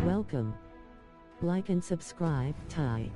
Welcome. Like and subscribe, Ty.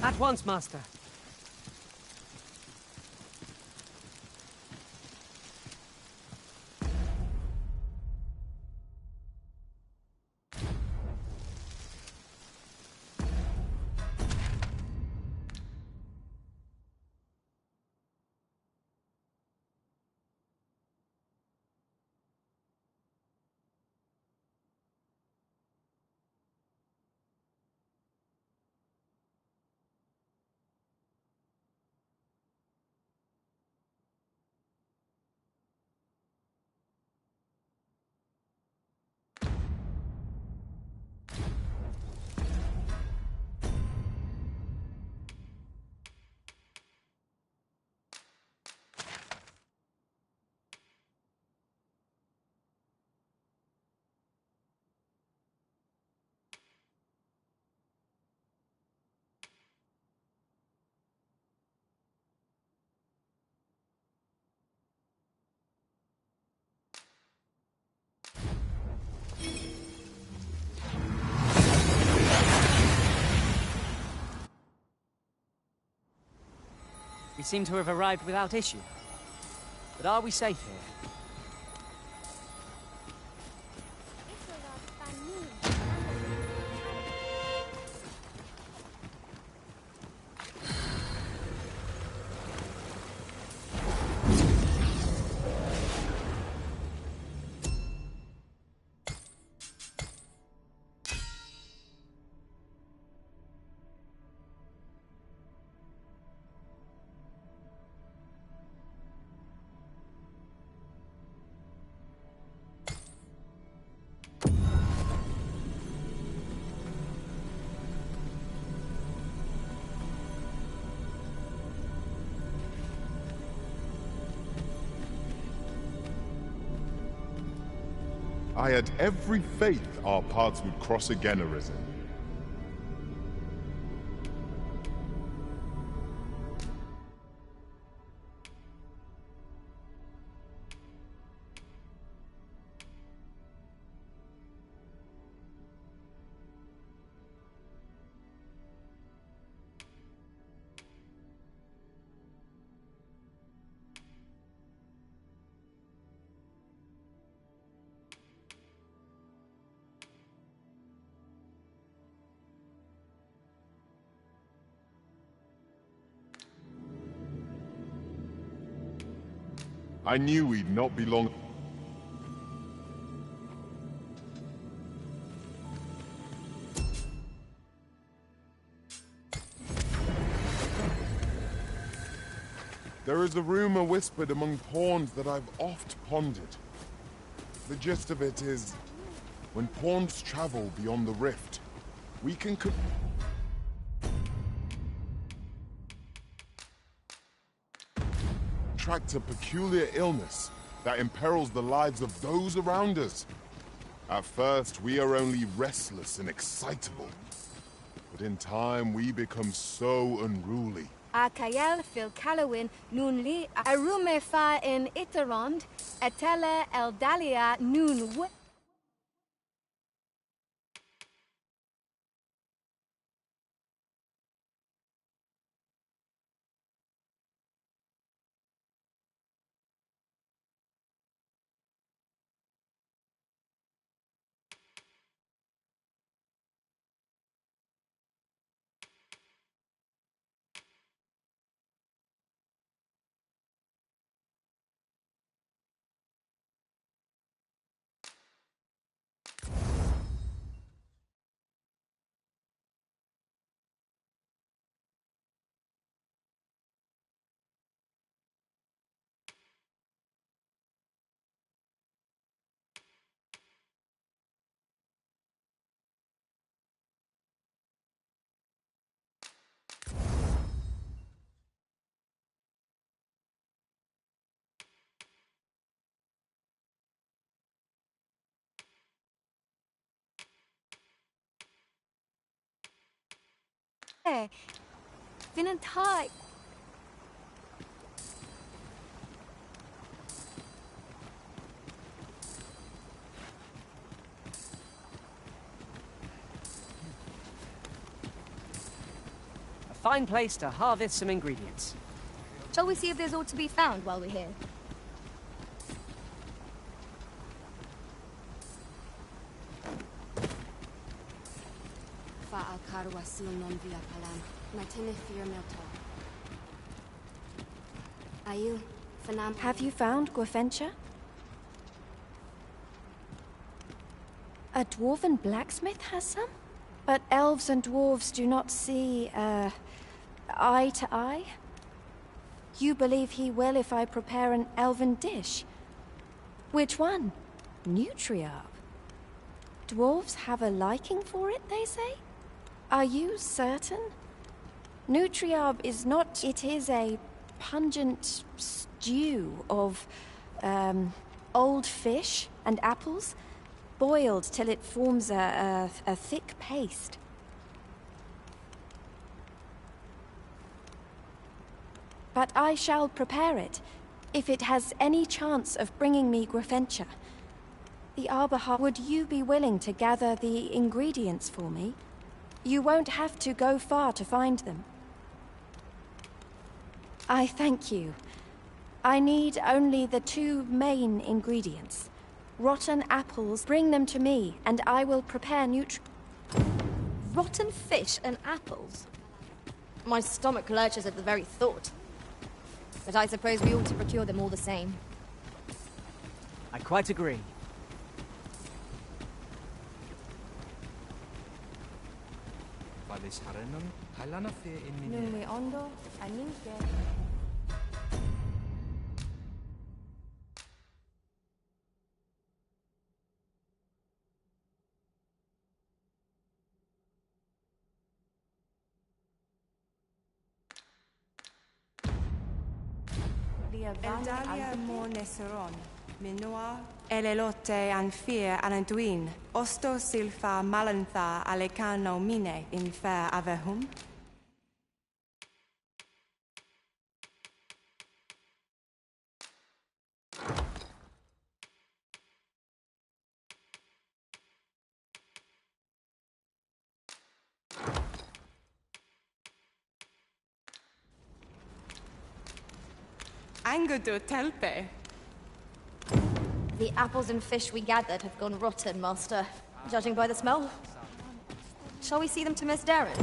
At once, Master. We seem to have arrived without issue. But are we safe here? I had every faith our paths would cross again, Arisen. I knew we'd not be long. There There is a rumor whispered among pawns that I've oft pondered. The gist of it is, when pawns travel beyond the rift, we can contract a peculiar illness that imperils the lives of those around us. At first, we are only restless and excitable. But in time, we become so unruly. Akael fil Calawin nun li arume fa in Iterond, etele eldalia nun Vinantai. A fine place to harvest some ingredients. Shall we see if there's aught to be found while we're here? Have you found Gwefencha? A dwarven blacksmith has some? But elves and dwarves do not see, eye to eye? You believe he will if I prepare an elven dish? Which one? Nutriarb. Dwarves have a liking for it, they say? Are you certain? Nutriarb is not... It is a pungent stew of, old fish and apples, boiled till it forms a thick paste. But I shall prepare it, if it has any chance of bringing me Gwefencha. The Arbahar, would you be willing to gather the ingredients for me? You won't have to go far to find them. I thank you. I need only the two main ingredients. Rotten apples, bring them to me, and I will prepare Rotten fish and apples? My stomach lurches at the very thought. But I suppose we ought to procure them all the same. I quite agree. Eldalia mo neseron, minua elelote anfir ananduin, osto silfa malantha alecano mine infer avehum. Angudu telpe. The apples and fish we gathered have gone rotten, Master, judging by the smell. Shall we see them to Miss Darren?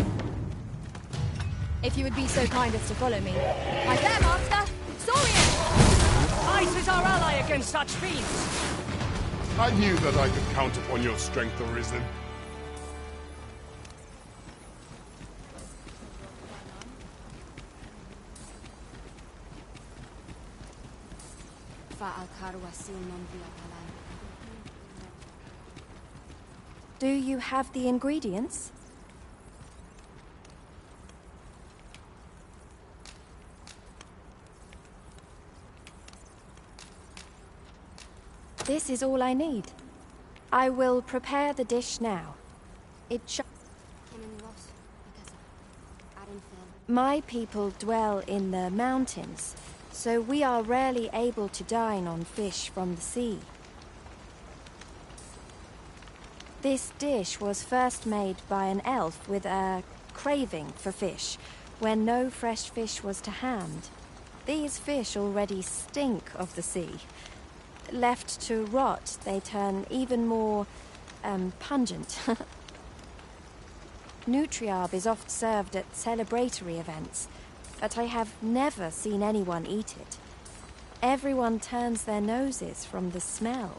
If you would be so kind as to follow me. Right there, Master! Saurian! Ice is our ally against such fiends! I knew that I could count upon your strength, Arisen. Do you have the ingredients? This is all I need. I will prepare the dish now. My people dwell in the mountains, so we are rarely able to dine on fish from the sea. This dish was first made by an elf with a craving for fish, when no fresh fish was to hand. These fish already stink of the sea. Left to rot, they turn even more, pungent. Nutriarb is oft served at celebratory events, but I have never seen anyone eat it. Everyone turns their noses from the smell.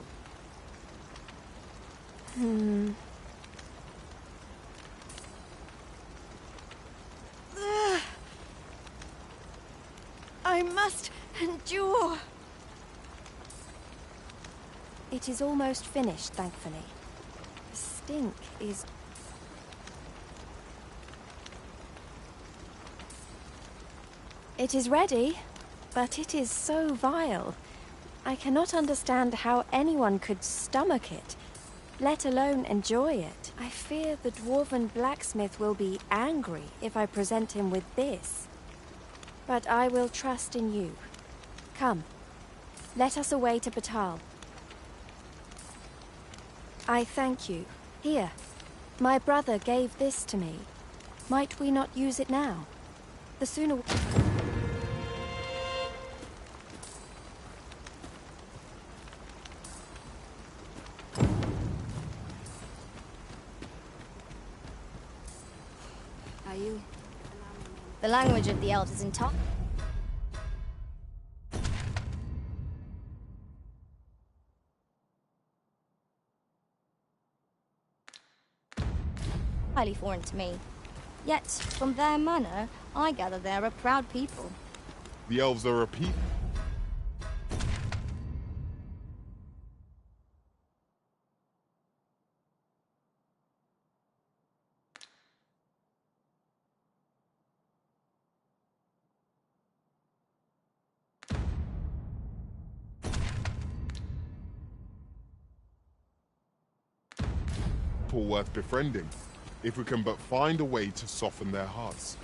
I must endure. It is almost finished, thankfully. The stink is... It is ready, but it is so vile. I cannot understand how anyone could stomach it, let alone enjoy it. I fear the dwarven blacksmith will be angry if I present him with this. But I will trust in you. Come, let us away to Batal. I thank you. Here, my brother gave this to me. Might we not use it now? The sooner... Are you? The language of the elders in top. Highly foreign to me. Yet, from their manner, I gather they're a proud people. The elves are a people. Worth befriending, if we can but find a way to soften their hearts.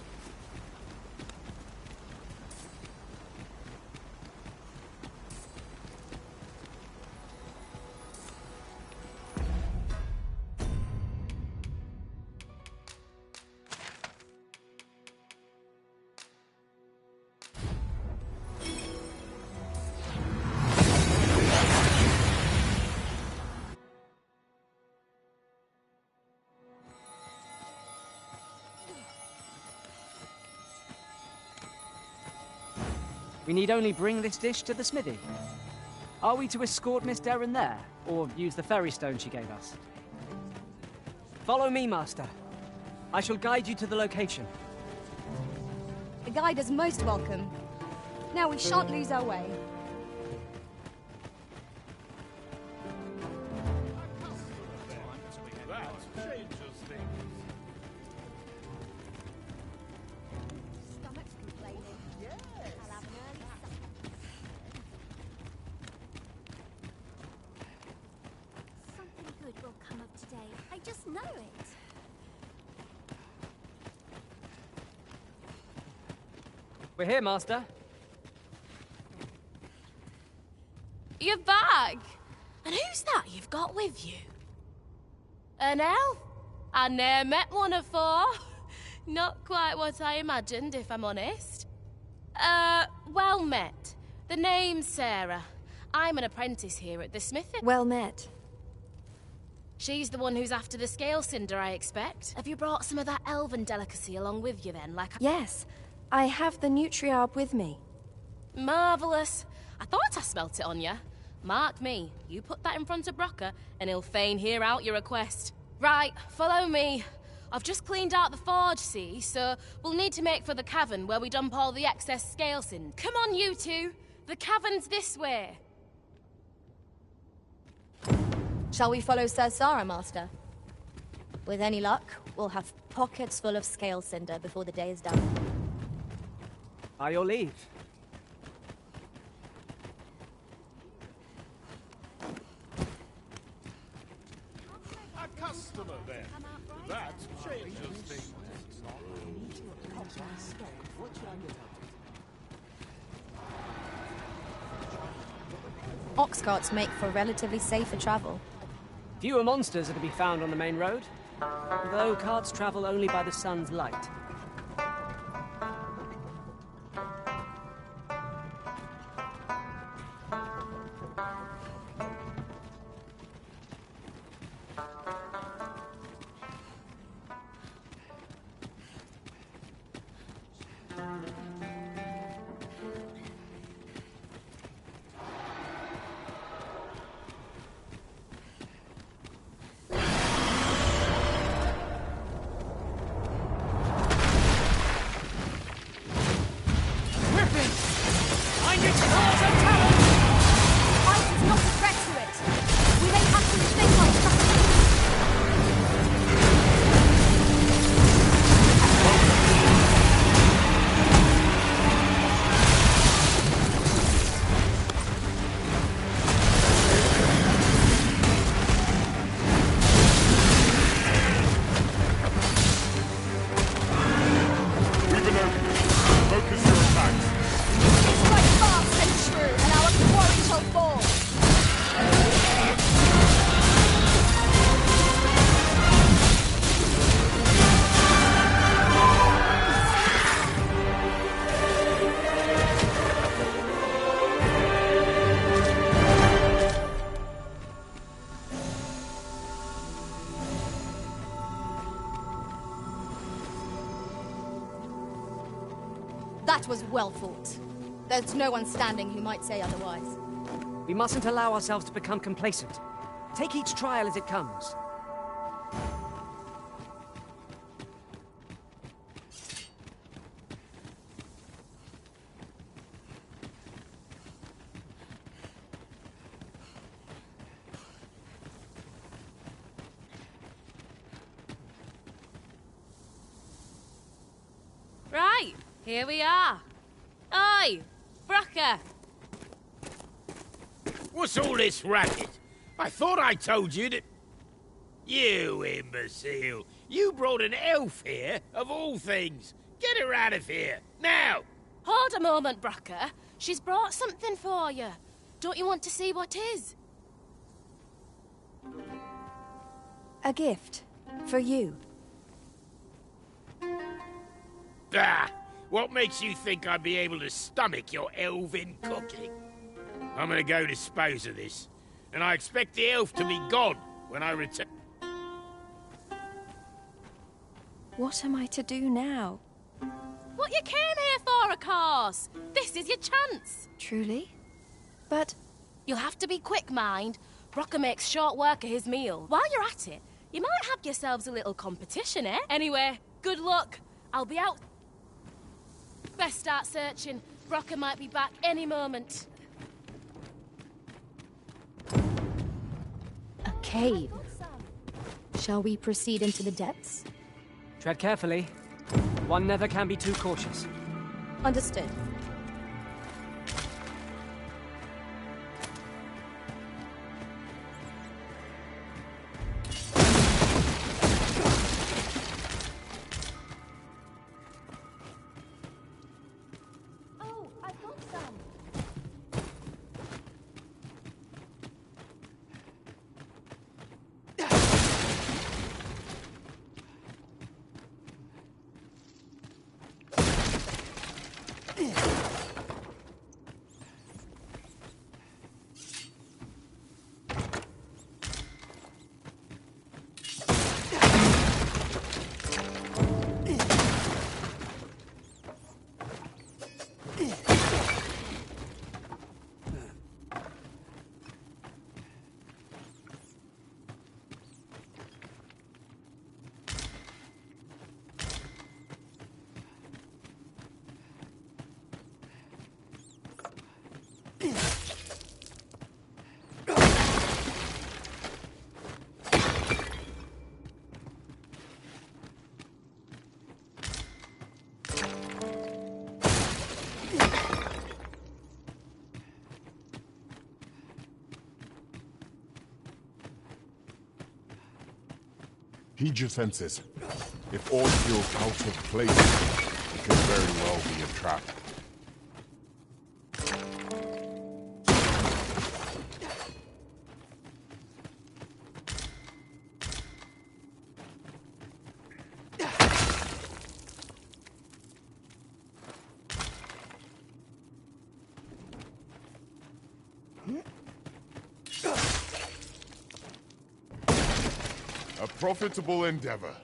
We need only bring this dish to the smithy. Are we to escort Miss Darren there, or use the ferry stone she gave us? Follow me, Master. I shall guide you to the location. The guide is most welcome. Now we shan't lose our way. We're here, Master. You're back? And who's that you've got with you? An elf? I ne'er met one afore. Not quite what I imagined, if I'm honest. Well met. The name's Sarah. I'm an apprentice here at the smithy. Well met. She's the one who's after the scale cinder, I expect. Have you brought some of that elven delicacy along with you then, like... Yes. I have the Nutriarb with me. Marvellous. I thought I smelt it on you. Mark me, you put that in front of Brocker, and he'll fain hear out your request. Right, follow me. I've just cleaned out the forge, see, so we'll need to make for the cavern where we dump all the excess scale cinder. Come on, you two. The cavern's this way. Shall we follow Sir Sarah, Master? With any luck, we'll have pockets full of scale cinder before the day is done. By your leave. A customer then. That changes things. Ox carts make for relatively safer travel. Fewer monsters are to be found on the main road, though carts travel only by the sun's light. That was well fought. There's no one standing who might say otherwise. We mustn't allow ourselves to become complacent. Take each trial as it comes. Right, here we are. Oi, Brocker. What's all this racket? I thought I told you that... You imbecile! You brought an elf here, of all things! Get her out of here, now! Hold a moment, Brocker. She's brought something for you. Don't you want to see what is? A gift. For you. Ah! What makes you think I'd be able to stomach your elven cooking? I'm gonna go dispose of this, and I expect the elf to be gone when I return. What am I to do now? What you came here for, of course. This is your chance. Truly? But... You'll have to be quick, mind. Brocker makes short work of his meal. While you're at it, you might have yourselves a little competition, eh? Anyway, good luck. I'll be out. Best start searching. Brocker might be back any moment. A cave. Shall we proceed into the depths? Tread carefully. One never can be too cautious. Understood. Oh, I've got some. Heed your senses. If aught feels out of place, it could very well be a trap. A profitable endeavor.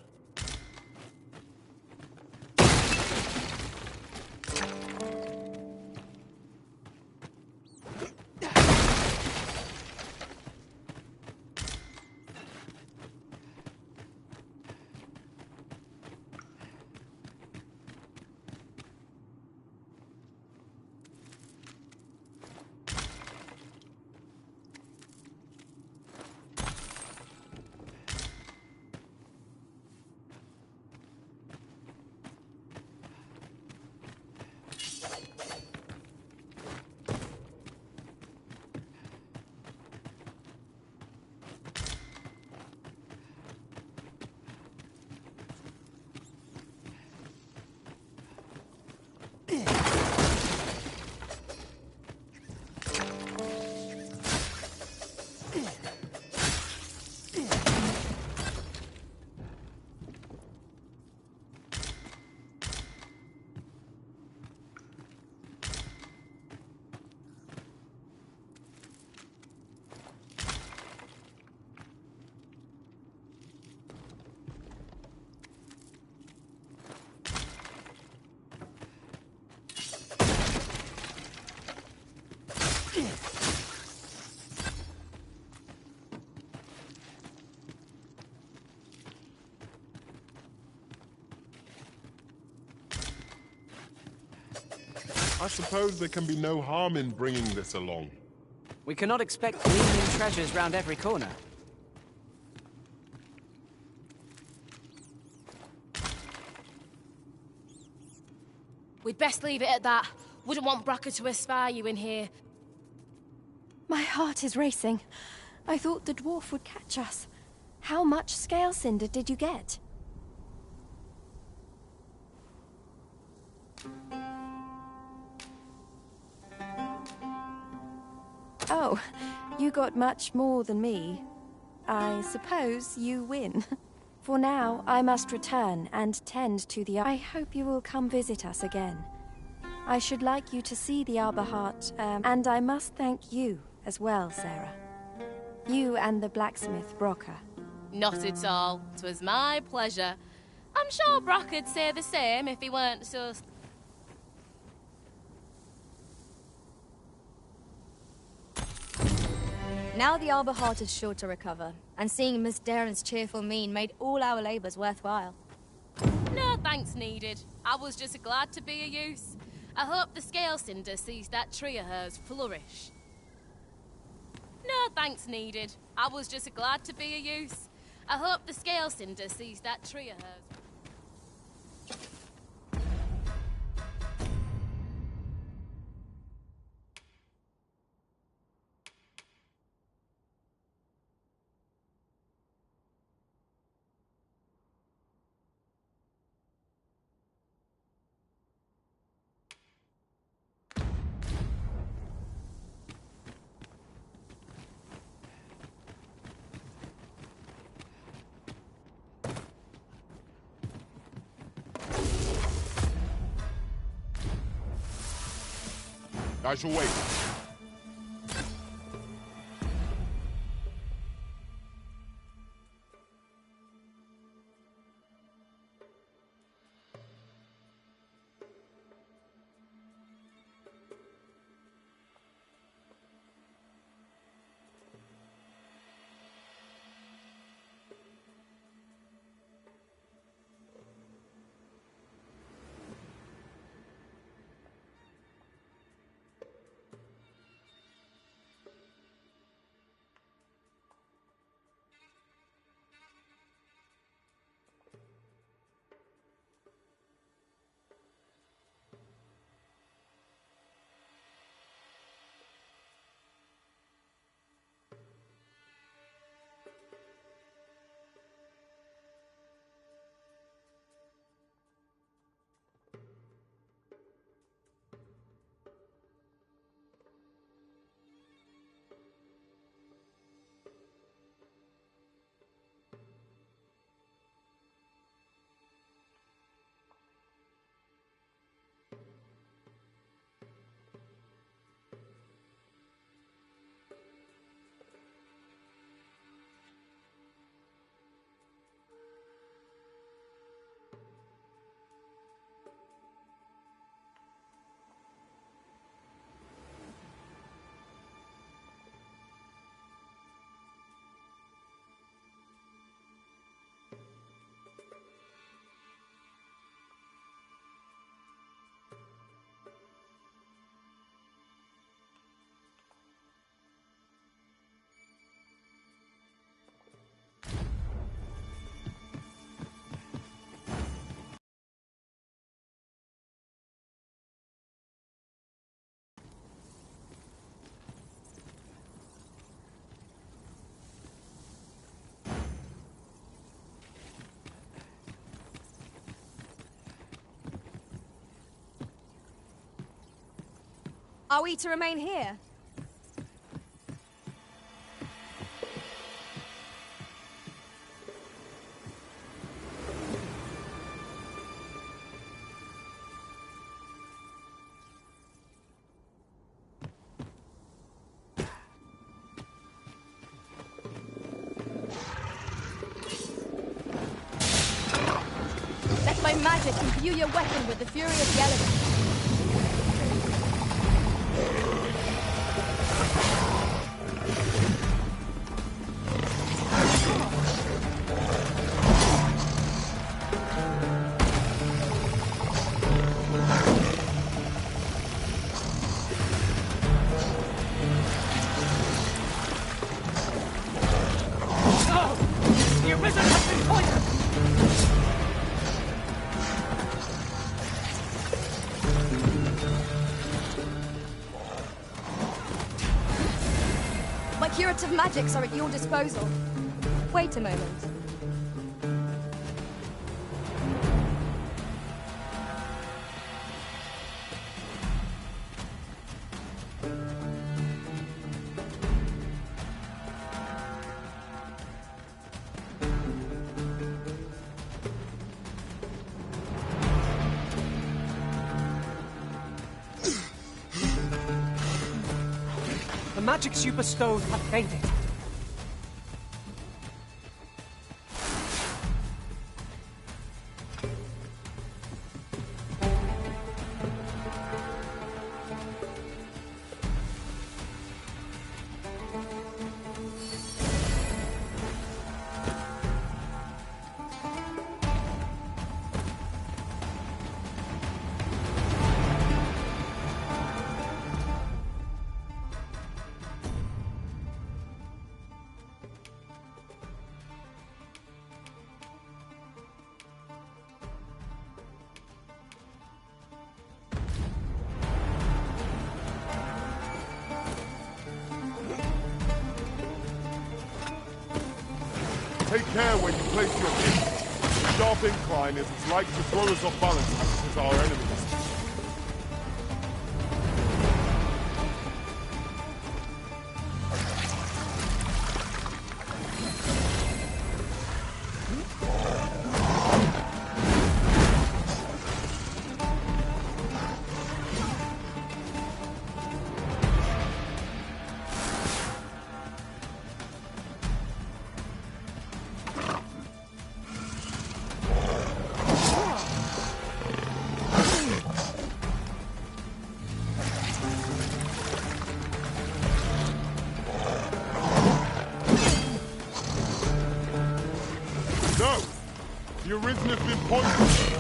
I suppose there can be no harm in bringing this along. We cannot expect gleaming treasures round every corner. We'd best leave it at that. Wouldn't want Bracker to espy you in here. My heart is racing. I thought the dwarf would catch us. How much scale cinder did you get? Oh, you got much more than me. I suppose you win. For now, I must return and tend to the... I hope you will come visit us again. I should like you to see the Arbor Heart, and I must thank you as well, Sarah. You and the blacksmith, Brocker. Not at all. 'Twas my pleasure. I'm sure Brocker'd say the same if he weren't so... Now the Arbor Heart is sure to recover, and seeing Miss Darren's cheerful mien made all our labours worthwhile. No thanks needed. I was just glad to be of use. I hope the scale cinder sees that tree of hers flourish. No thanks needed. I was just glad to be of use. I hope the scale cinder sees that tree of hers. I shall wait. Are we to remain here? Let my magic imbue your weapon with the fury of the elements. The arisen has been poisoned! My curative magics are at your disposal. Wait a moment. The magics you bestowed have faded. Take care where you place your feet. The sharp incline is as like to throw us off balance as it is our enemies. No! The Arisen has been poisoned!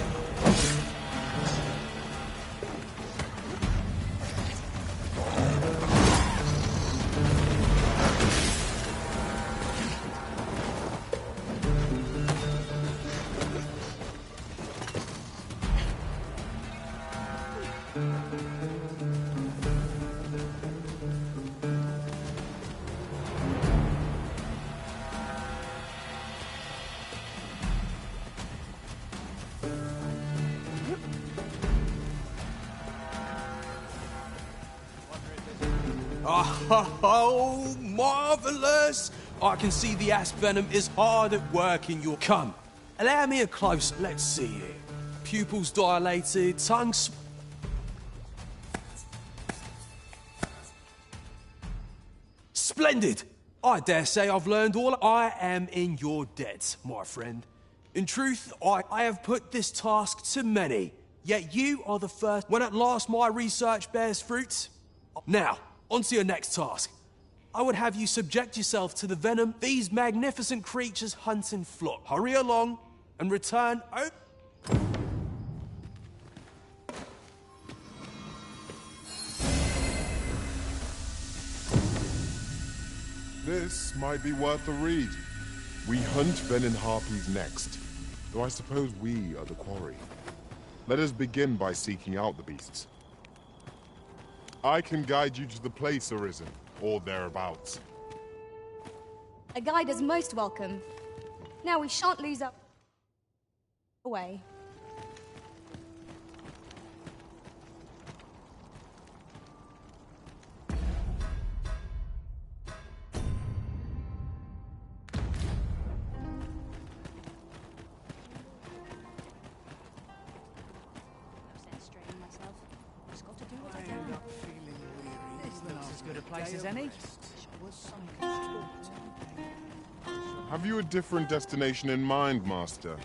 Oh, marvelous! I can see the asp venom is hard at work in your... Come, allow me a close... Let's see here. Pupils dilated, tongue... Splendid! I dare say I've learned all I am in your debt, my friend. In truth, I have put this task to many, yet you are the first when at last my research bears fruit. Now, on to your next task. I would have you subject yourself to the venom these magnificent creatures hunt in flock. Hurry along and return... Oh. This might be worth a read. We hunt venom harpies next, though I suppose we are the quarry. Let us begin by seeking out the beasts. I can guide you to the place, Arisen, or thereabouts. A guide is most welcome. Now we shan't lose our way. good a place as any. Have you a different destination in mind, Master?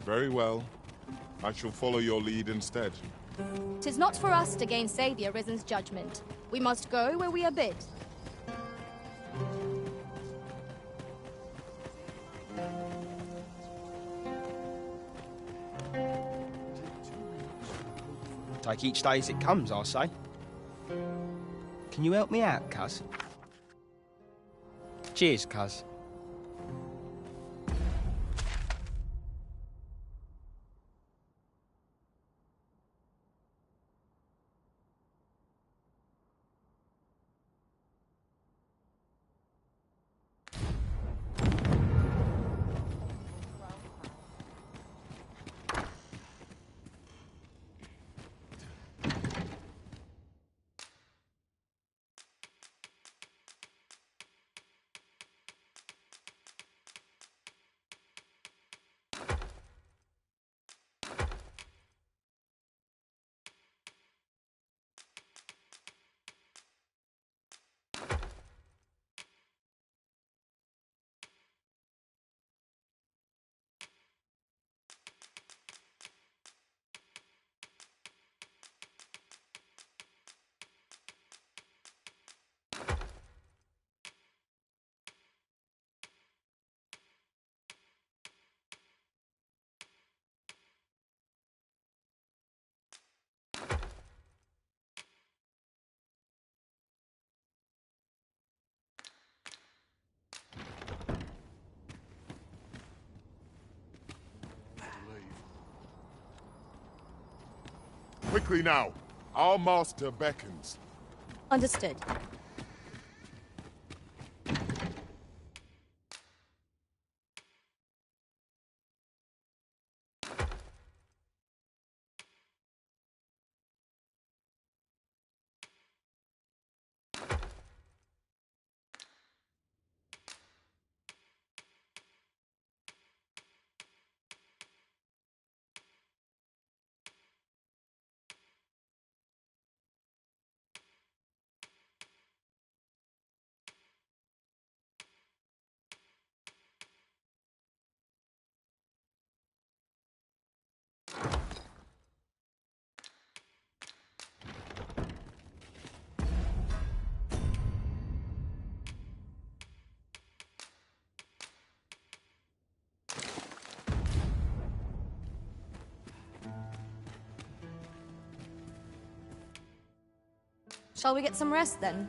Very well. I shall follow your lead instead. 'Tis not for us to gainsay the Arisen's judgment. We must go where we are bid. Take each day as it comes, I say. Can you help me out, cuz? Cheers, cuz. Quickly now! Our master beckons. Understood. Shall we get some rest then?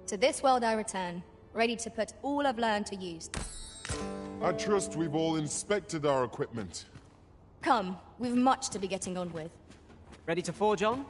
To this world I return, ready to put all I've learned to use. I trust we've all inspected our equipment. Come, we've much to be getting on with. Ready to forge on?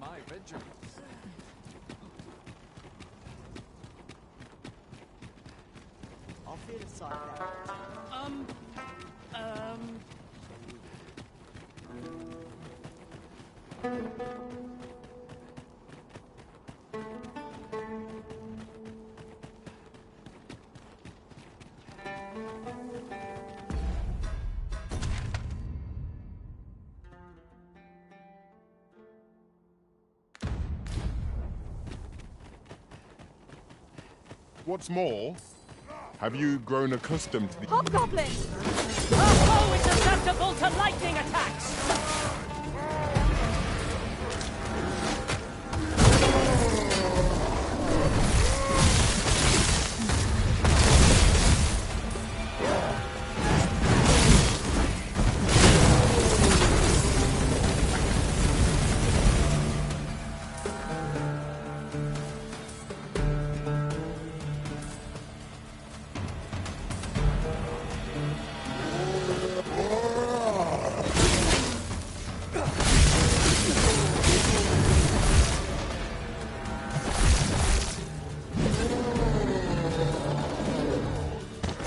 my vengeance. I'll feel a side What's more, have you grown accustomed to the... Hobgoblins! Our foe is susceptible to lightning attacks!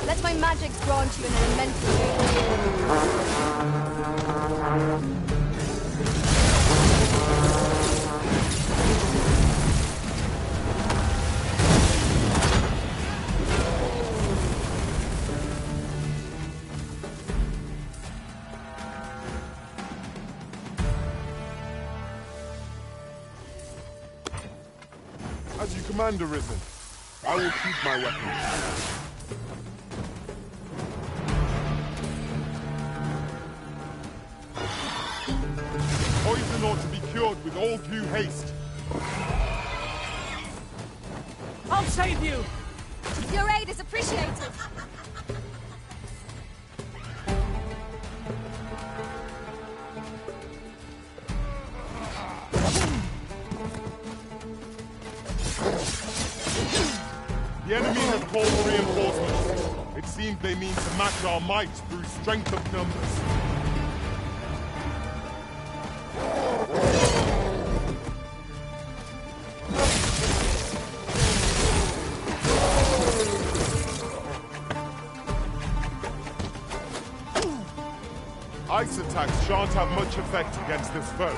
Let my magics grant you an elemental. As you command, Arisen, I will keep my weapons. Poison ought to be cured with all due haste. I'll save you! Your aid is appreciated. The enemy has called for reinforcements. It seems they mean to match our might through strength of numbers. Ice attacks shan't have much effect against this foe.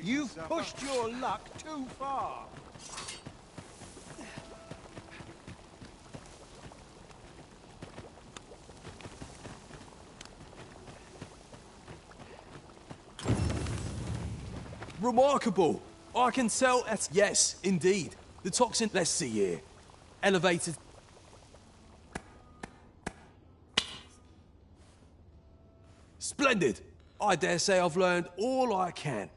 You've pushed your luck too far. Remarkable! I can tell at... Yes, indeed. The toxin... Let's see here. Elevated... Splendid! I dare say I've learned all I can.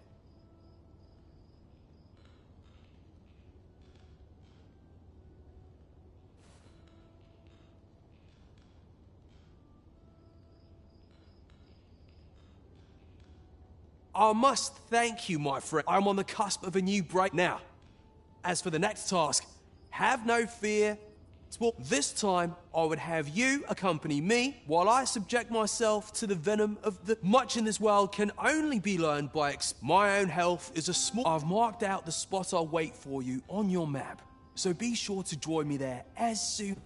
I must thank you, my friend. I'm on the cusp of a new break now. As for the next task, have no fear. Well, this time, I would have you accompany me while I subject myself to the venom of the... Much in this world can only be learned by My own health is a small... I've marked out the spot I'll wait for you on your map, so be sure to join me there as soon...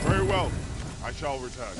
Very well. I shall return.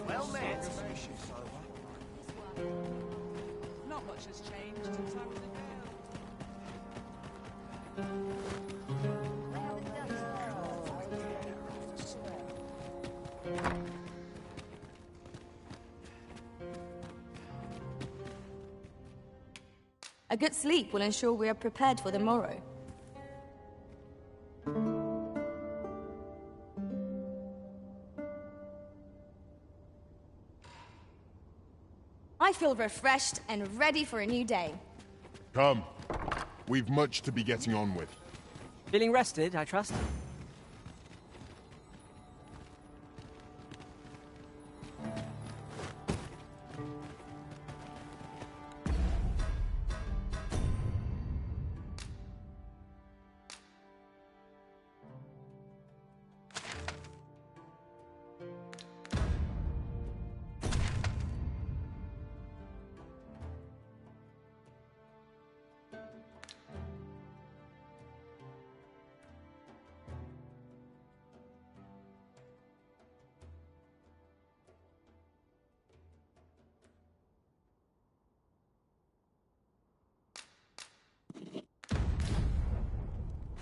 Well met. Not much has changed since I was a A good sleep will ensure we are prepared for the morrow. I feel refreshed and ready for a new day. Come. We've much to be getting on with. Feeling rested, I trust?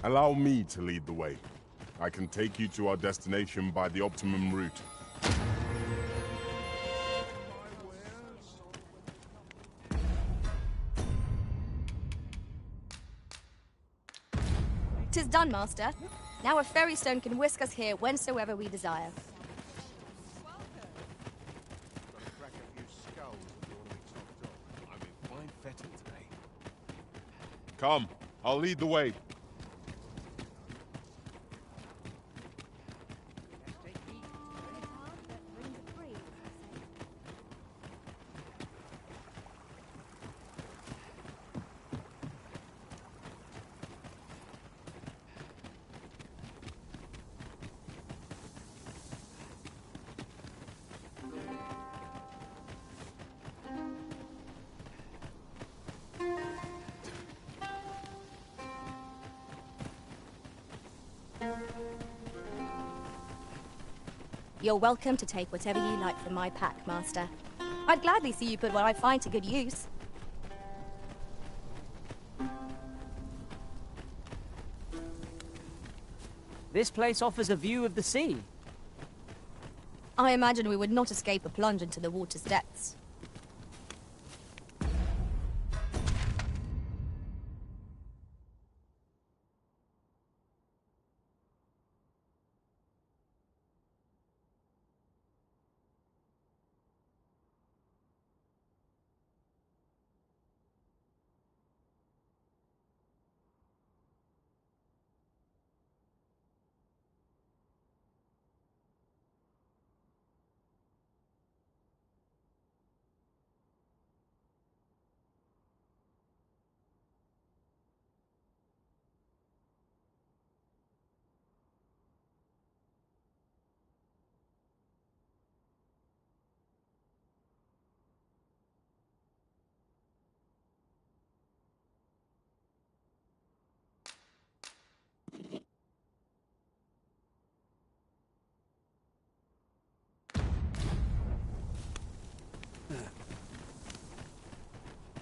Allow me to lead the way. I can take you to our destination by the optimum route. 'Tis done, Master. Now a ferry stone can whisk us here whensoever we desire. Come, I'll lead the way. You're welcome to take whatever you like from my pack, Master. I'd gladly see you put what I find to good use. This place offers a view of the sea. I imagine we would not escape a plunge into the water's depths.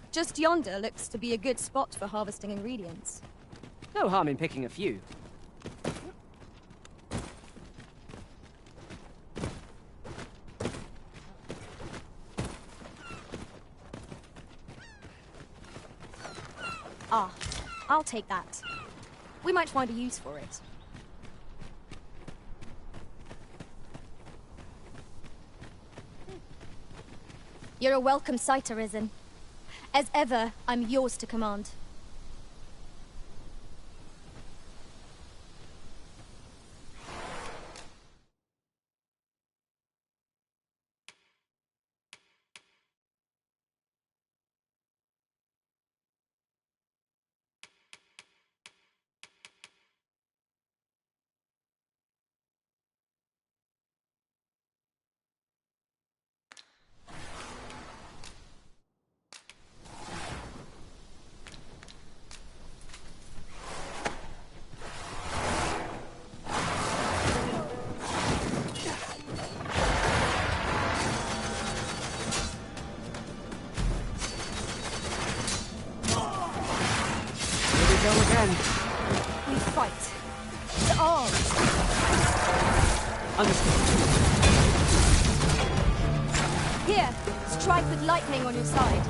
Just yonder looks to be a good spot for harvesting ingredients. No harm in picking a few. Ah, I'll take that. We might find a use for it. You're a welcome sight, Arisen. As ever, I'm yours to command. Go again. We fight. To arms. Understood. Here, strike with lightning on your side.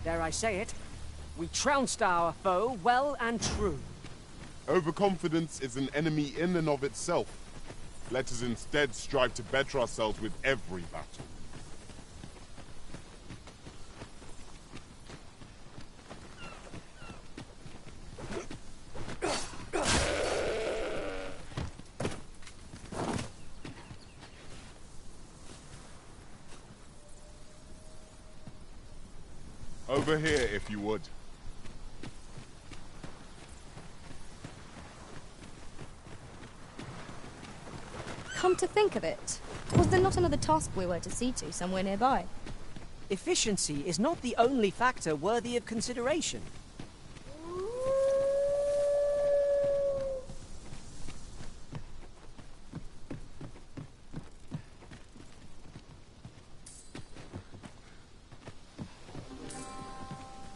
Dare I say it, we trounced our foe well and true. Overconfidence is an enemy in and of itself. Let us instead strive to better ourselves with every battle. Over here, if you would. Come to think of it, was there not another task we were to see to somewhere nearby? Efficiency is not the only factor worthy of consideration.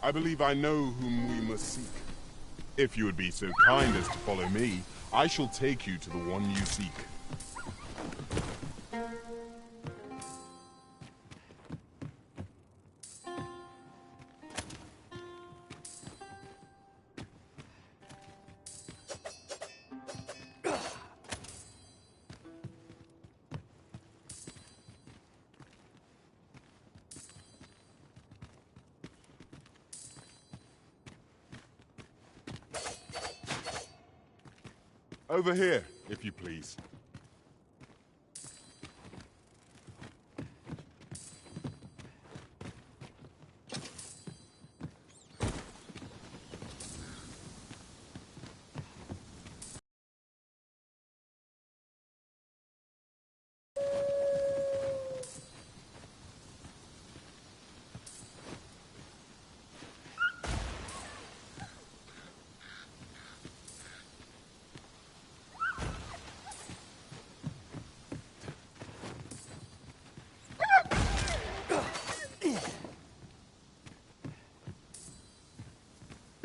I believe I know whom we must seek. If you would be so kind as to follow me, I shall take you to the one you seek. Over here, if you please.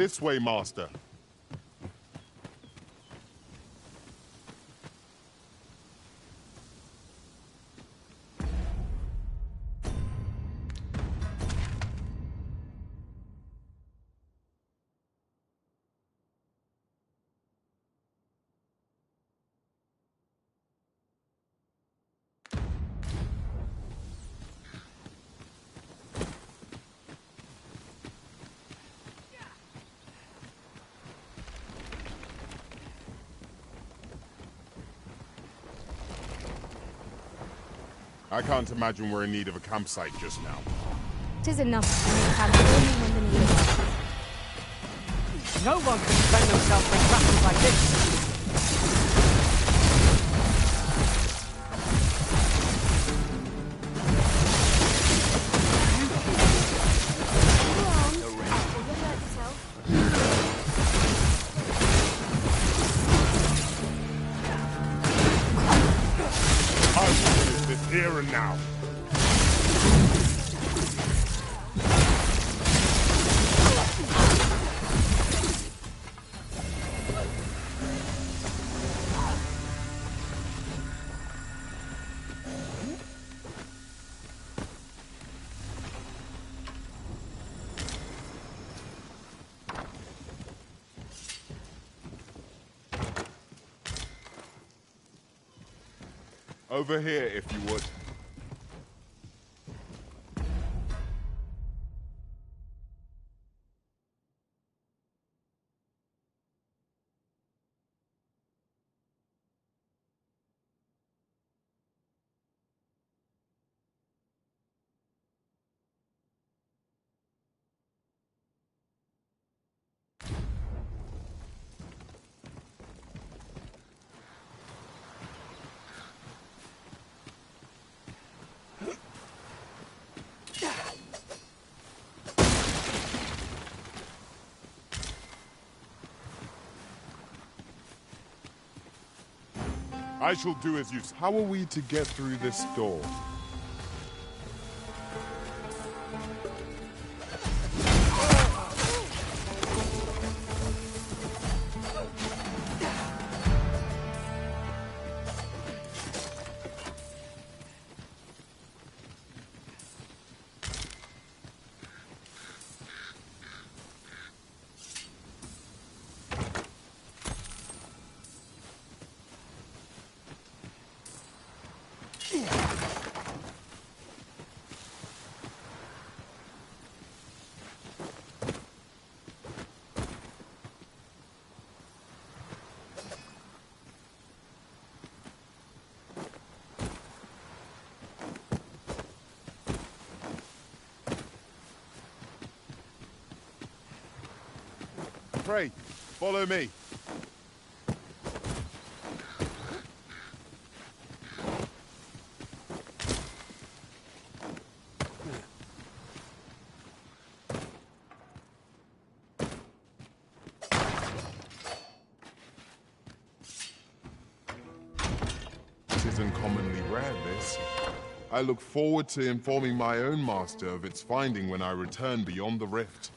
This way, Master. I can't imagine we're in need of a campsite just now. 'Tis enough to make camp only when the need is. No one can defend themselves from battles like this. I will finish this here and now. Over here, if you would. I shall do as you say. How are we to get through this door? Pray, follow me. It isn't commonly rare, this. I look forward to informing my own master of its finding when I return beyond the rift.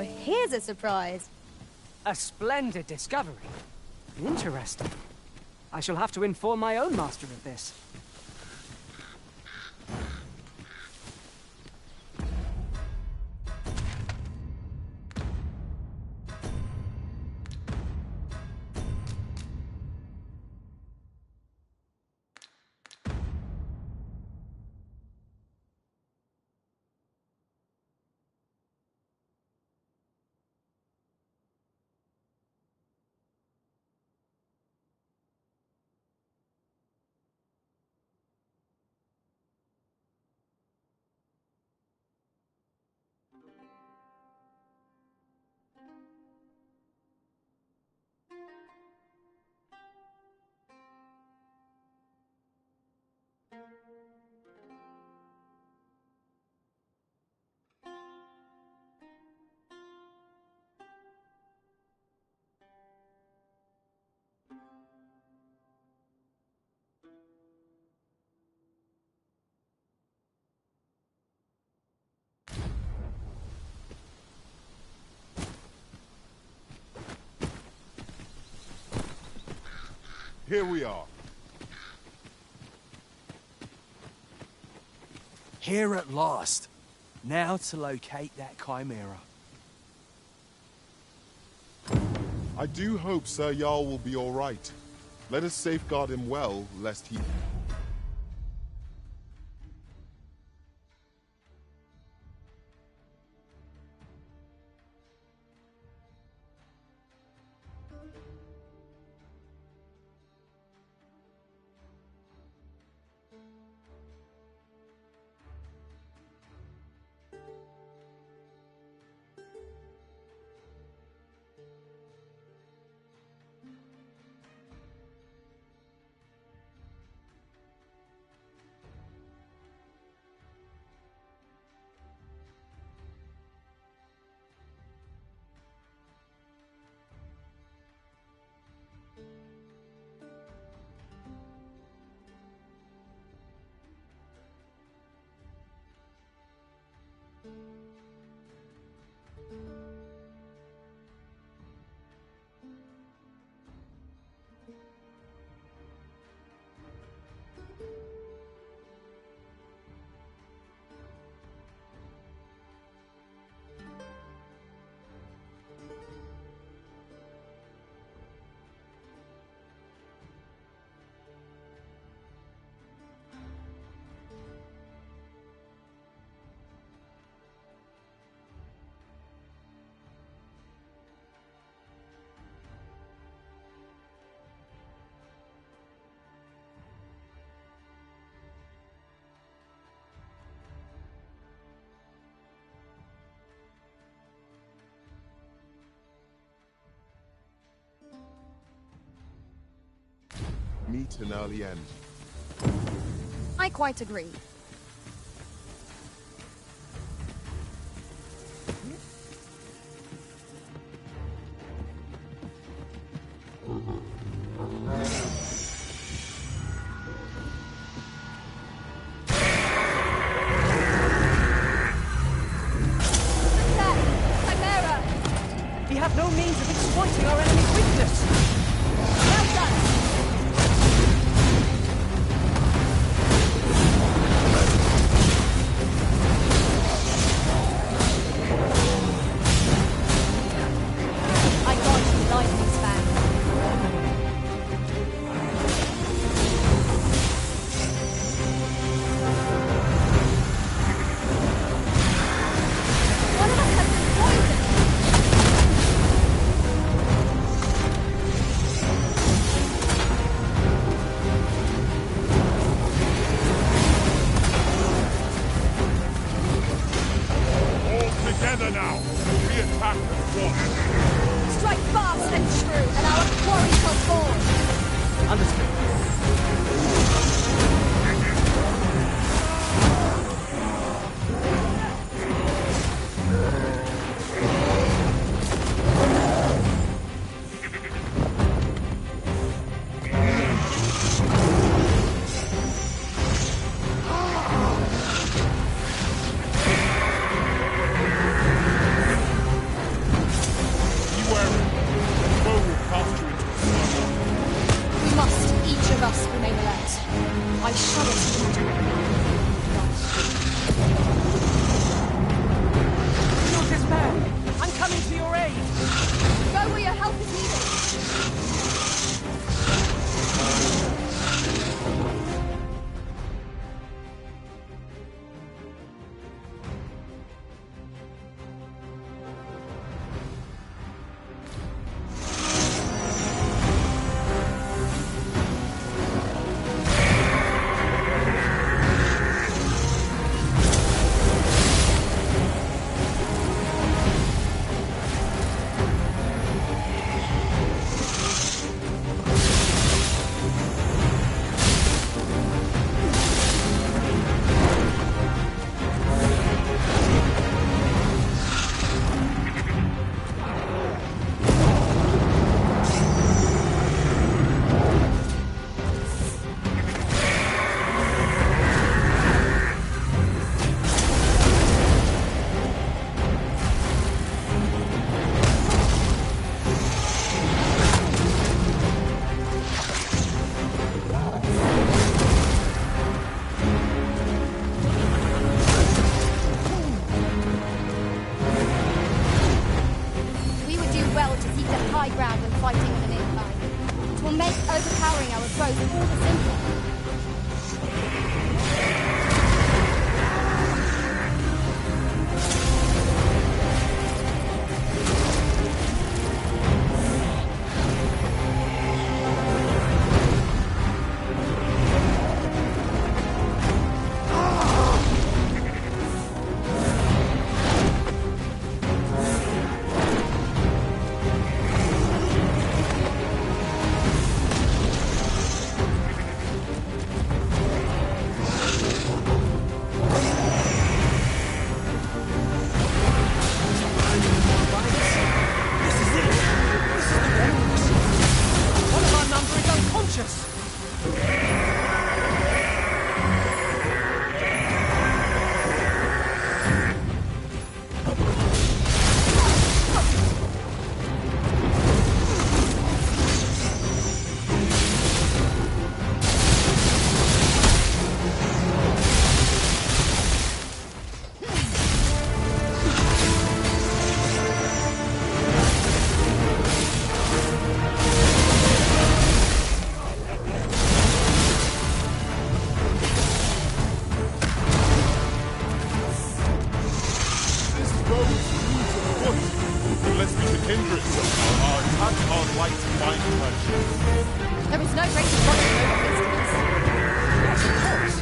Now, here's a surprise. A splendid discovery. Interesting. I shall have to inform my own master of this. Here we are. Here at last. Now to locate that chimera. I do hope Sir Jarl will be all right. Let us safeguard him well, lest he... meet an early end. I quite agree. We have no means of exploiting our enemy's weakness. Well done. I got you, lightning span. One of us has been poisoned. Together now! We attack as one! Strike fast and true, and our quarry shall fall. Understood. foes fleet of foot. Unless we can hinder it somehow, our attack can't light to find pressure. There is no greater body of distance. Yes, of course.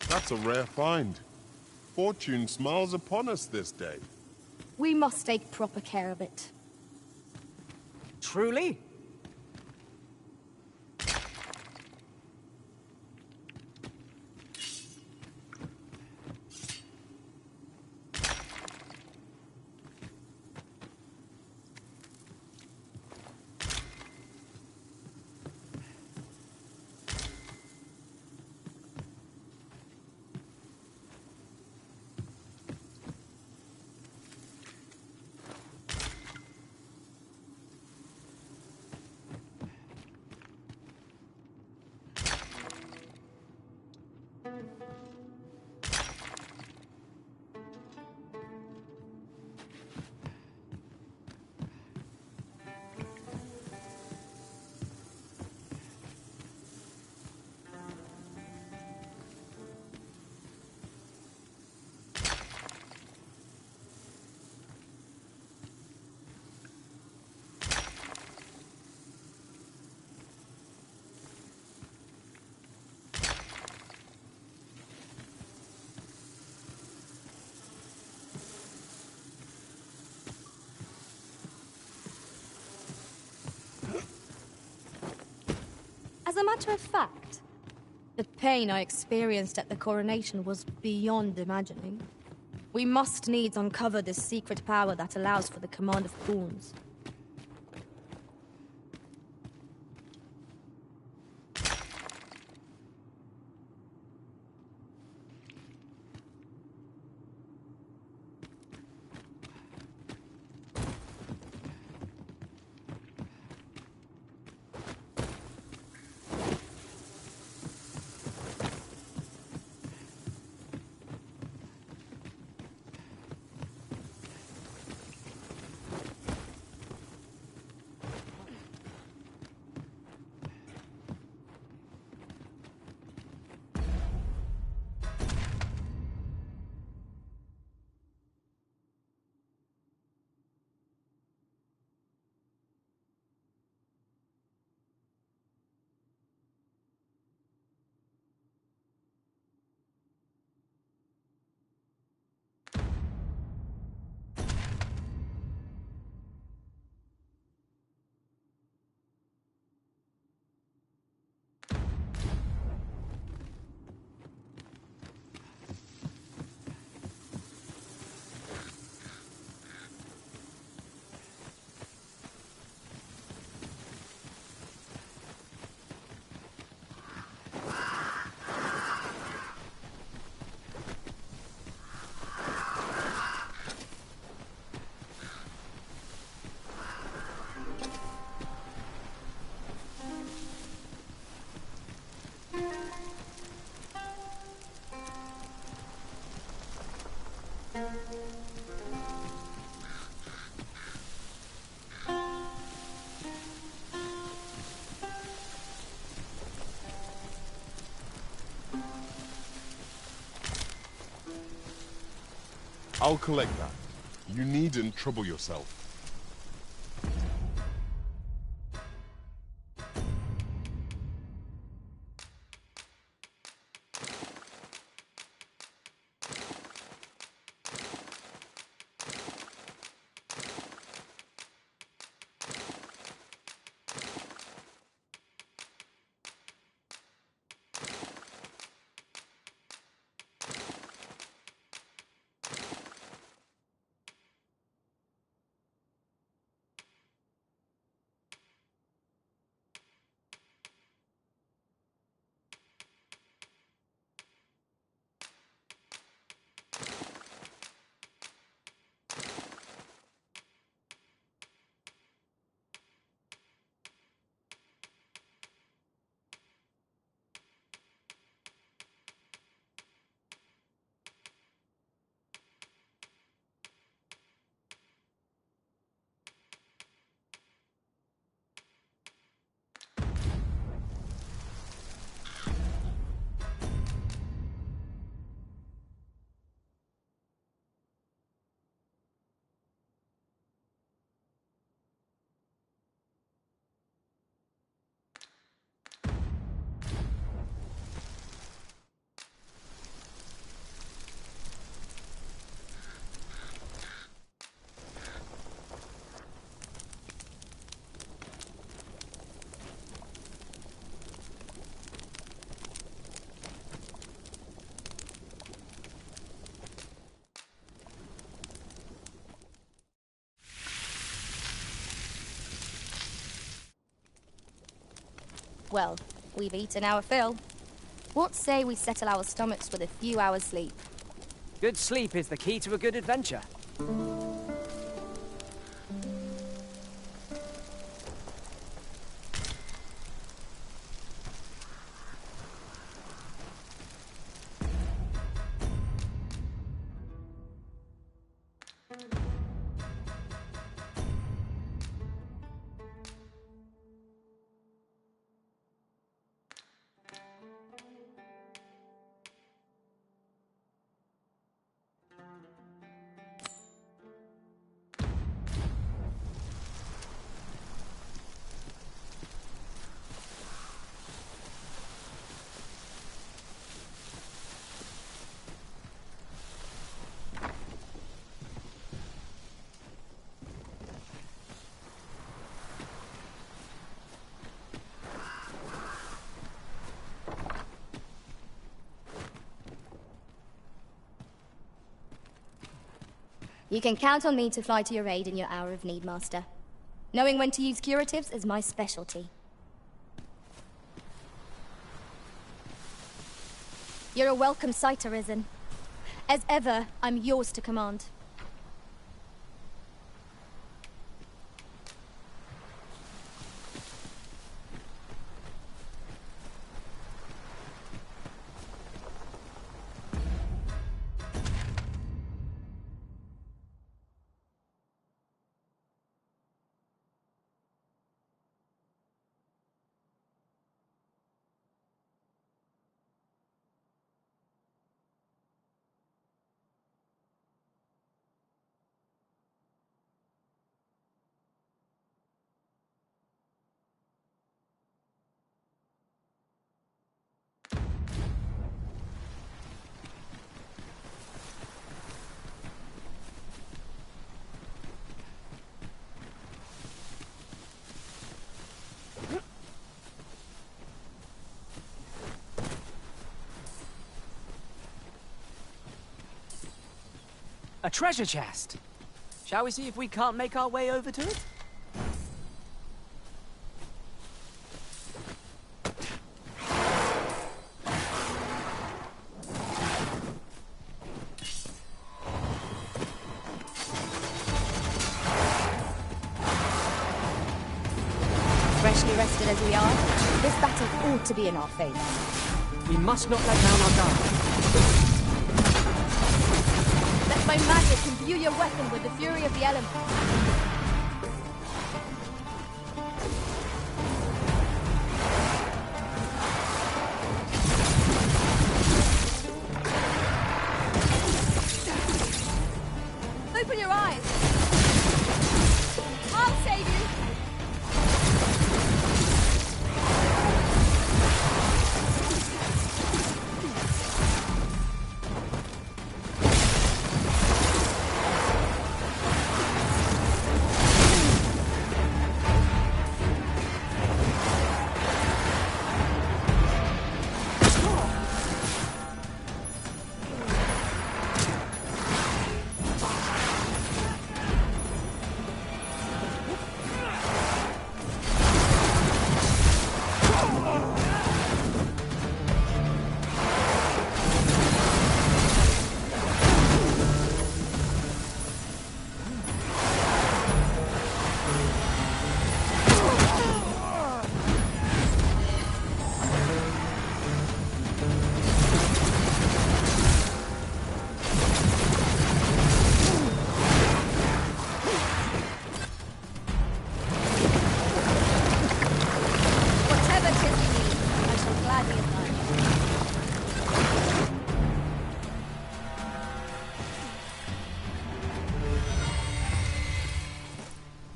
That's a rare find. Fortune smiles upon us this day. We must take proper care of it. Truly? As a matter of fact, the pain I experienced at the coronation was beyond imagining. We must needs uncover this secret power that allows for the command of thorns. I'll collect that. You needn't trouble yourself. Well, we've eaten our fill. What say we settle our stomachs with a few hours sleep? Good sleep is the key to a good adventure. You can count on me to fly to your aid in your hour of need, Master. Knowing when to use curatives is my specialty. You're a welcome sight, Arisen. As ever, I'm yours to command. A treasure chest! Shall we see if we can't make our way over to it? Freshly rested as we are, this battle ought to be in our favor. We must not let down our guard. Let my magic imbue your weapon with the fury of the elements. Open your eyes! I'll save you!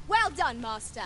Well done, Master.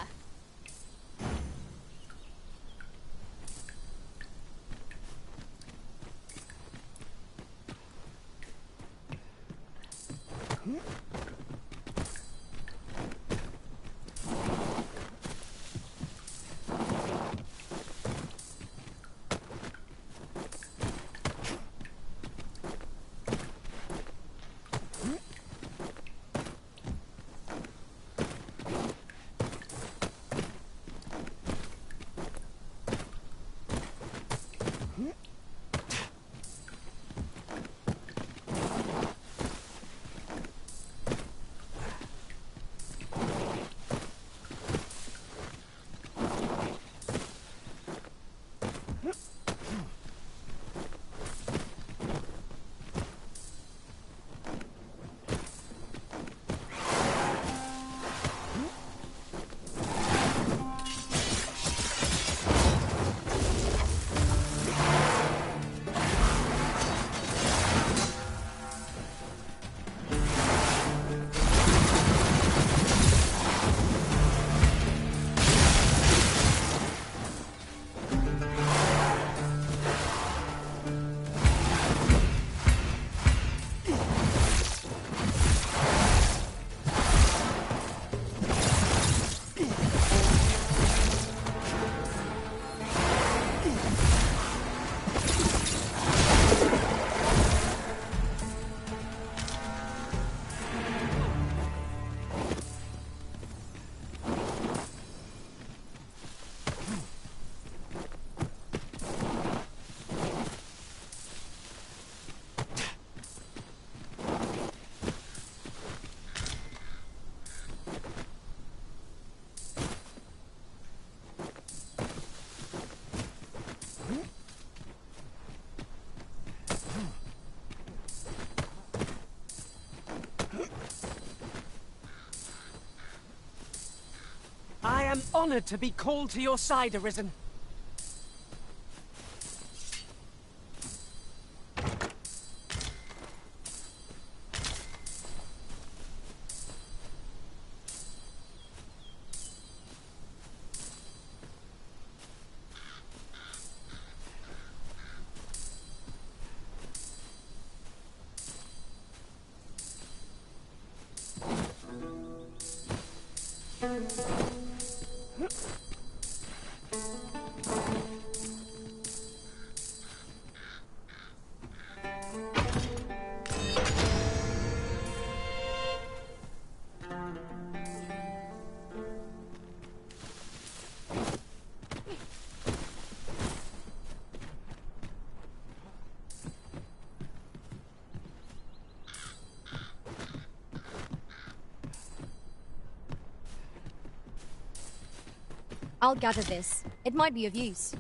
am honored to be called to your side, Arisen. I'll gather this. It might be of use.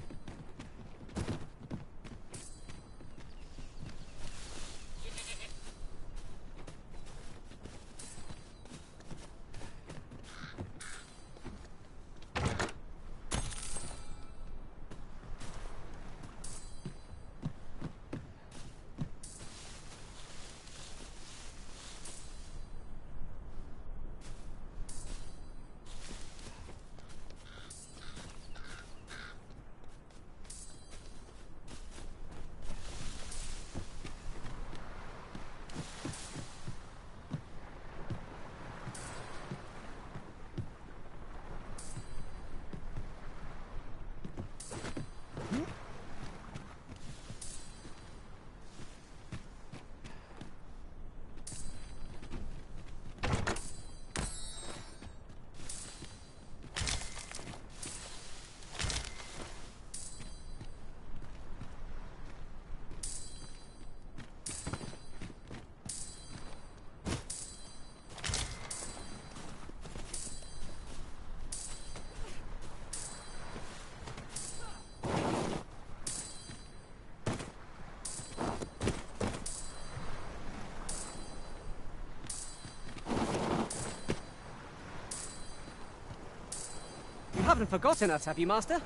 You haven't forgotten us, have you, Master?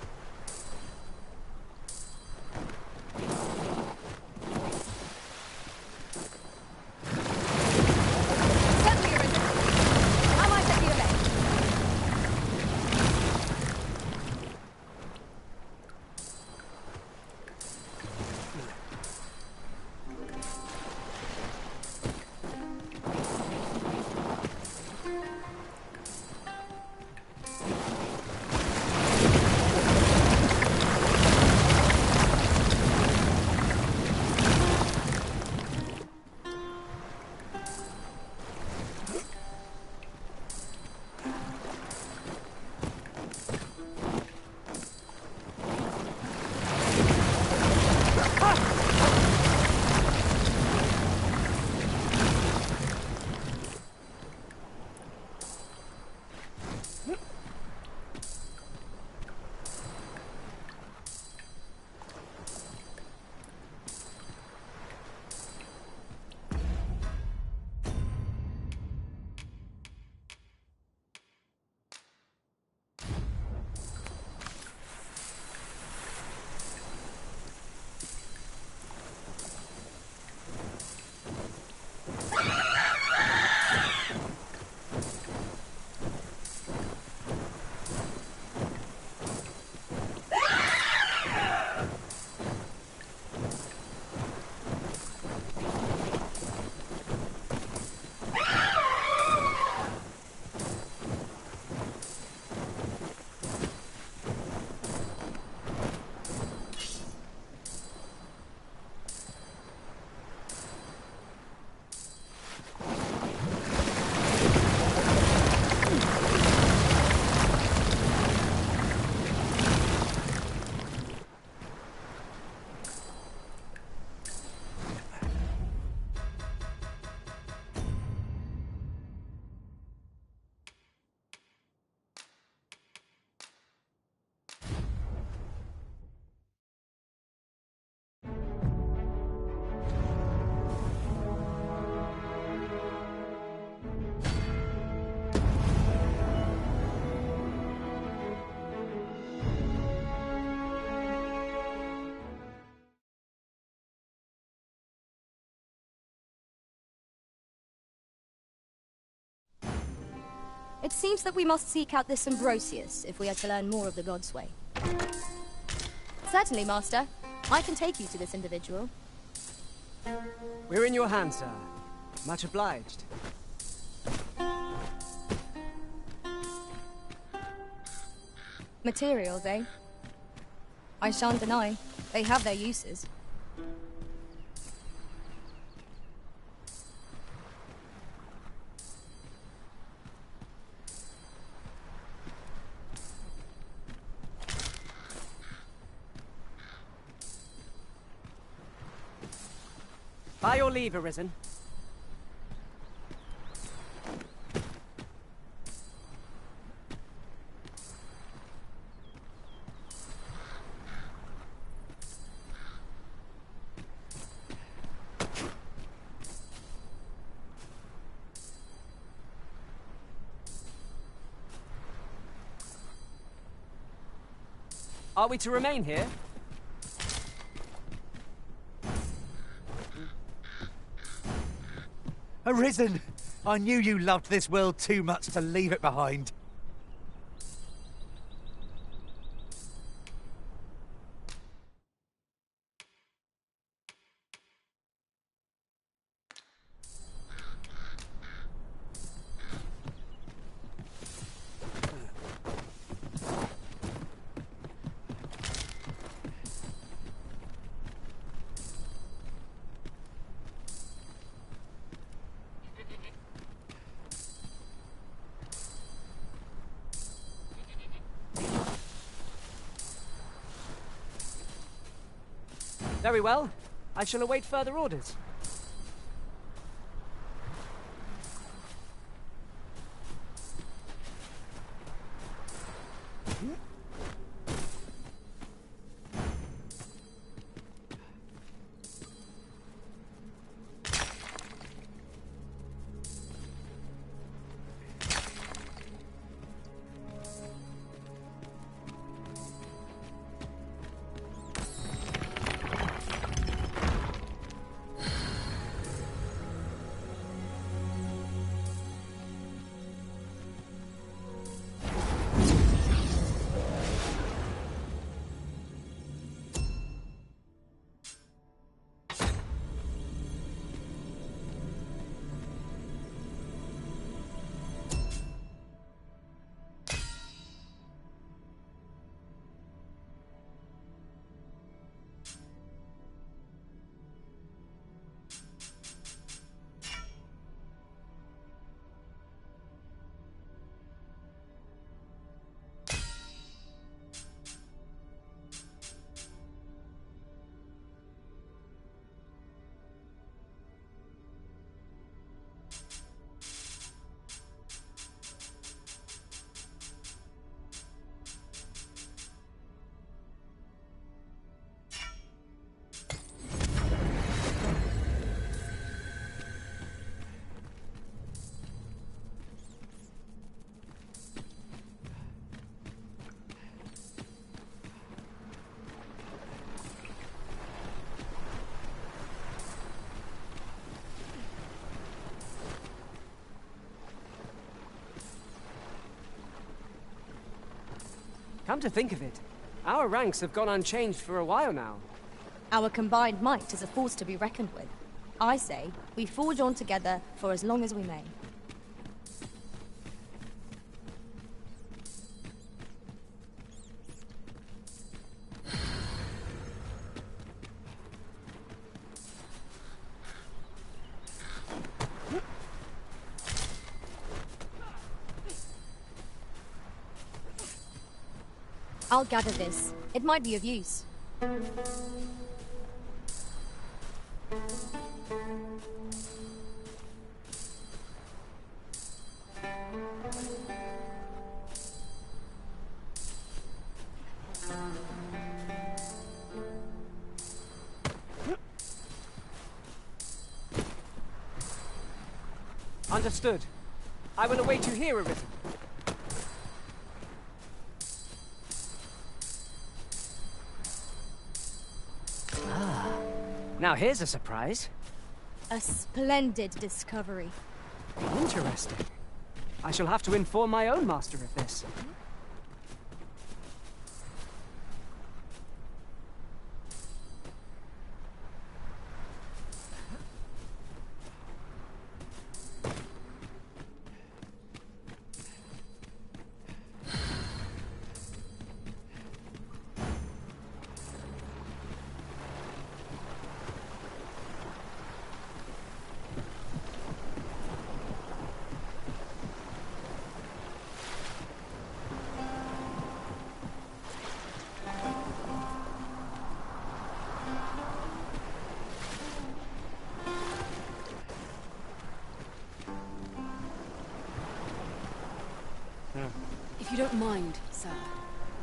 It seems that we must seek out this Ambrosius if we are to learn more of the God's way. Certainly, Master. I can take you to this individual. We're in your hands, sir. Much obliged. Materials, eh? I shan't deny. They have their uses. By your leave, Arisen. Are we to remain here? Arisen! I knew you loved this world too much to leave it behind. Very well. I shall await further orders. Come to think of it, our ranks have gone unchanged for a while now. Our combined might is a force to be reckoned with. I say, we forge on together for as long as we may. I'll gather this. It might be of use. Understood. I will await you here, Arisen. Now here's a surprise. A splendid discovery. Interesting. I shall have to inform my own master of this. If you don't mind, sir,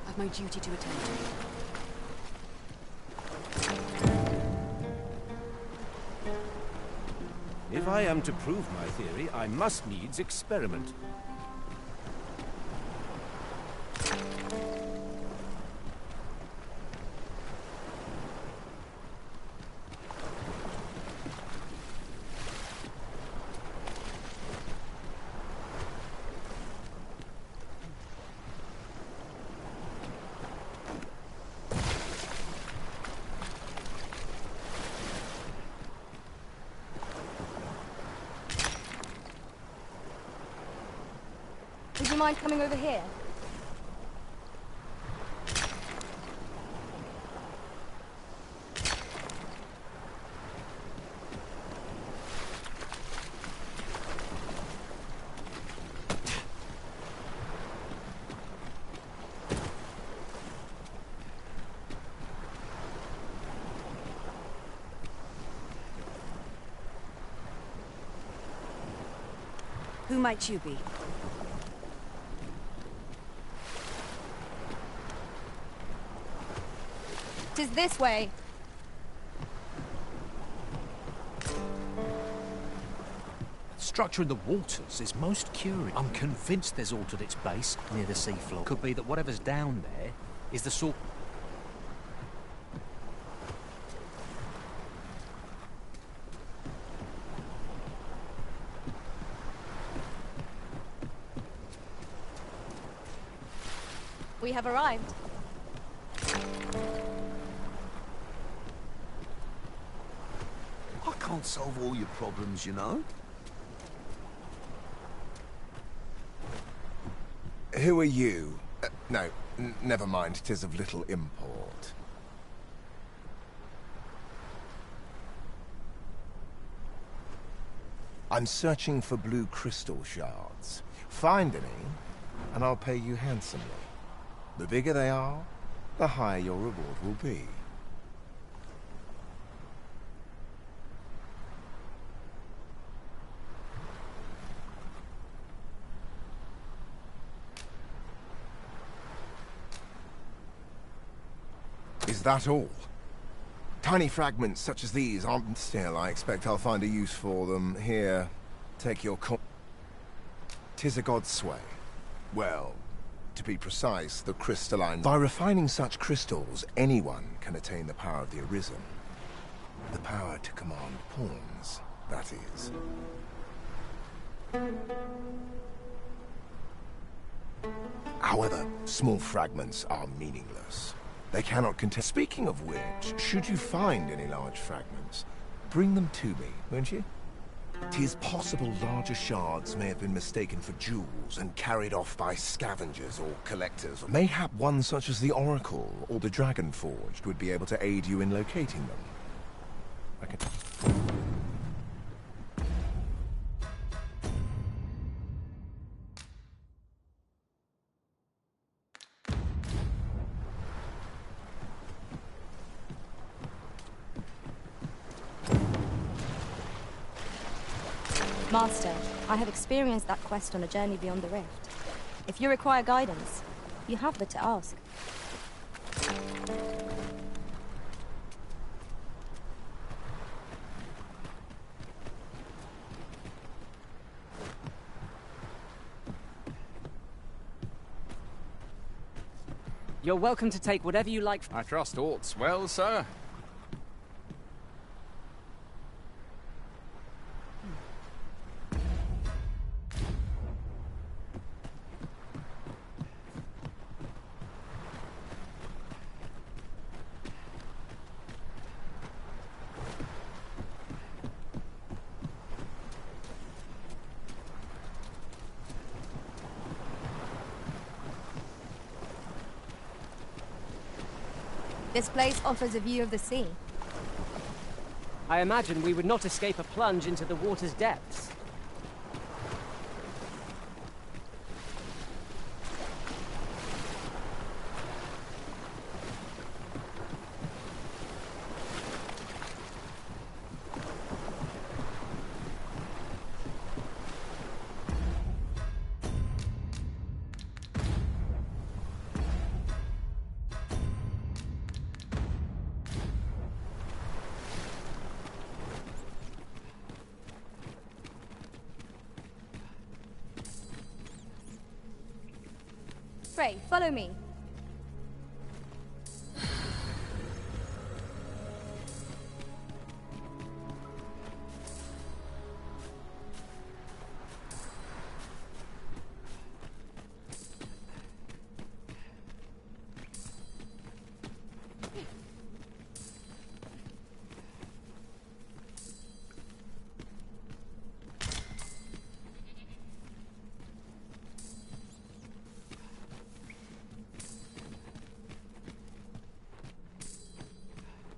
I've my duty to attend to. If I am to prove my theory, I must needs experiment. Would you mind coming over here? Who might you be? Tis this way. Structure in the waters is most curious. I'm convinced there's altered its base near the seafloor. Could be that whatever's down there is the sort... We have arrived. I can't solve all your problems, you know. Who are you? No, never mind. 'Tis of little import. I'm searching for blue crystal shards. Find any, and I'll pay you handsomely. The bigger they are, the higher your reward will be. Is that all? Tiny fragments such as these aren't still. I expect I'll find a use for them. Here, take your coin. 'Tis a god's sway. Well, to be precise, the crystalline... By refining such crystals, anyone can attain the power of the Arisen. The power to command pawns, that is. However, small fragments are meaningless. They cannot contain... Speaking of which, should you find any large fragments, bring them to me, won't you? 'Tis possible larger shards may have been mistaken for jewels and carried off by scavengers or collectors. Mayhap one such as the Oracle or the Dragon Forged would be able to aid you in locating them. I can... Master, I have experienced that quest on a journey beyond the rift. If you require guidance, you have but to ask. You're welcome to take whatever you like. I trust aught's well, sir. This place offers a view of the sea. I imagine we would not escape a plunge into the water's depths. Frey, follow me.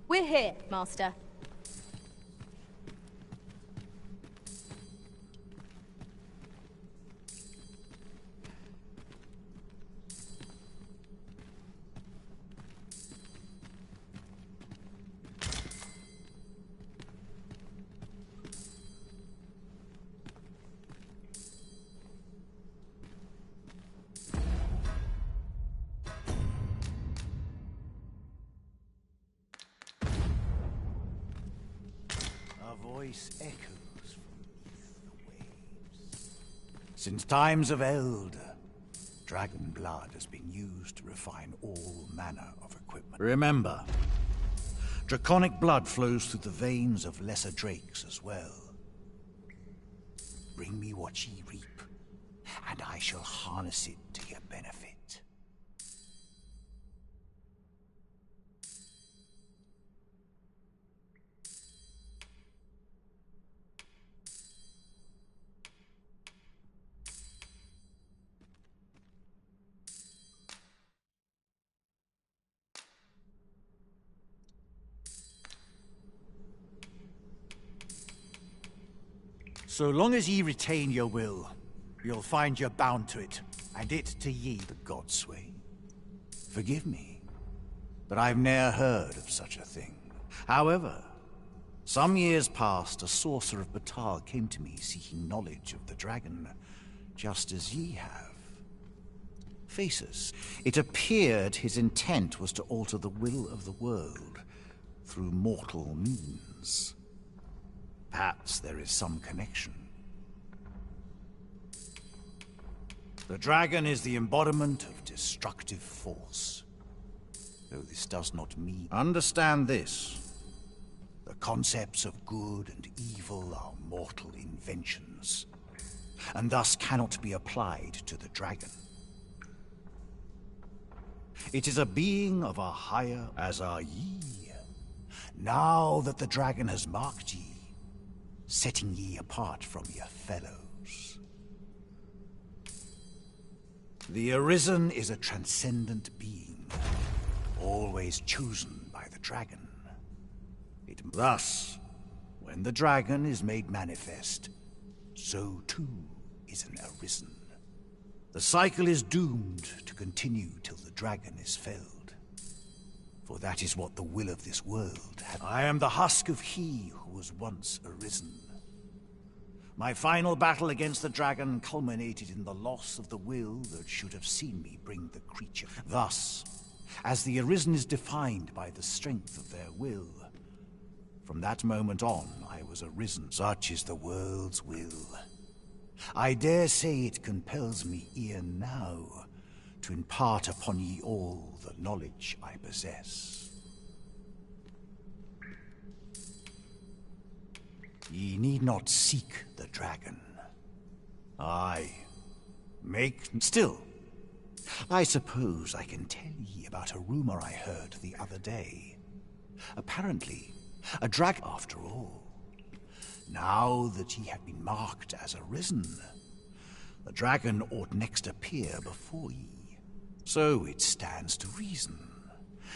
We're here, Master. Voice echoes from the waves. Since times of Eld, dragon blood has been used to refine all manner of equipment. Remember, draconic blood flows through the veins of lesser drakes as well. Bring me what ye reap, and I shall harness it to your benefit. So long as ye retain your will, you'll find you're bound to it, and it to ye, the godswain. Forgive me, but I've ne'er heard of such a thing. However, some years past, a sorcerer of Batal came to me seeking knowledge of the dragon, just as ye have. Faces, it appeared his intent was to alter the will of the world through mortal means. Perhaps there is some connection. The dragon is the embodiment of destructive force. Though this does not mean... Understand this. The concepts of good and evil are mortal inventions, and thus cannot be applied to the dragon. It is a being of a higher, as are ye. Now that the dragon has marked ye, setting ye apart from your fellows. The Arisen is a transcendent being, always chosen by the dragon. Thus, when the dragon is made manifest, so too is an Arisen. The cycle is doomed to continue till the dragon is felled. For that is what the will of this world had. I am the husk of he who was once Arisen. My final battle against the dragon culminated in the loss of the will that should have seen me bring the creature. Thus, as the Arisen is defined by the strength of their will, from that moment on I was Arisen. Such is the world's will. I dare say it compels me e'en now to impart upon ye all the knowledge I possess. Ye need not seek the dragon. Still, I suppose I can tell ye about a rumor I heard the other day. Apparently, a dragon after all. Now that ye have been marked as Arisen, the dragon ought next appear before ye. So it stands to reason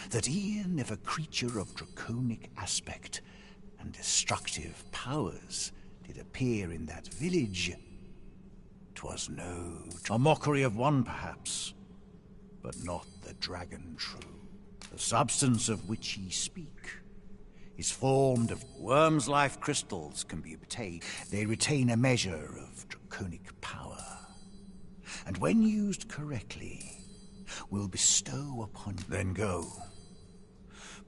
that e'en if a creature of draconic aspect and destructive powers did appear in that village, 'twas a mockery of one perhaps, but not the dragon true. The substance of which ye speak is formed of worms' life crystals can be obtained. They retain a measure of draconic power, and when used correctly, will bestow upon you. Then go.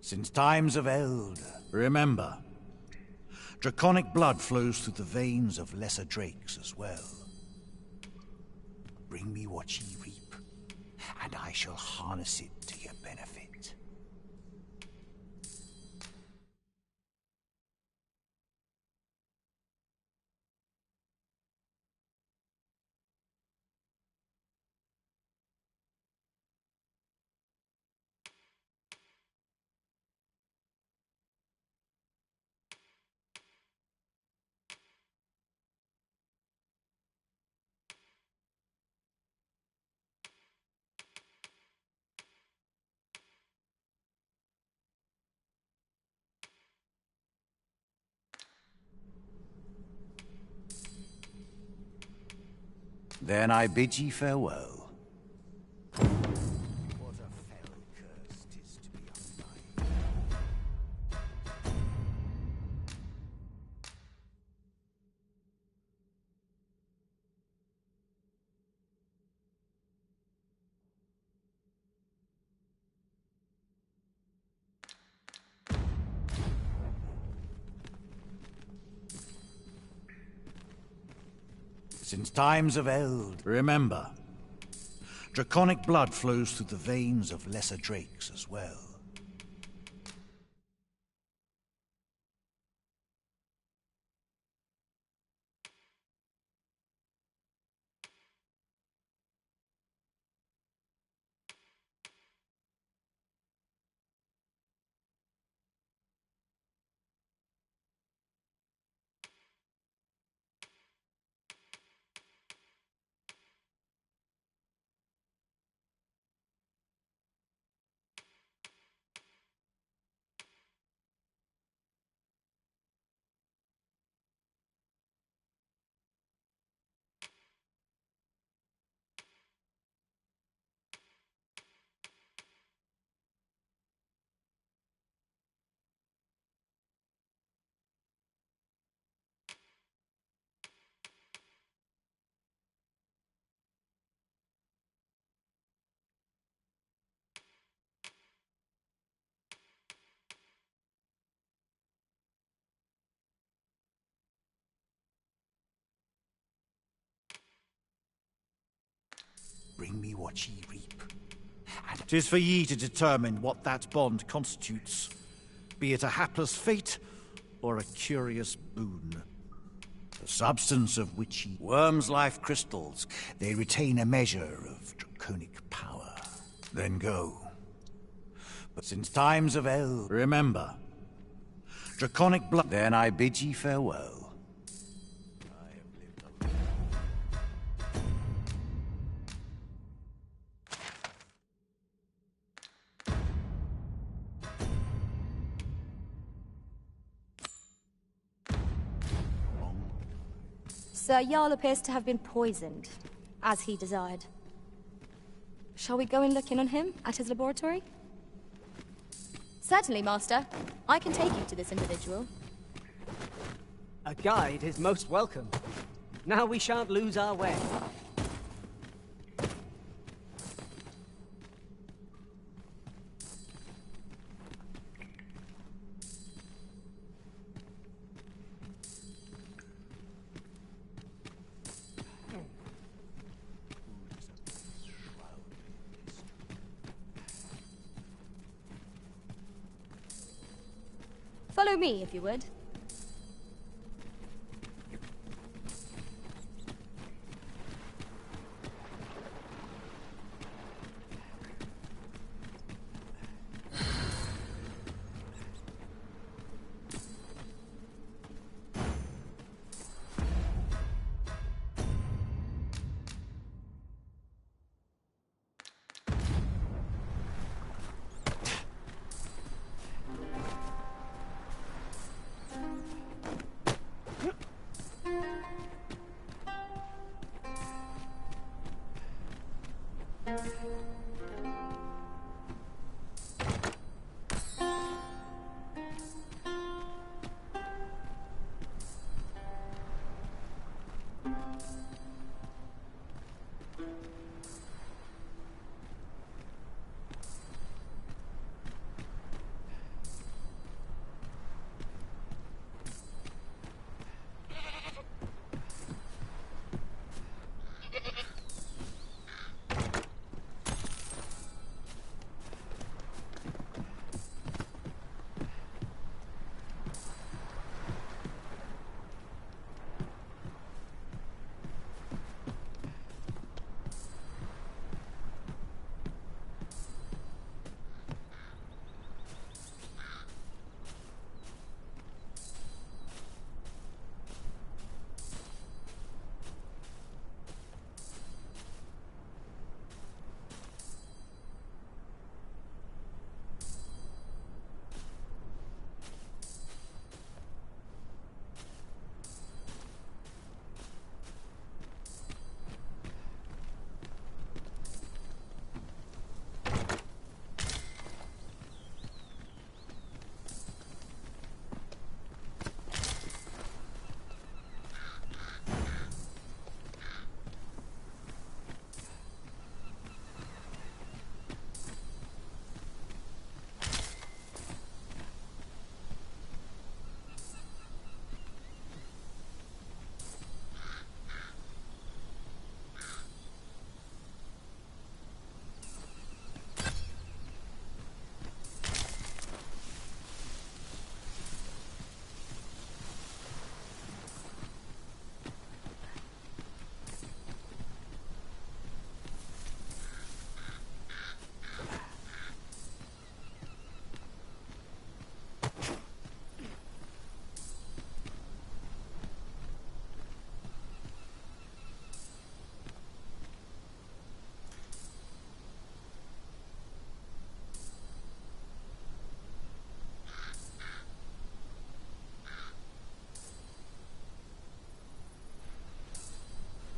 Since times of eld, remember, draconic blood flows through the veins of lesser drakes as well. Bring me what ye reap, and I shall harness it to your benefit. Then I bid ye farewell. What a fell curse 'tis to be undone. Since times of eld, remember, draconic blood flows through the veins of lesser drakes as well. Bring me what ye reap. And 'tis for ye to determine what that bond constitutes, be it a hapless fate or a curious boon. The substance of which ye worms' life crystals, they retain a measure of draconic power. Then go. But since times of eld, remember, draconic blood. Then I bid ye farewell. Sir Jarl appears to have been poisoned, as he desired. Shall we go and look in on him at his laboratory? Certainly, Master. I can take you to this individual. A guide is most welcome. Now we shan't lose our way. Follow me, if you would.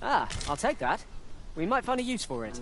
Ah, I'll take that. We might find a use for it.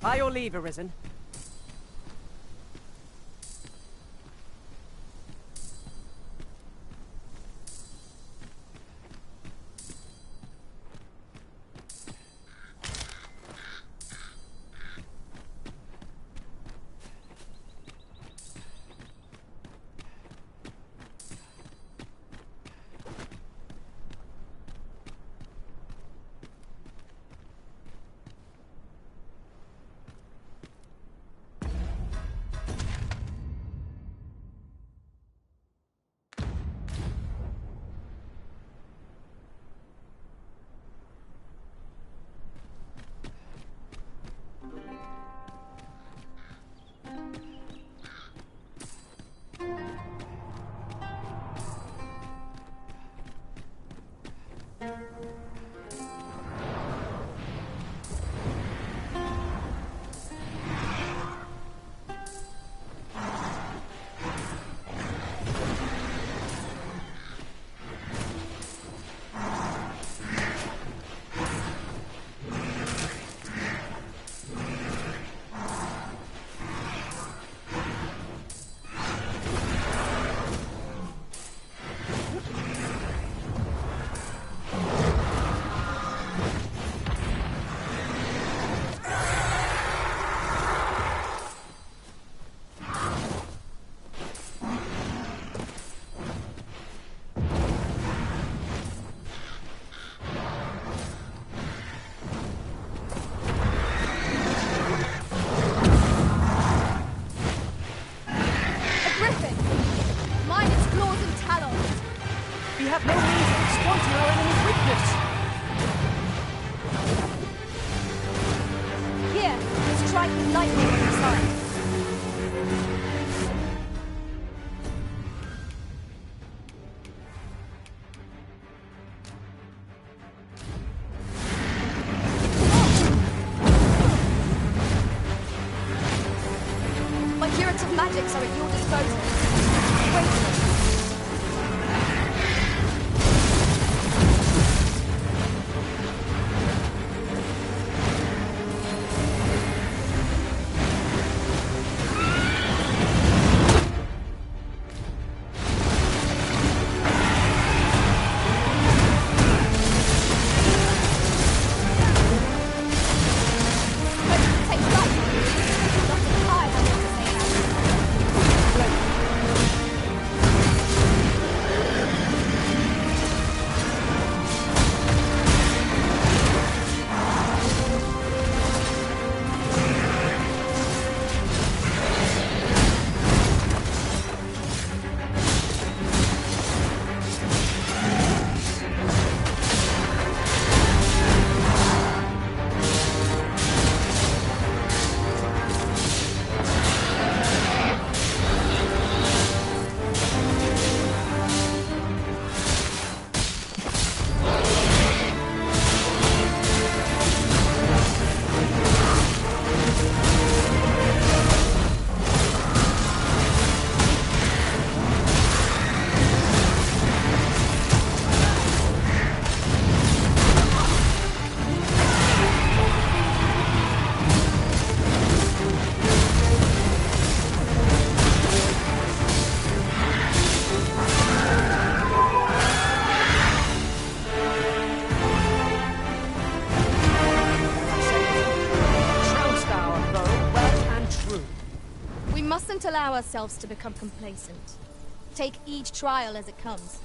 By your leave, Arisen. have no means of exploiting our enemy's weakness. Here, strike with lightning on your side. My curative magics are at your disposal. Wait. Don't allow ourselves to become complacent. Take each trial as it comes.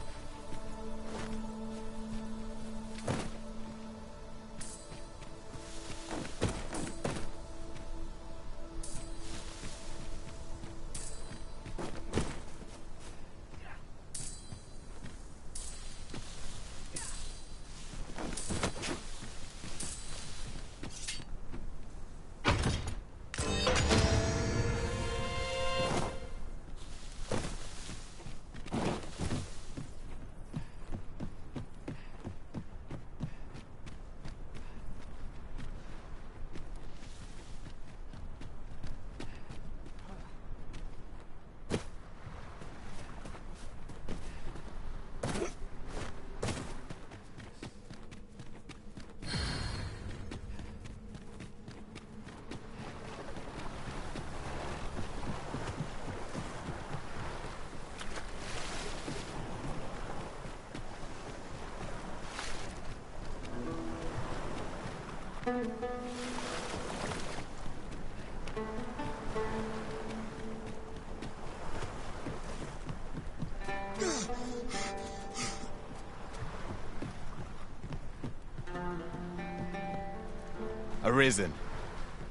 Arisen.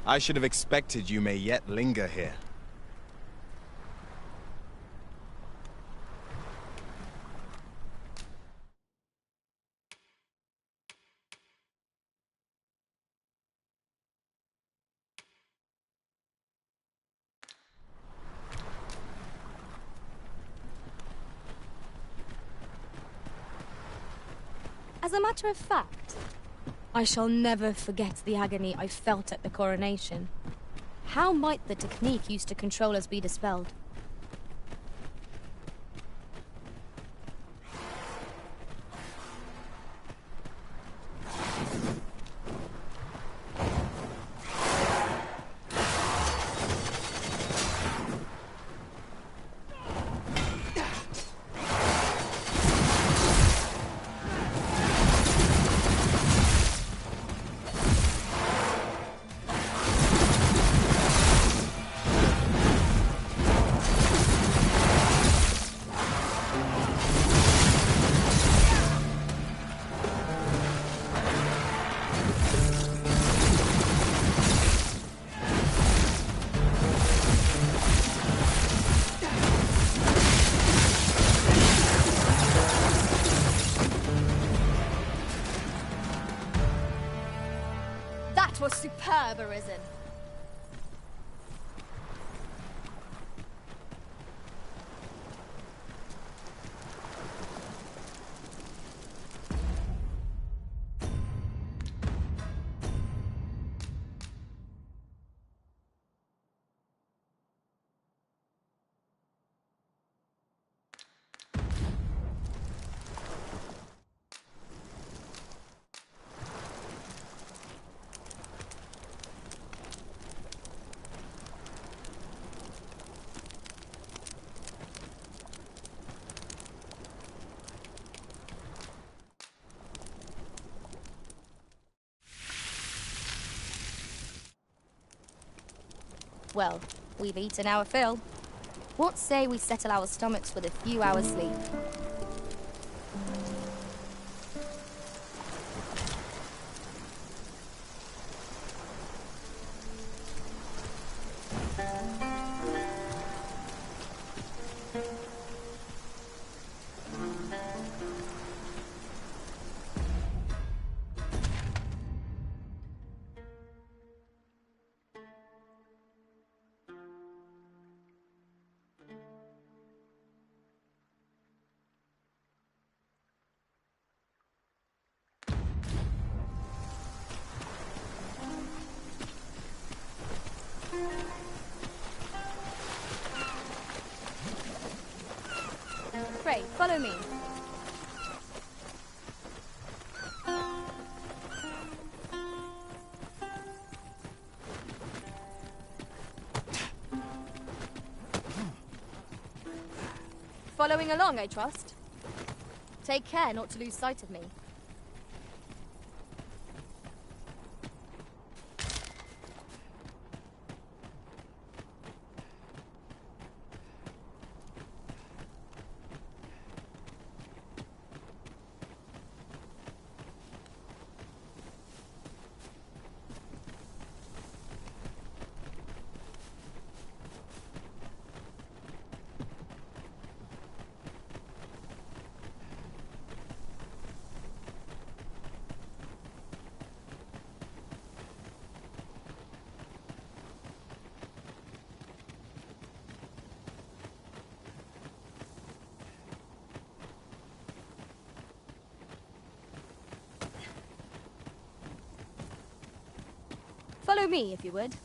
I should have expected you may yet linger here. As a matter of fact, I shall never forget the agony I felt at the coronation. How might the technique used to control us be dispelled? That was superb, Arisen. Well, we've eaten our fill. What say we settle our stomachs with a few hours sleep? Pray, follow me. Following along, I trust. Take care not to lose sight of me. Follow me, if you would.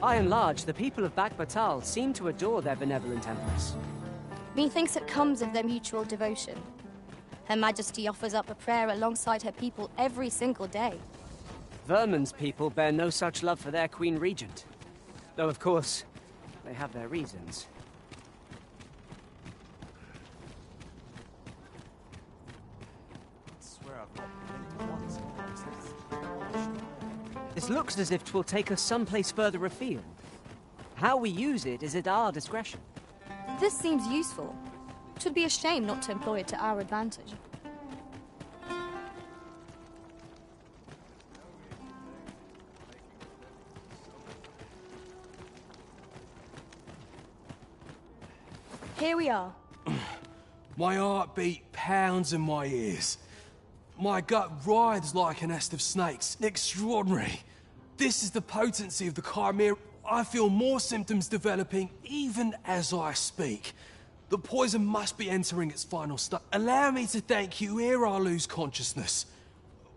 By and large, the people of Batal seem to adore their benevolent empress. Methinks it comes of their mutual devotion. Her Majesty offers up a prayer alongside her people every single day. Vermin's people bear no such love for their Queen Regent. Though, of course, they have their reasons. This looks as if 'twill take us someplace further afield. How we use it is at our discretion. This seems useful. 'Twould be a shame not to employ it to our advantage. Here we are. My heartbeat pounds in my ears. My gut writhes like a nest of snakes. Extraordinary. This is the potency of the Chimera. I feel more symptoms developing even as I speak. The poison must be entering its final stage. Allow me to thank you ere I lose consciousness.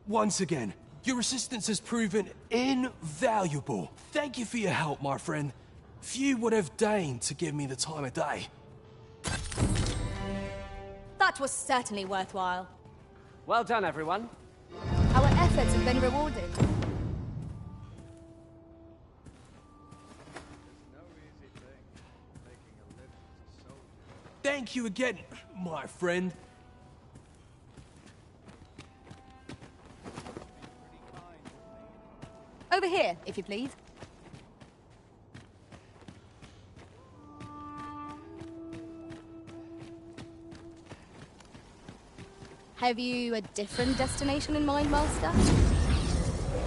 Once again, your assistance has proven invaluable. Thank you for your help, my friend. Few would have deigned to give me the time of day. That was certainly worthwhile. Well done, everyone. Our efforts have been rewarded. Thank you again, my friend. Over here, if you please. Have you a different destination in mind, Master?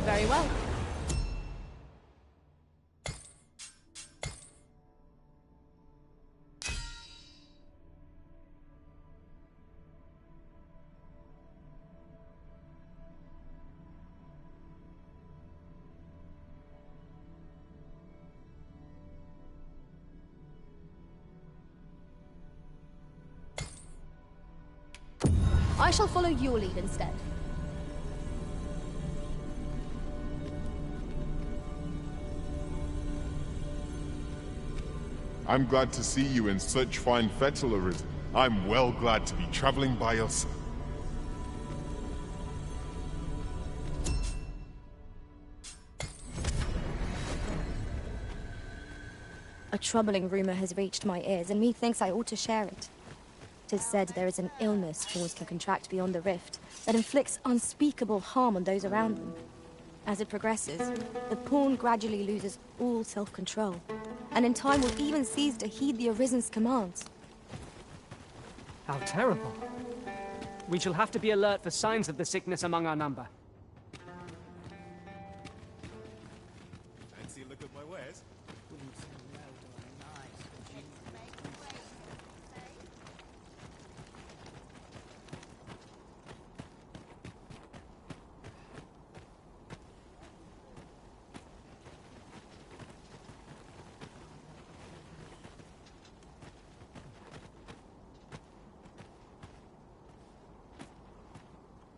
Very well. I shall follow your lead instead. I'm glad to see you in such fine fettle, Arisen. I'm well glad to be traveling by your side. A troubling rumor has reached my ears, and methinks I ought to share it. 'Tis said there is an illness fools can contract beyond the rift that inflicts unspeakable harm on those around them. As it progresses, the pawn gradually loses all self-control, and in time will even cease to heed the Arisen's commands. How terrible. We shall have to be alert for signs of the sickness among our number. Fancy a look at my wares?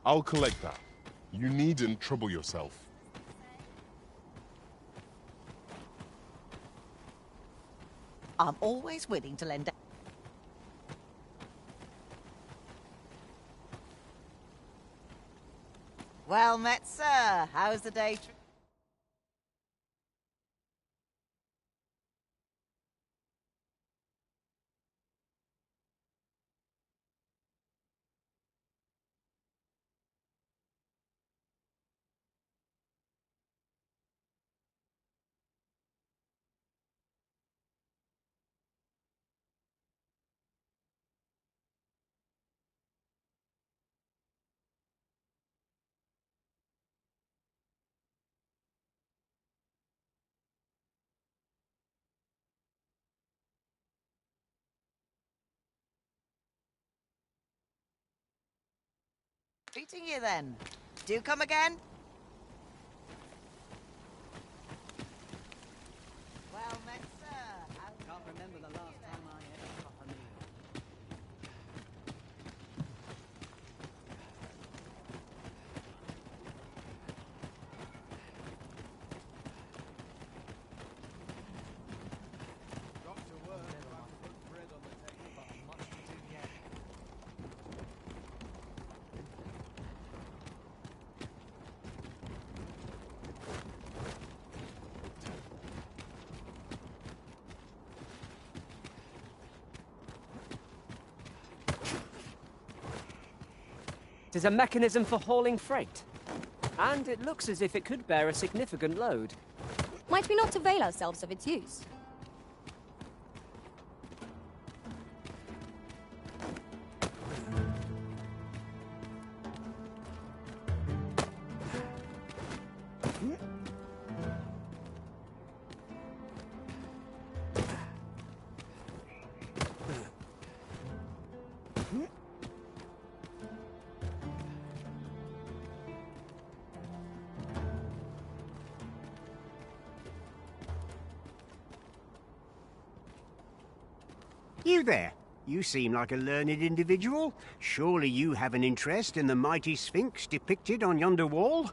I'll collect that. You needn't trouble yourself. I'm always willing to lend a... Well met, sir. How's the day? Meeting you then. Do come again. Well met, sir. Can't remember the last time I had a proper meal. It is a mechanism for hauling freight. And it looks as if it could bear a significant load. Might we not avail ourselves of its use? You there. You seem like a learned individual. Surely you have an interest in the mighty Sphinx depicted on yonder wall?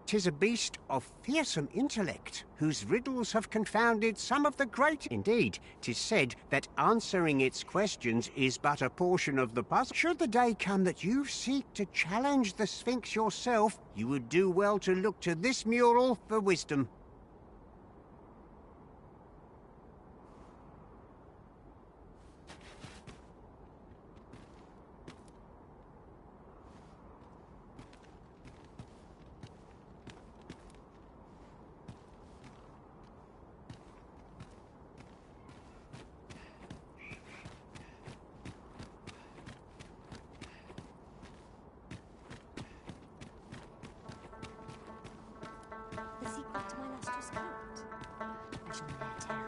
'Tis a beast of fearsome intellect, whose riddles have confounded some of the great. Indeed, 'tis said that answering its questions is but a portion of the puzzle. Should the day come that you seek to challenge the Sphinx yourself, you would do well to look to this mural for wisdom. The secret to my lustrous coat. I shall never tell.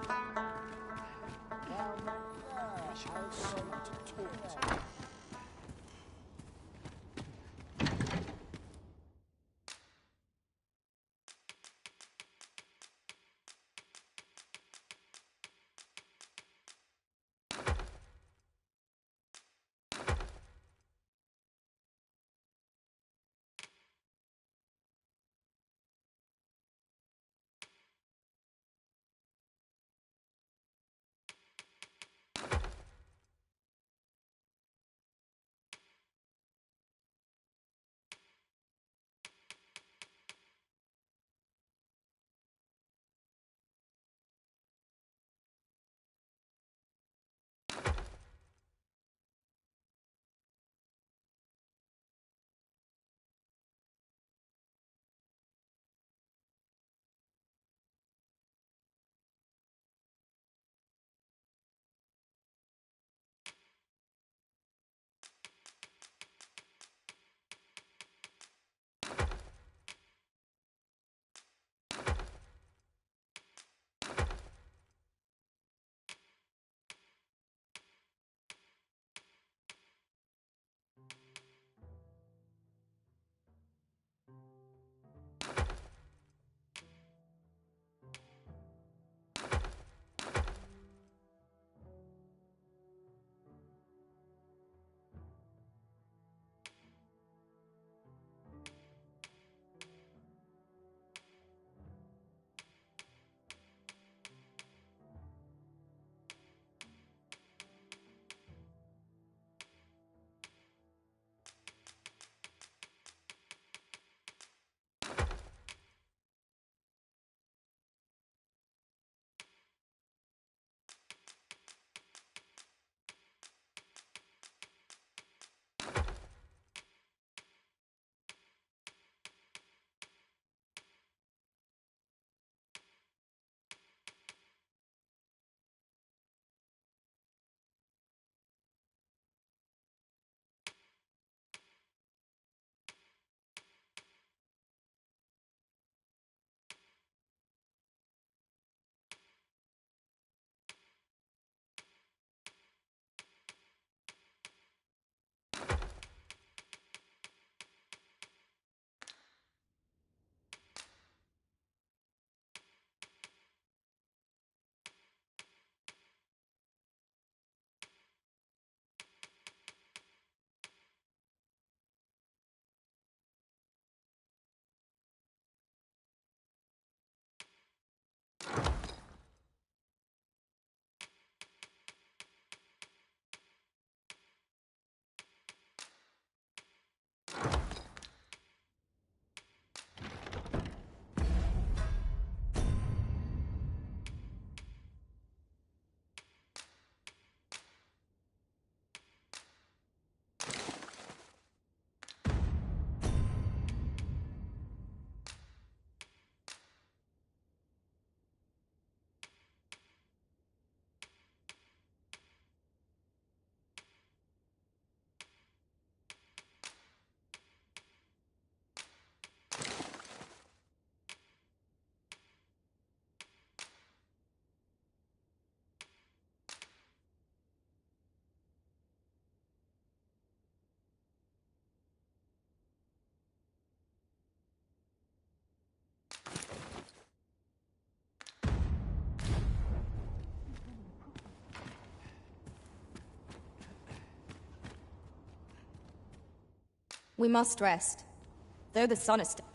Well met, sir. How so to talk to? We must rest. Though the sun is still...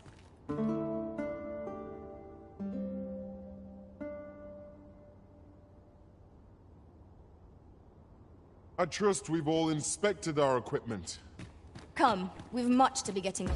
I trust we've all inspected our equipment. Come, we've much to be getting...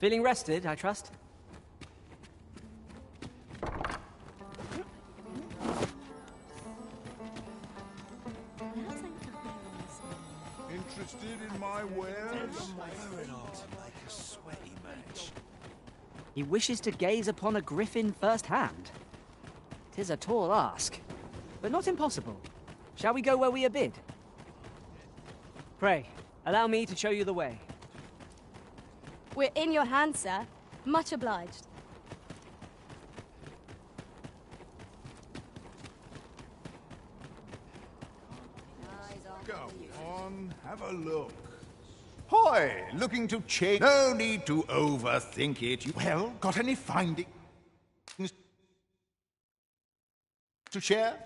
Feeling rested, I trust? Interested in my wares? He wishes to gaze upon a griffin firsthand. 'Tis a tall ask, but not impossible. Shall we go where we are bid? Pray, allow me to show you the way. We're in your hands, sir. Much obliged. Go on, have a look. Hoy, looking to change. No need to overthink it. Well, got any findings to share?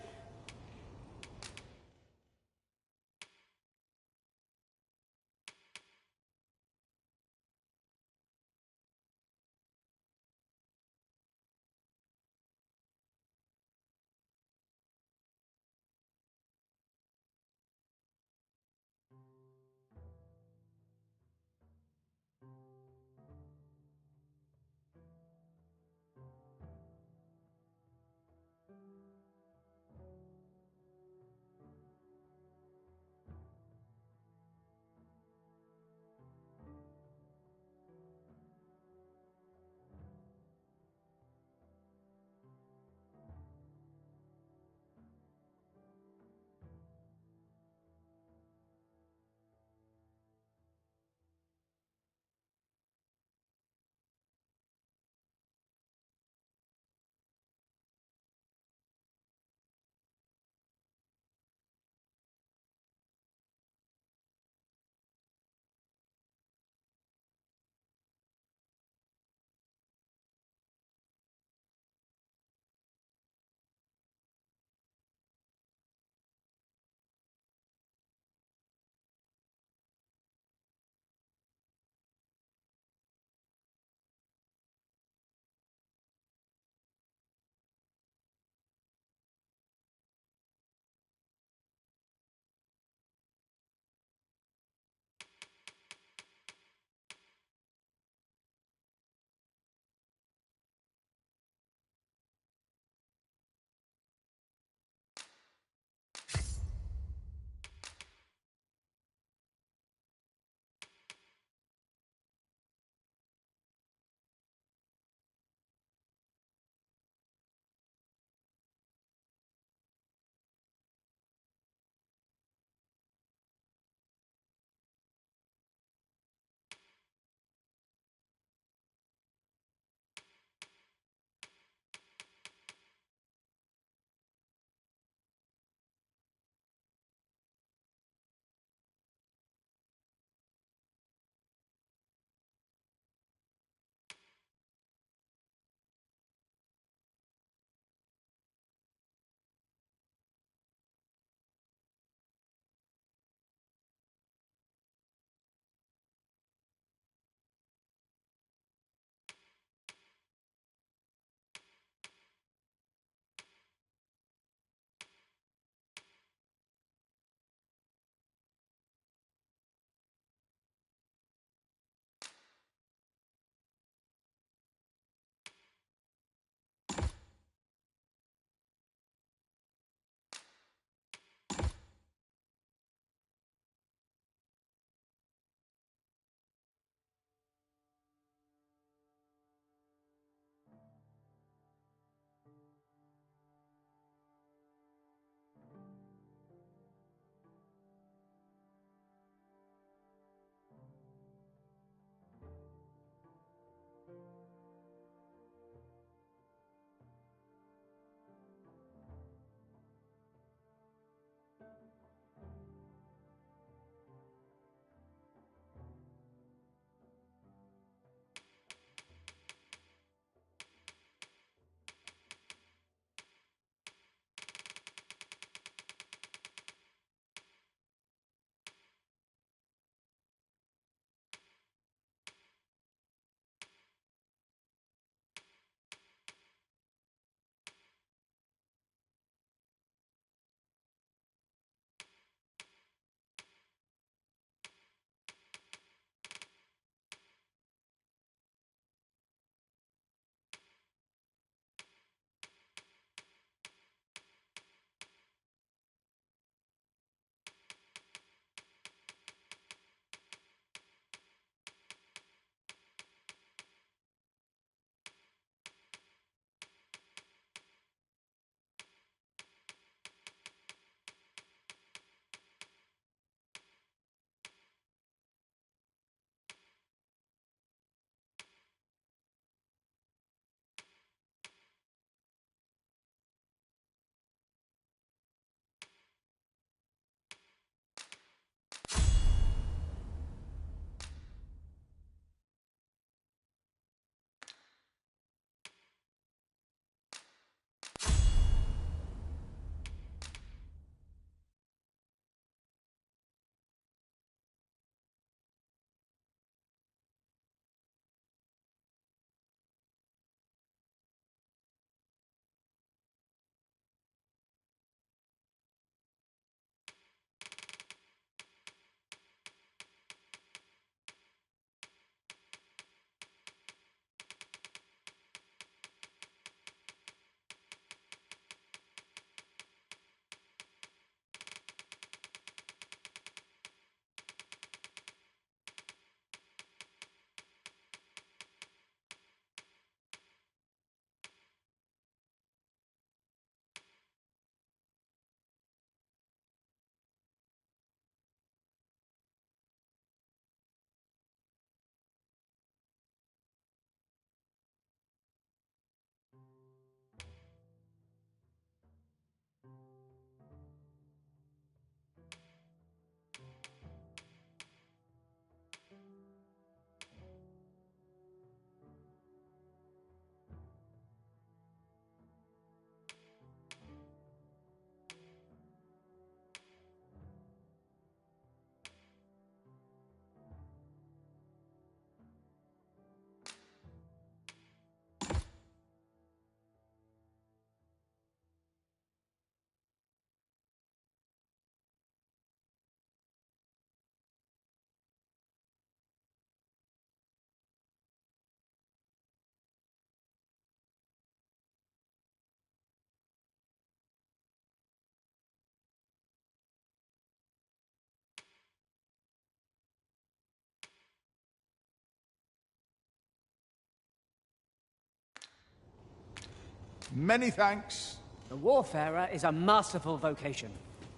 Many thanks. The Warfarer is a masterful vocation,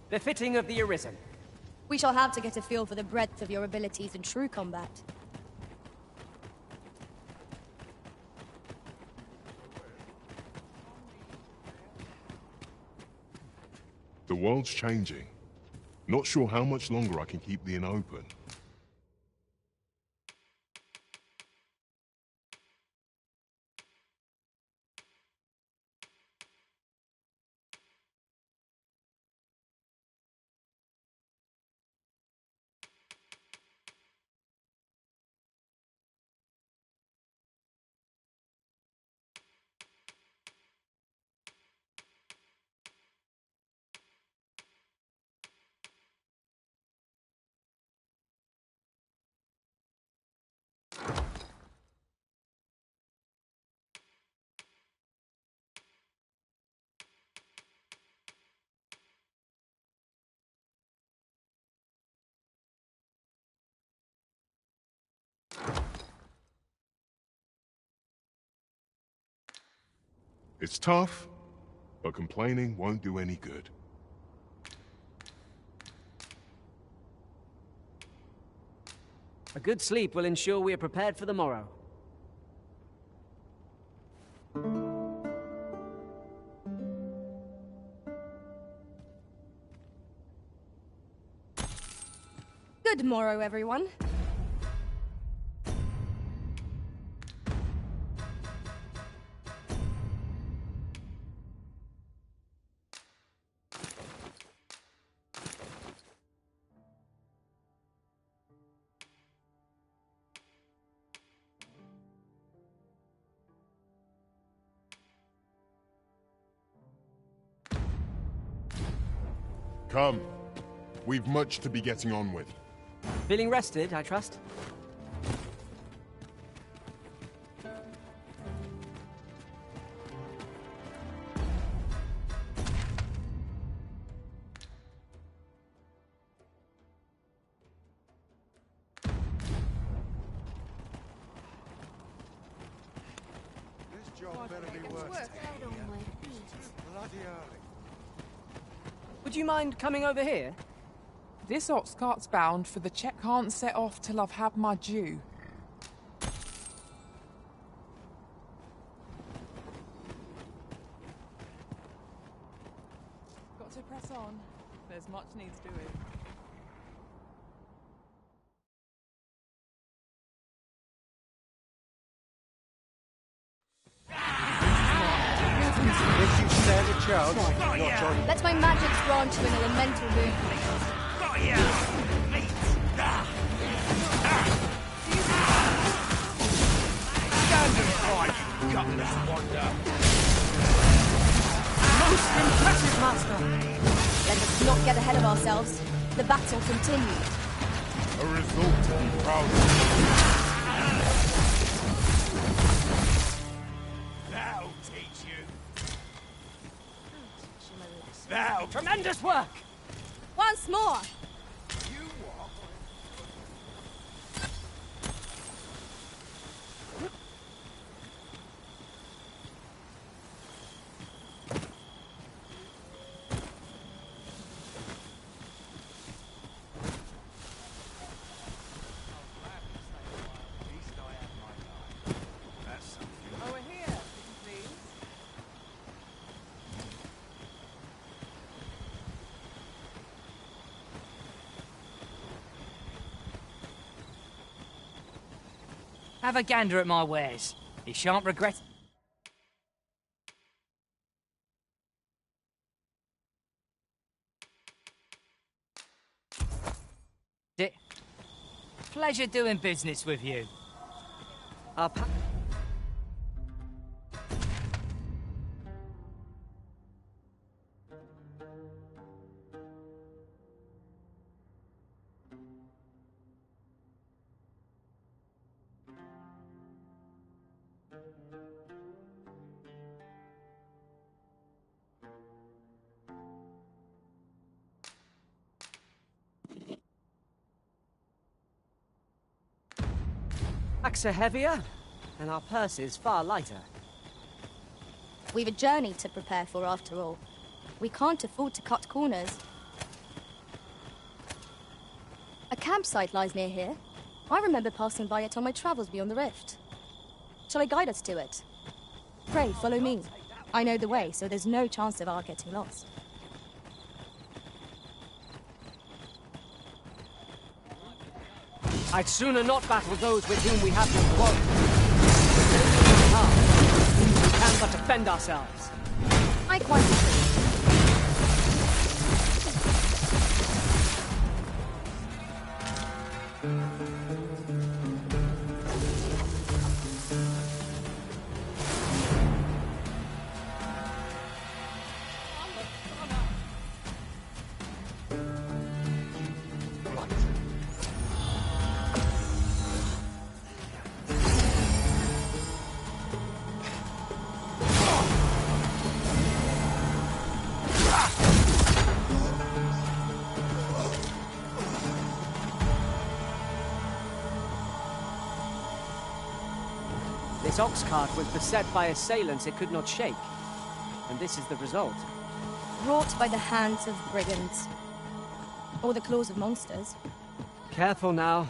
befitting of the Arisen. We shall have to get a feel for the breadth of your abilities in true combat. The world's changing. Not sure how much longer I can keep the inn open. It's tough, but complaining won't do any good. A good sleep will ensure we are prepared for the morrow. Good morrow, everyone. Come. We've much to be getting on with. Feeling rested, I trust? This job better be worth taking. Bloody early. Would you mind coming over here? This ox cart's bound, for the check can't set off till I've had my due. Got to press on. There's much needs doing. If you stand a chance, not on. Let my magic grant you an elemental movement. Stand and fight, you gutless wonder. Most impressive, Master! Let us not get ahead of ourselves. The battle continues. A result to be proud of. That'll teach you. That'll... Tremendous work! Once more! Over here, please. Have a gander at my wares. You shan't regret. it. Pleasure doing business with you. Packs are heavier, and our purses far lighter. We've a journey to prepare for, after all. We can't afford to cut corners. A campsite lies near here. I remember passing by it on my travels beyond the rift. Shall I guide us to it? Pray, follow me. I know the way, so there's no chance of our getting lost. I'd sooner not battle those with whom we have no quarrel. We can but defend ourselves. I quite agree. This ox cart was beset by assailants it could not shake. And this is the result. Wrought by the hands of brigands. Or the claws of monsters. Careful now.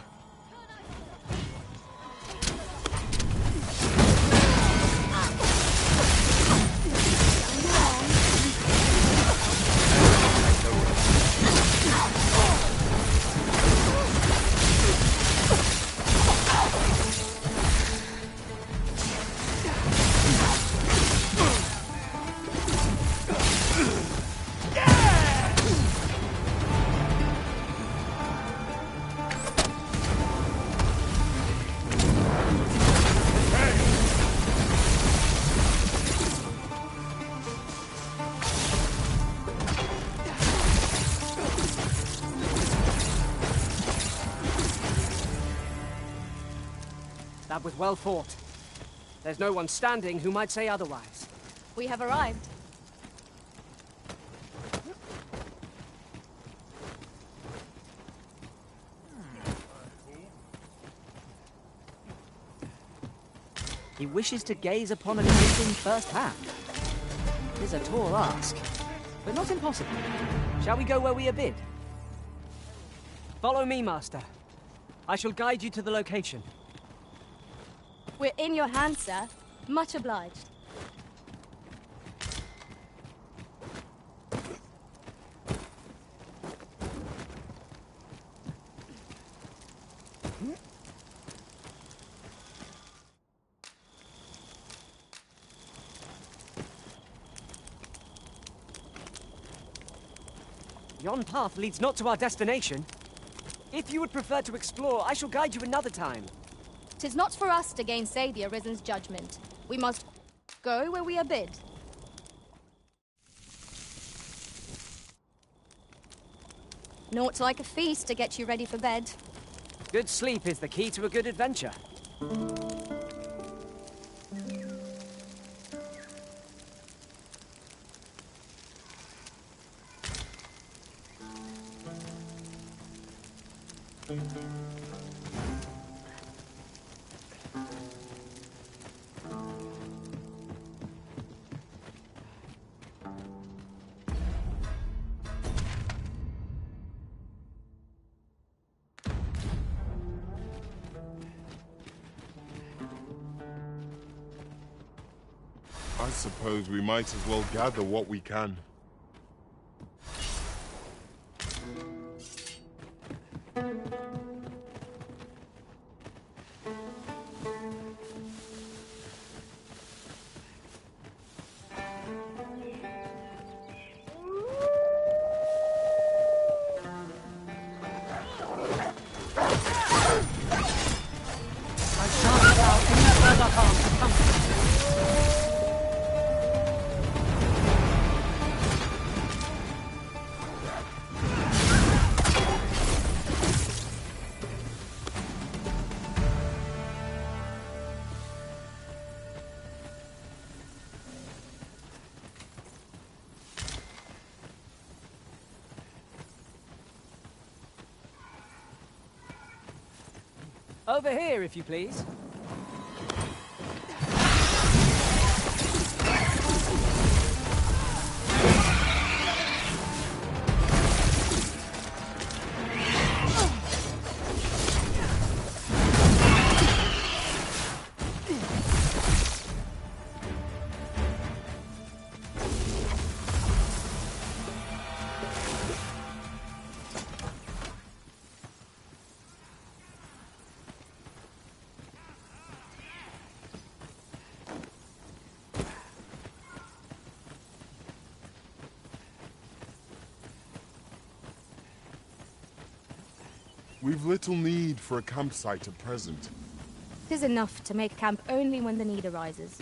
That was well fought. There's no one standing who might say otherwise. We have arrived. He wishes to gaze upon a king firsthand. It is a tall ask, but not impossible. Shall we go where we are bid? Follow me, Master. I shall guide you to the location. We're in your hands, sir. Much obliged. Yon path leads not to our destination. If you would prefer to explore, I shall guide you another time. 'Tis not for us to gainsay the Arisen's judgment. We must go where we are bid. Naught like a feast to get you ready for bed. Good sleep is the key to a good adventure. I suppose we might as well gather what we can. Over here, if you please. We've little need for a campsite at present. 'Tis enough to make camp only when the need arises.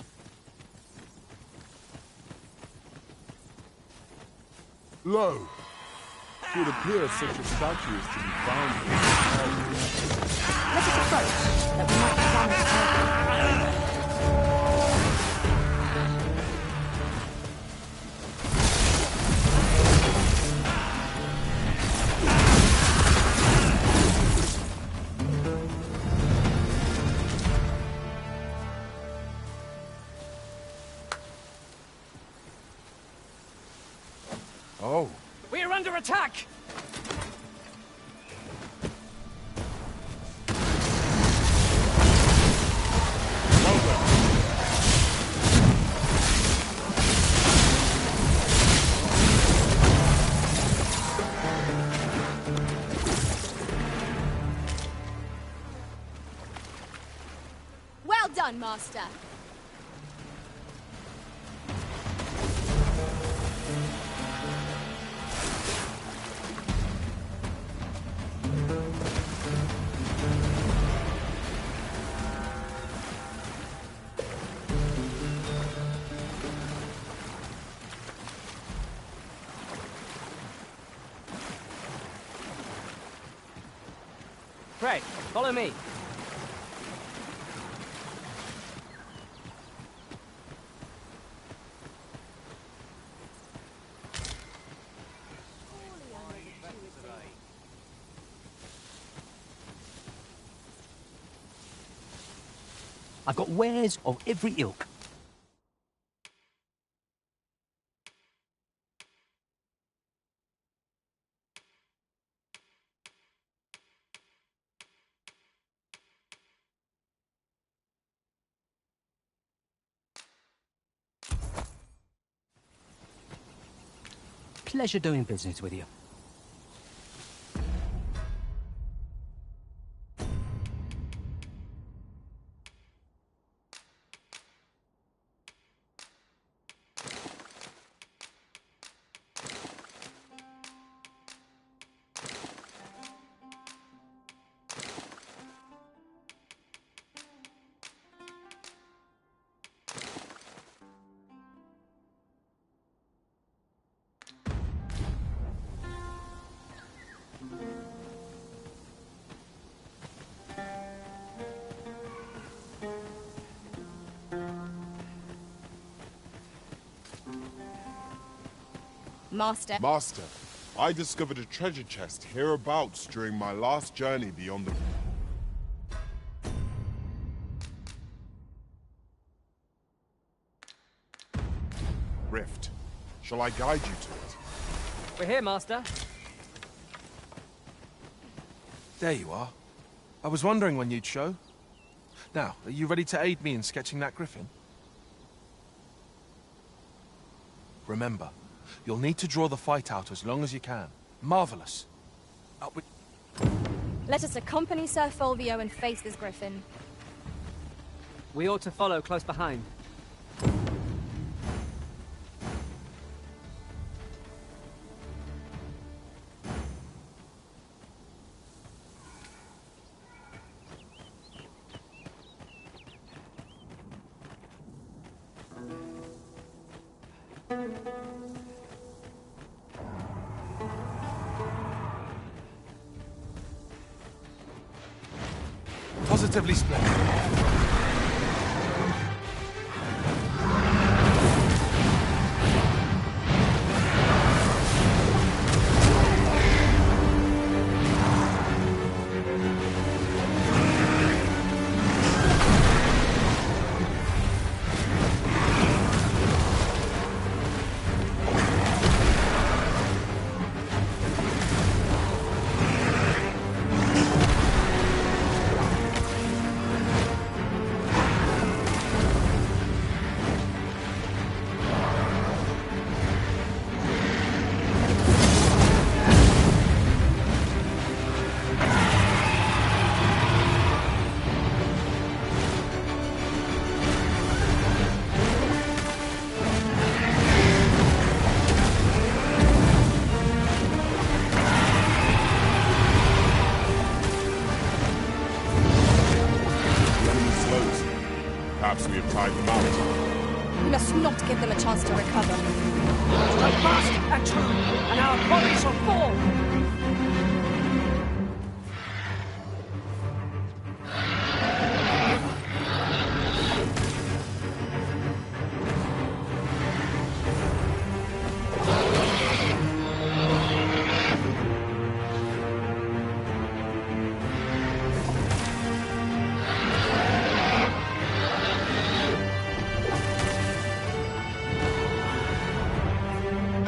Lo! It would appear such a statue is to be found here. Let us approach, that we might examine it further. Oh. We are under attack! Well done, Master. Pray, follow me. I've got wares of every ilk. Pleasure doing business with you. Master. Master, I discovered a treasure chest hereabouts during my last journey beyond the... rift. Shall I guide you to it? We're here, Master. There you are. I was wondering when you'd show. Now, are you ready to aid me in sketching that griffin? Remember, you'll need to draw the fight out as long as you can. Marvelous. Up with... Let us accompany Sir Fulvio and face this griffin. We ought to follow close behind. Positively splendid. dead. We must not give them a chance to recover. Robust and true, and our bodies shall fall.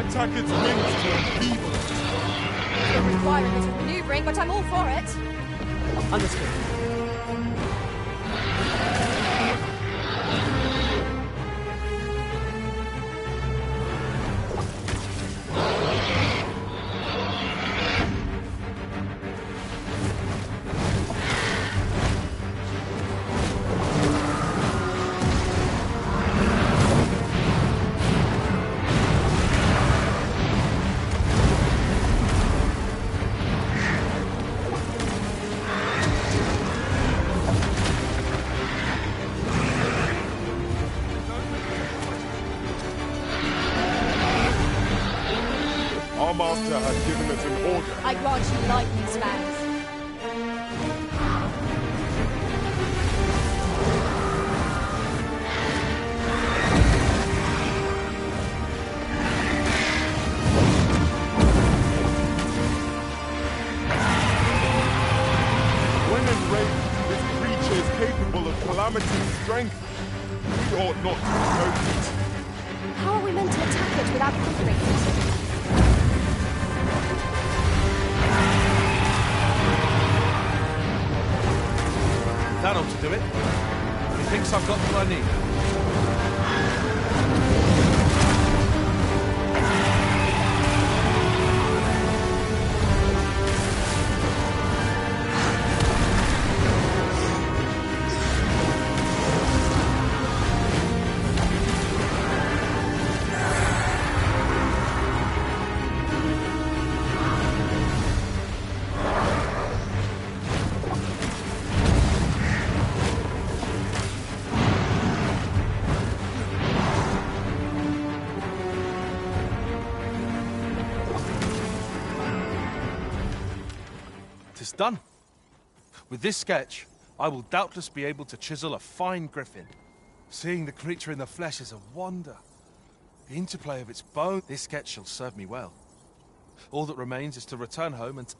Attack its wings to enfeeble it. It will require a little maneuvering, but I'm all for it. Understood. Our master has given us an order. I grant you lightning spans. When enraged, this creature is capable of calamity strength. We ought not to provoke it. How are we meant to attack it without conquering it? That ought to do it. Methinks I've got what I need. Tis done. With this sketch, I will doubtless be able to chisel a fine griffin. Seeing the creature in the flesh is a wonder. The interplay of its bone, this sketch shall serve me well. All that remains is to return home and...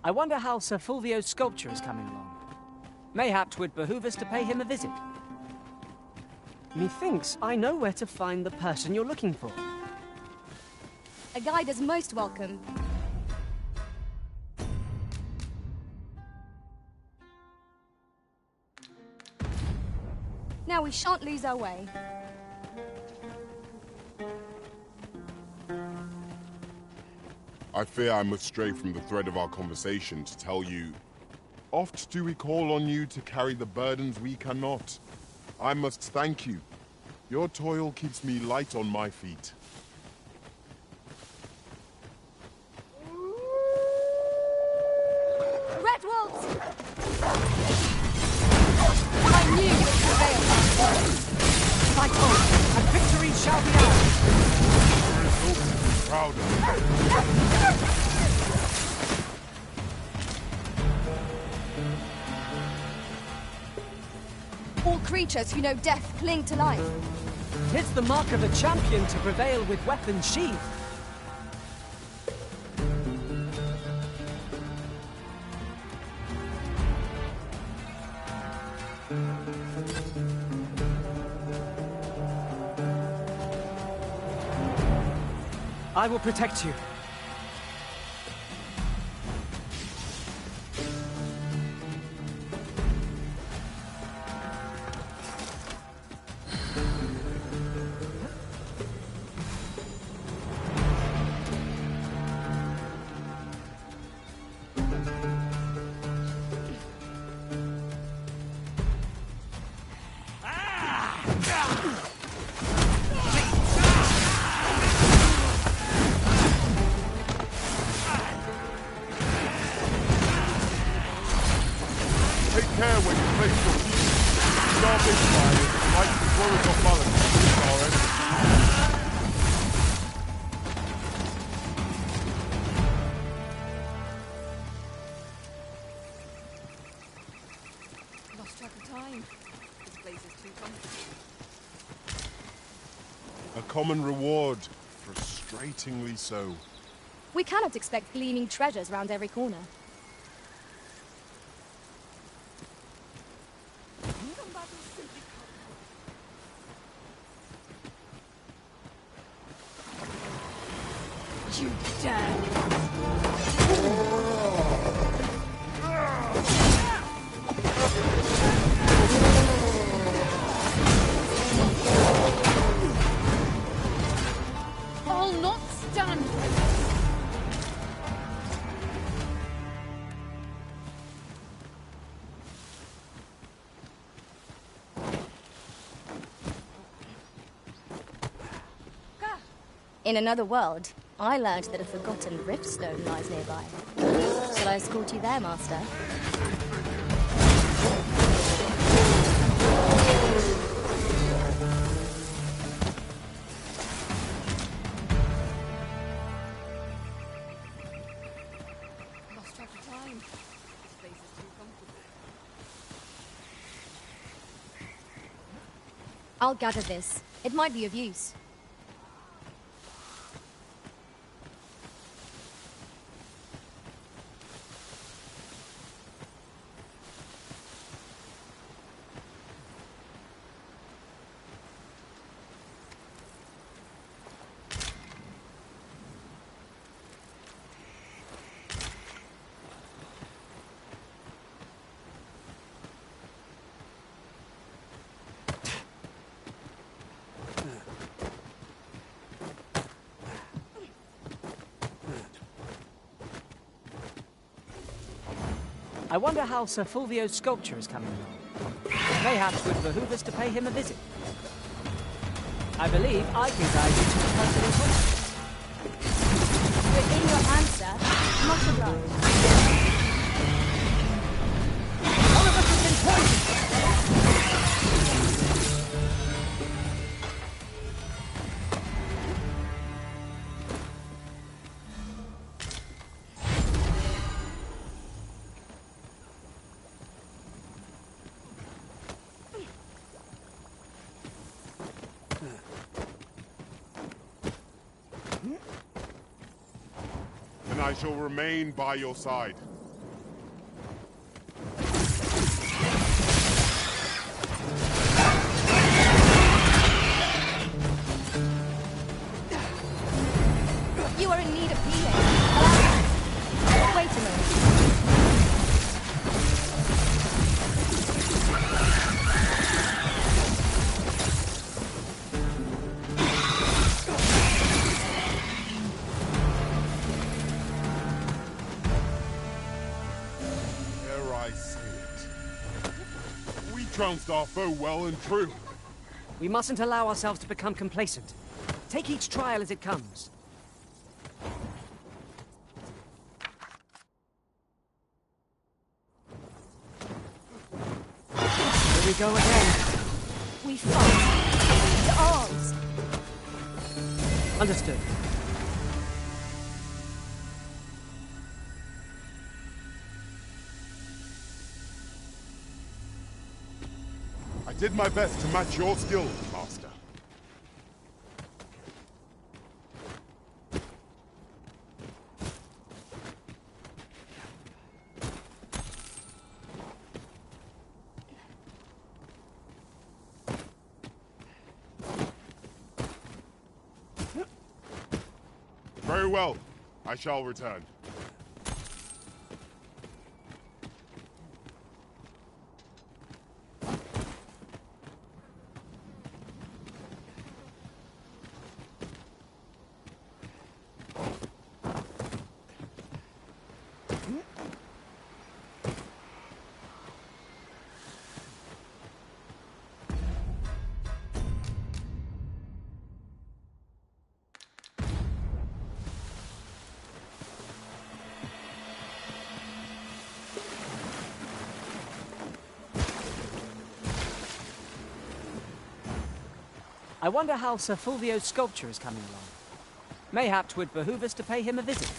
I wonder how Sir Fulvio's sculpture is coming along. Mayhap 'twould behoove us to pay him a visit. Methinks I know where to find the person you're looking for. A guide is most welcome. Now we shan't lose our way. I fear I must stray from the thread of our conversation to tell you, oft do we call on you to carry the burdens we cannot. I must thank you. Your toil keeps me light on my feet. Red Wolves! I knew you would prevail. Fight on, and victory shall be ours! Proud of All creatures who know death cling to life. It's the mark of a champion to prevail with weapons sheathed. I will protect you. Take care when you place your feet. Garbage fire might be worried off balance, Orange. Lost track of time. This place is too comfortable. A common reward, frustratingly so. We cannot expect gleaming treasures round every corner. You dare! I'll not stand. In another world, I learned that a forgotten riftstone lies nearby. Shall I escort you there, Master? Lost track of time. This place is too comfortable. I'll gather this. It might be of use. I wonder how Sir Fulvio's sculpture is coming along. Mayhaps it would behoove us to pay him a visit. I believe I can guide you to the person in question. Within your answer, much obliged. All of us have been poisoned! And I shall remain by your side. You are in need of healing. Allow me. Wait a moment. Dare I say it? We trounced our foe well and true. We mustn't allow ourselves to become complacent. Take each trial as it comes. Here we go again. We fight. To arms. Understood. I did my best to match your skill, Master. well. I shall return. I wonder how Sir Fulvio's sculpture is coming along. Mayhap 'twould behoove us to pay him a visit.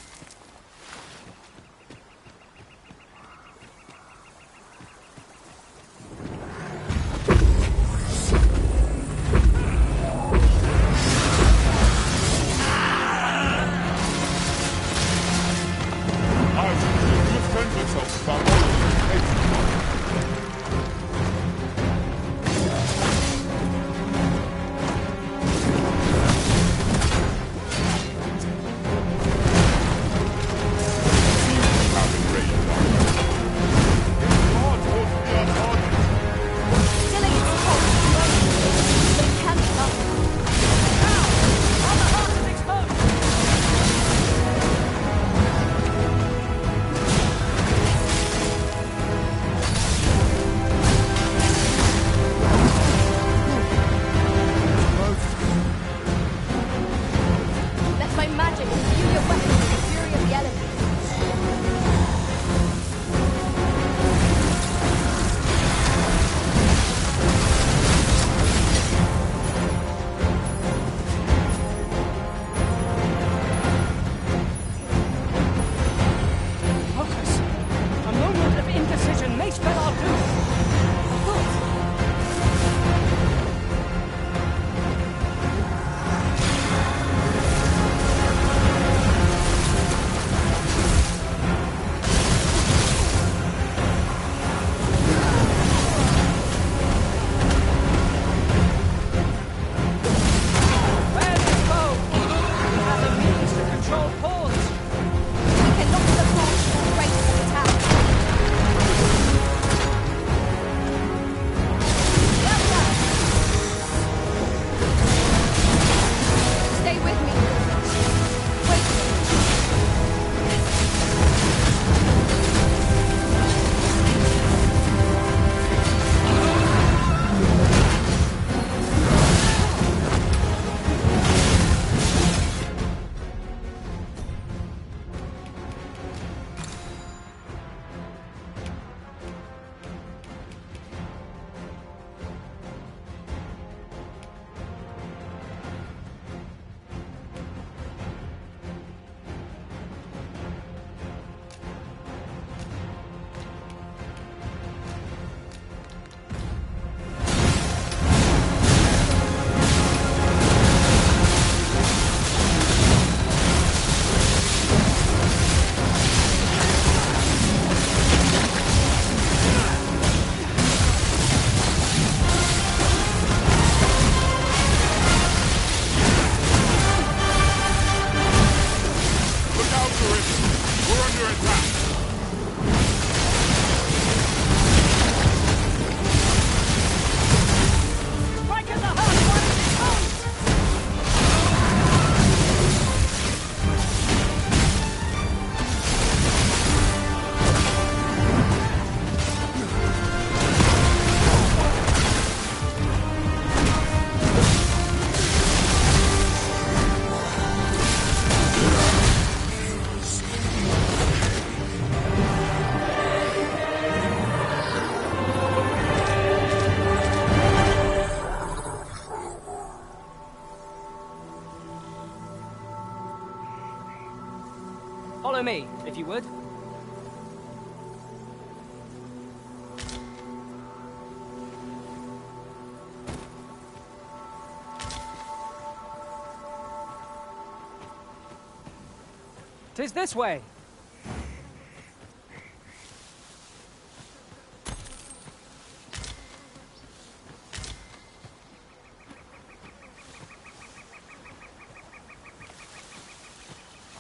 Follow me, if you would. "'Tis this way.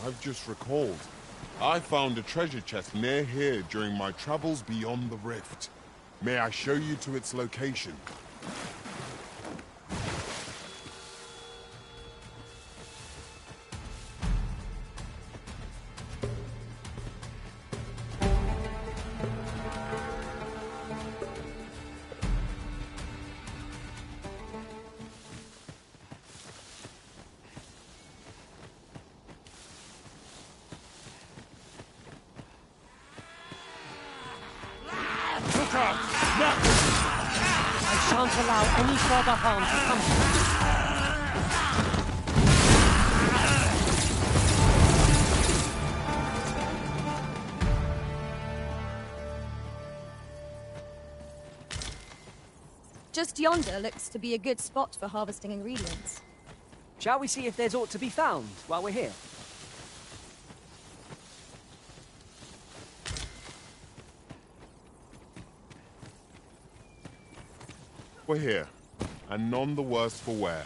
I've I've just recalled. I found a treasure chest near here during my travels beyond the rift. May I show you to its location? I shan't allow any further harm to come to Just yonder looks to be a good spot for harvesting ingredients. Shall we see if there's aught to be found while we're here? We're here, and none the worse for wear.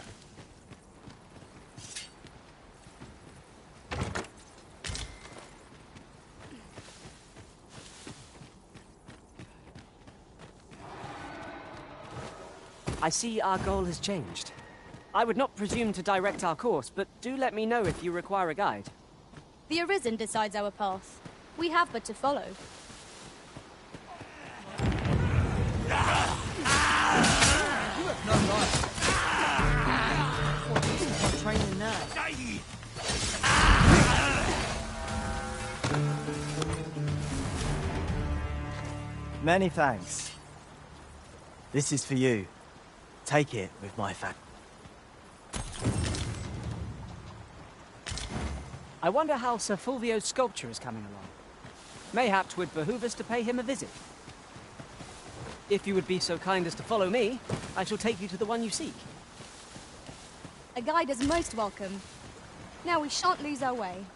I see our goal has changed. I would not presume to direct our course, but do let me know if you require a guide. The Arisen decides our path. We have but to follow. Training now. Many thanks. This is for you. Take it with my fact. I wonder how Sir Fulvio's sculpture is coming along. Mayhap 'twould behoove us to pay him a visit. If you would be so kind as to follow me, I shall take you to the one you seek. A guide is most welcome. Now we shan't lose our way.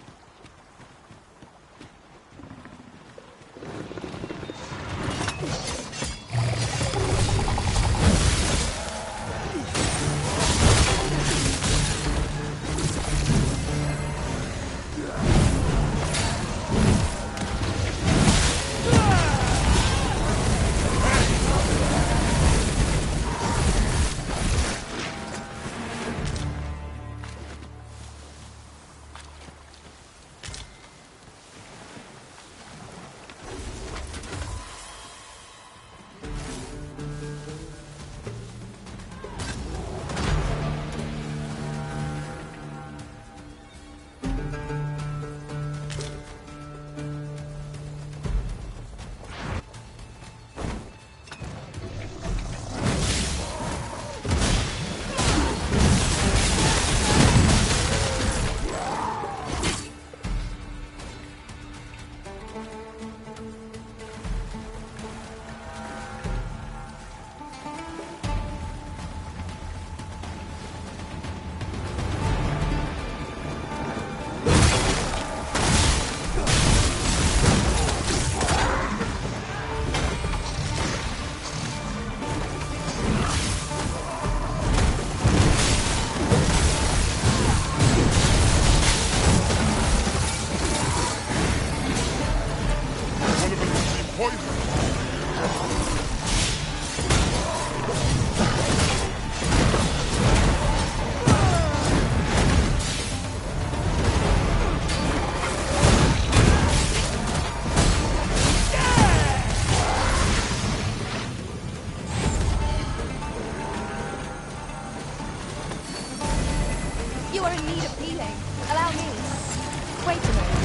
You are in need of healing. Allow me. Wait a moment.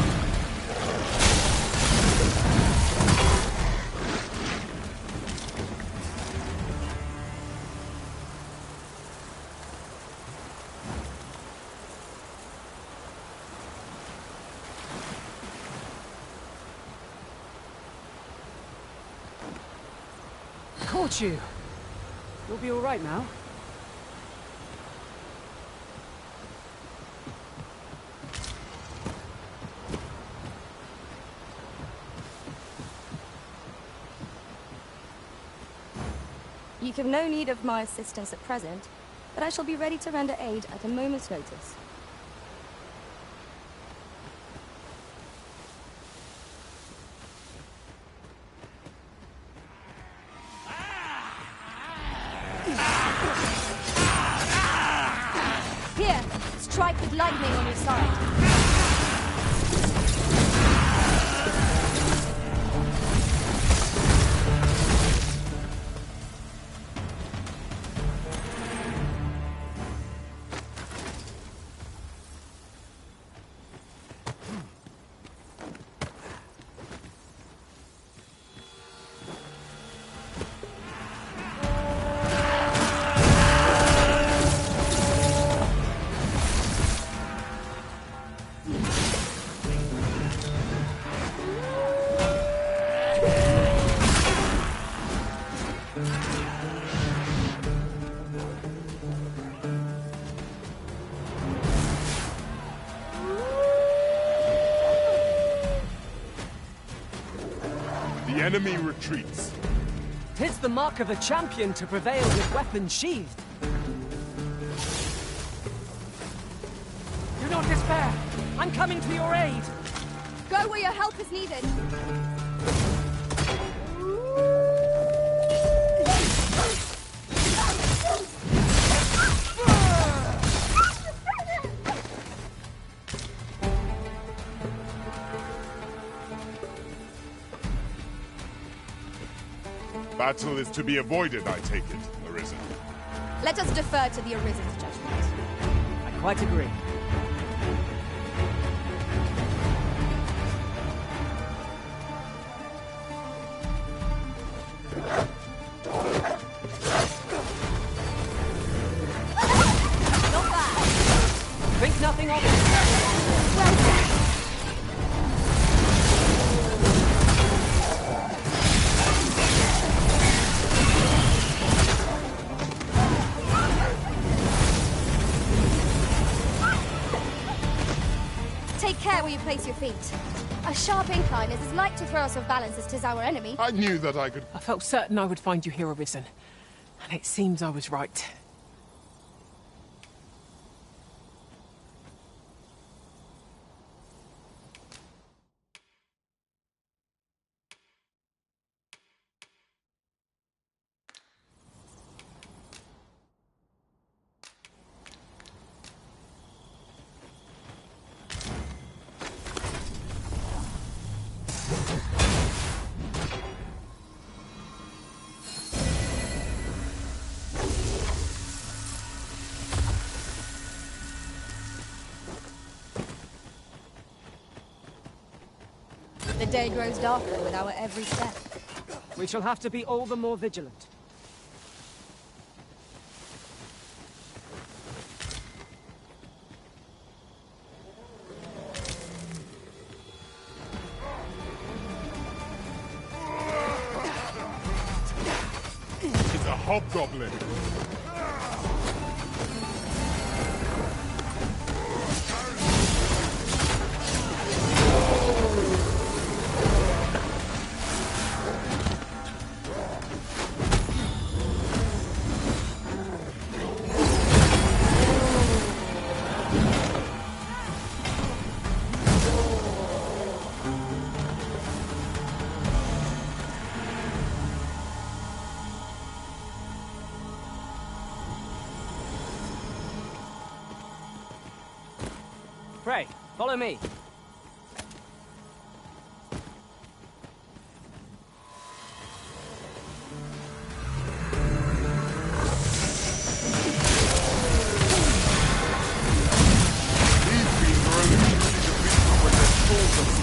Caught you! You'll be all right now. You have no need of my assistance at present, but I shall be ready to render aid at a moment's notice. with lightning on your side. The enemy retreats. It's the mark of a champion to prevail with weapons sheathed. Do not despair. I'm coming to your aid. Go where your help is needed. Battle is to be avoided, I take it, Arisen. Let us defer to the Arisen's judgment. I quite agree. Not bad. Think nothing of it. Take care where you place your feet. A sharp incline is as like to throw us off balance as 'tis our enemy. I knew that I could... I felt certain I would find you here, Arisen. And it seems I was right. The day grows darker with our every step. We shall have to be all the more vigilant. It's a hobgoblin. Pray, follow me.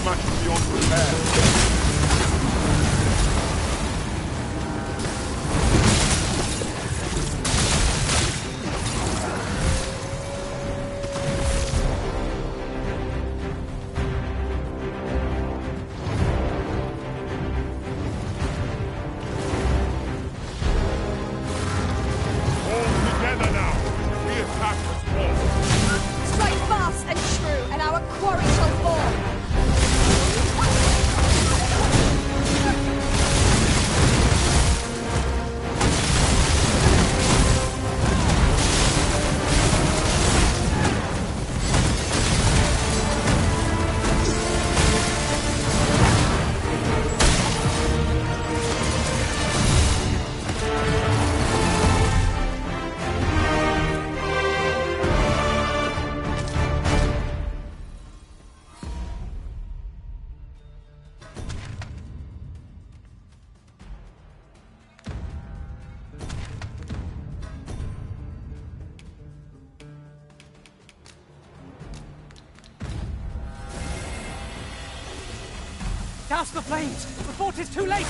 Smashed beyond repair. Douse the flames before 'tis too late!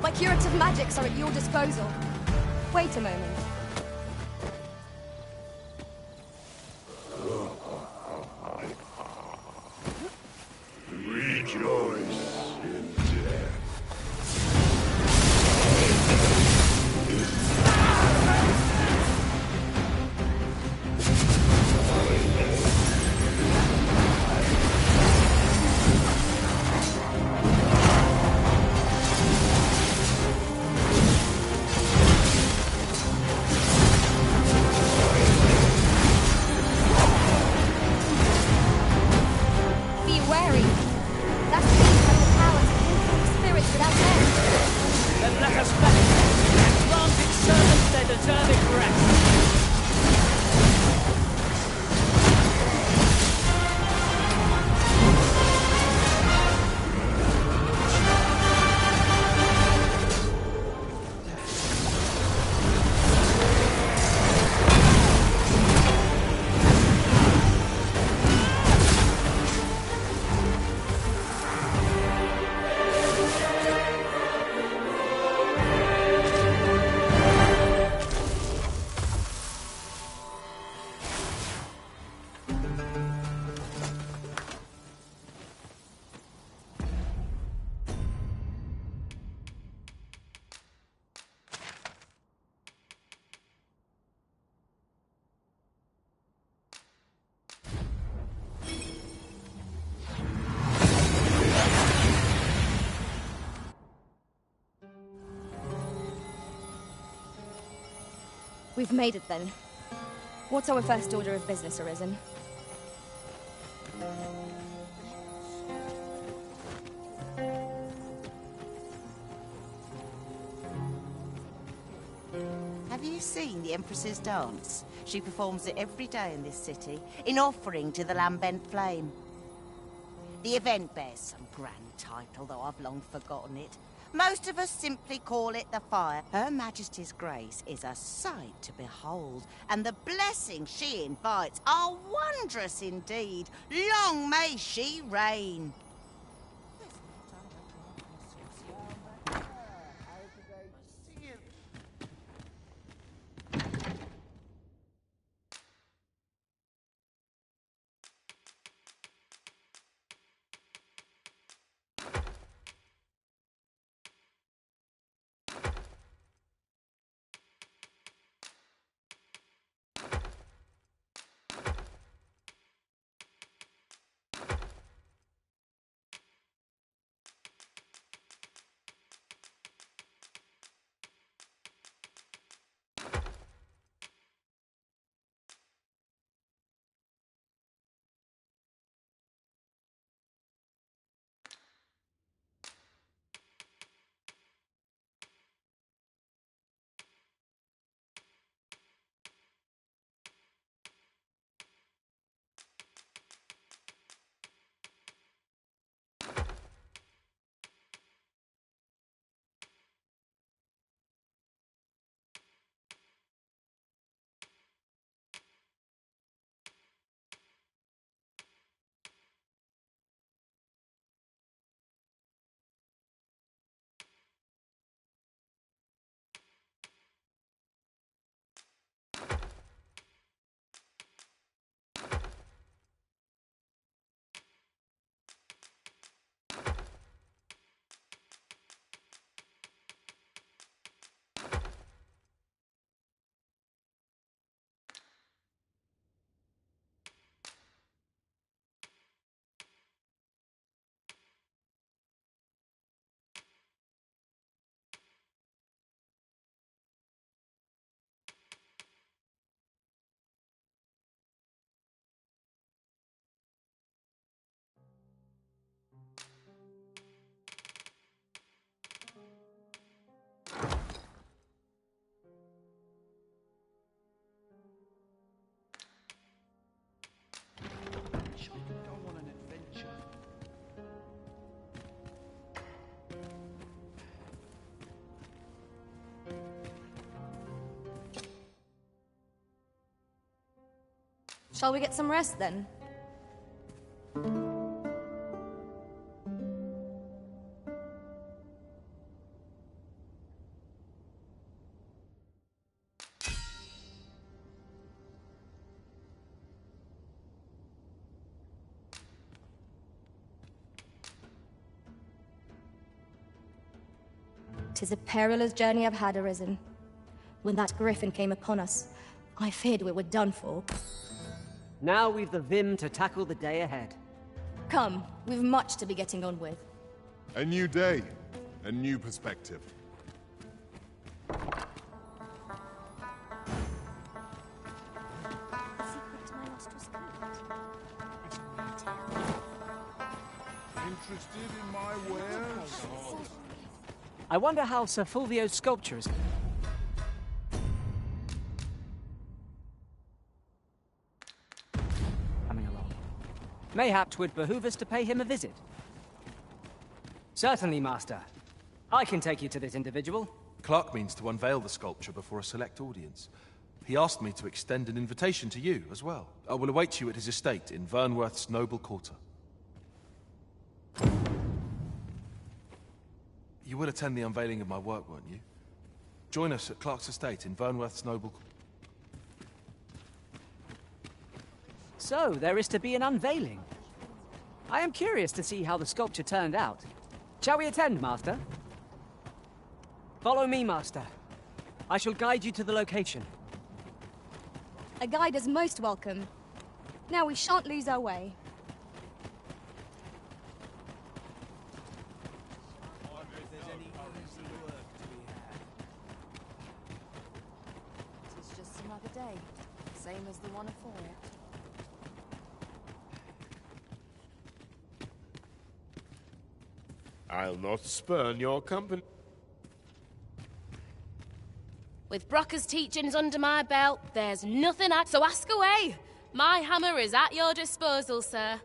My curative magics are at your disposal. Wait a moment. Rejoice in death. Be wary. That beast has the power to influence spirits without end. Then let us fetch them and grant its servants their deserving rest. We've made it then. What's our first order of business, Arisen? Have you seen the Empress's dance? She performs it every day in this city, in offering to the lambent flame. The event bears some grand title, though I've long forgotten it. Most of us simply call it the fire. Her Majesty's grace is a sight to behold, and the blessings she invites are wondrous indeed. Long may she reign. Shall we get some rest then? "'Tis a perilous journey I've had, Arisen. When that griffin came upon us, I feared we were done for. Now we've the vim to tackle the day ahead. Come, we've much to be getting on with. A new day, a new perspective. Interested in my wares? I wonder how Sir Fulvio's sculpture is... coming along. Mayhap 'twould behoove us to pay him a visit. Certainly, Master. I can take you to this individual. Clark means to unveil the sculpture before a select audience. He asked me to extend an invitation to you as well. I will await you at his estate in Vernworth's noble quarter. You will attend the unveiling of my work, won't you? Join us at Clark's estate in Vernworth's noble... So, there is to be an unveiling. I am curious to see how the sculpture turned out. Shall we attend, Master? Follow me, Master. I shall guide you to the location. A guide is most welcome. Now we shan't lose our way. It's just another day, same as the one afore it. I'll not spurn your company. With Brocker's teachings under my belt, there's nothing so ask away. My hammer is at your disposal, sir.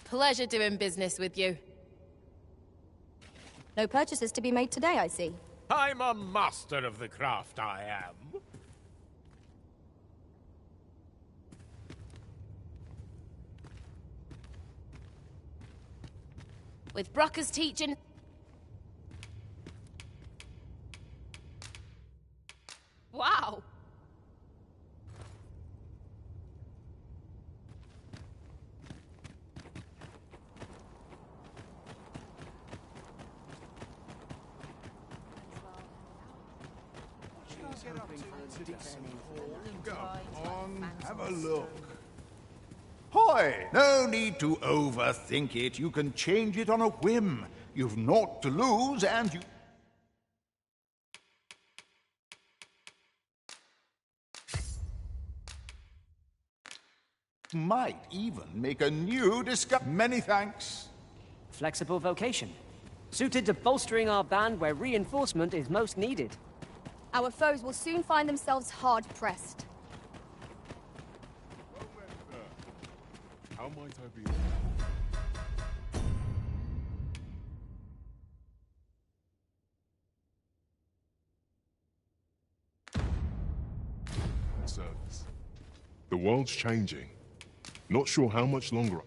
Pleasure doing business with you. No purchases to be made today, I see. I'm a master of the craft, I am. With Brocker's teaching... Wow! Go on, have a look. Hoy! No need to overthink it. You can change it on a whim. You've naught to lose, and you... might even make a new discovery. Many thanks. Flexible vocation. Suited to bolstering our band where reinforcement is most needed. Our foes will soon find themselves hard-pressed. How might I be? Service. The world's changing. Not sure how much longer.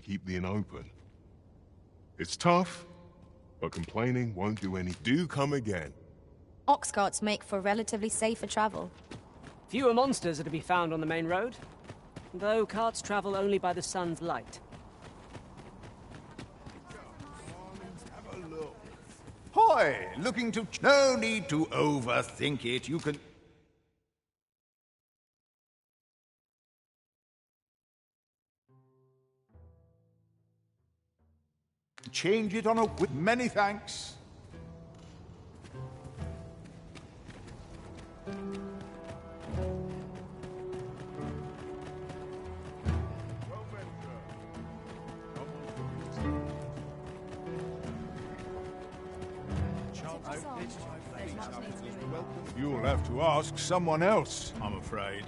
keep the inn open. It's tough, but complaining won't do any. Do come again. Ox carts make for relatively safer travel. Fewer monsters are to be found on the main road, though carts travel only by the sun's light. Have a look. Hoy! Looking to... No need to overthink it. You can... change it on a... Many thanks. You'll have to ask someone else, I'm afraid.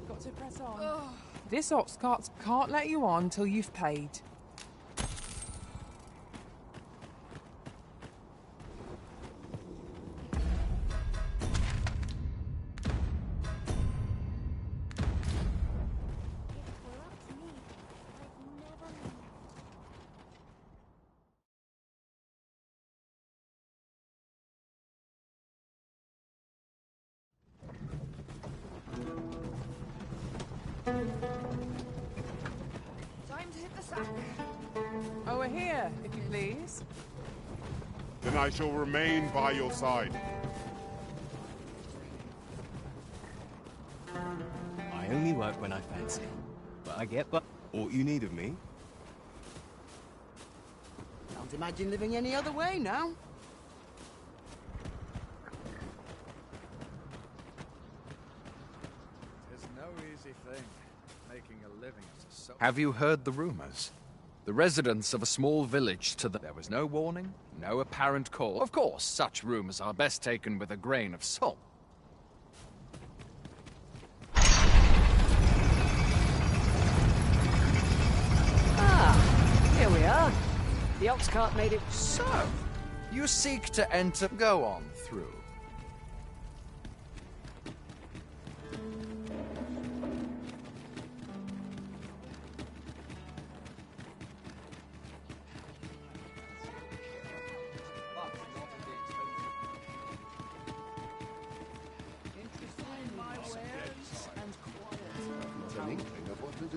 Got to press on. This ox cart can't let you on till you've paid. Time to hit the sack. Over here, if you please. Then I shall remain by your side. I only work when I fancy. But I get but all you need of me. Can't imagine living any other way now. It's no easy thing, making a living as a soldier. Have you heard the rumors? The residents of a small village to the... There was no warning, no apparent cause. Of course, such rumors are best taken with a grain of salt. Ah, here we are. The ox cart made it... So, you seek to enter... Go on through.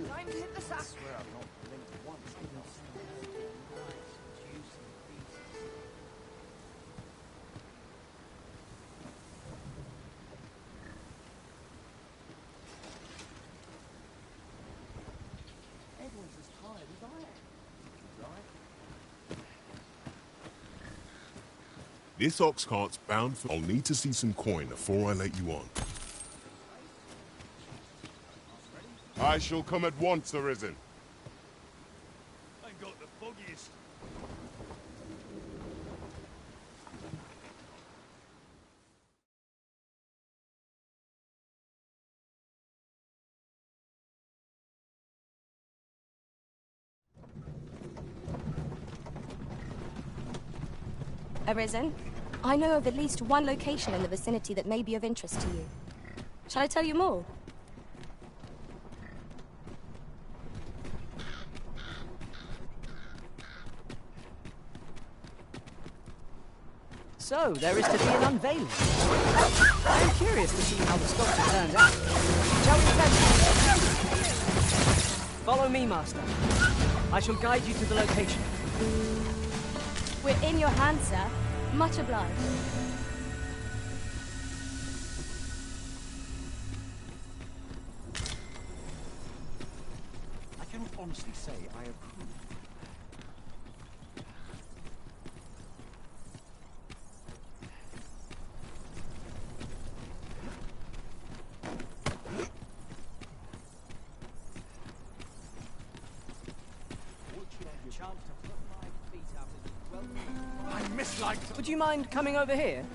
Time to hit the sack. Everyone's as tired as I am. This ox cart's bound for... I'll need to see some coin before I let you on. I shall come at once, Arisen. I got the foggiest. Arisen, I know of at least one location in the vicinity that may be of interest to you. Shall I tell you more? So, there is to be an unveiling. I am curious to see how the sculpture turns out. Shall we attempt? Follow me, Master. I shall guide you to the location. We're in your hands, sir. Much obliged. I cannot honestly say I approve. I misliked. Would you mind coming over here?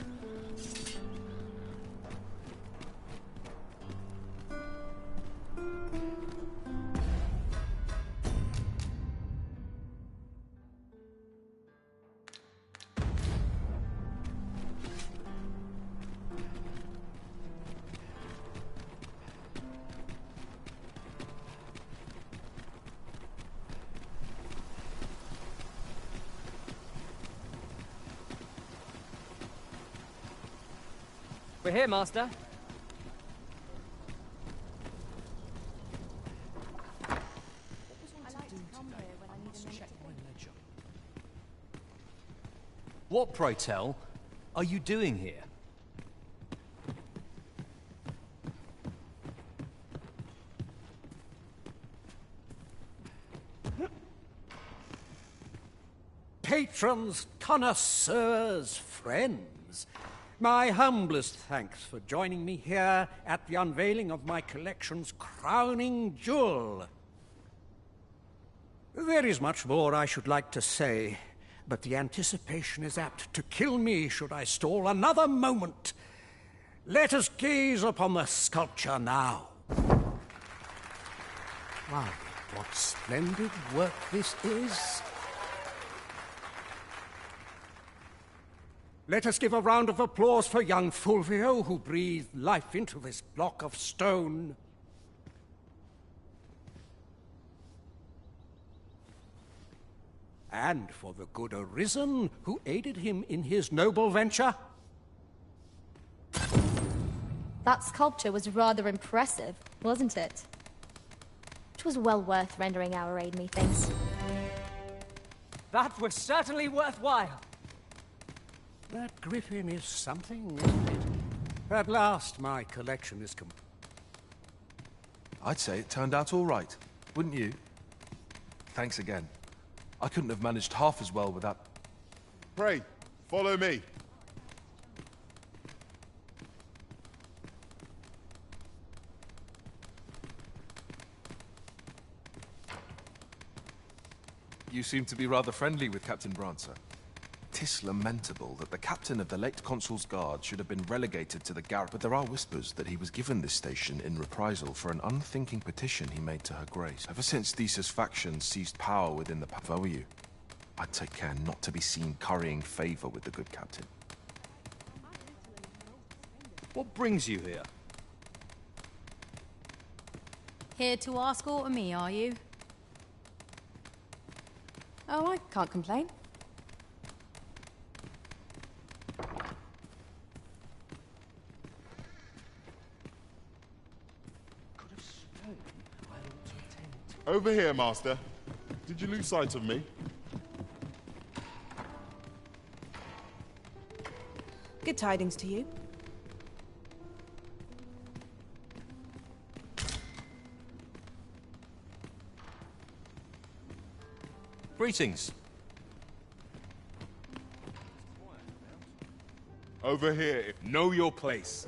We're here, Master. What, pray tell, are you doing here? Patrons, connoisseurs, friends, my humblest thanks for joining me here at the unveiling of my collection's crowning jewel. There is much more I should like to say, but the anticipation is apt to kill me should I stall another moment. Let us gaze upon the sculpture now. Wow, what splendid work this is. Let us give a round of applause for young Fulvio, who breathed life into this block of stone. And for the good Arisen, who aided him in his noble venture. That sculpture was rather impressive, wasn't it? It was well worth rendering our aid, methinks. That was certainly worthwhile. That griffin is something, isn't it? At last, my collection is complete. I'd say it turned out all right, wouldn't you? Thanks again. I couldn't have managed half as well without... Pray, follow me. You seem to be rather friendly with Captain Brancer. 'Tis lamentable that the captain of the late Consul's Guard should have been relegated to the garret, but there are whispers that he was given this station in reprisal for an unthinking petition he made to Her Grace. Ever since Thesa's faction seized power within the... If I were you, I'd take care not to be seen currying favor with the good captain. What brings you here? Here to ask aught of me, are you? Oh, I can't complain. Over here, Master. Did you lose sight of me? Good tidings to you. Greetings. Over here. Know your place.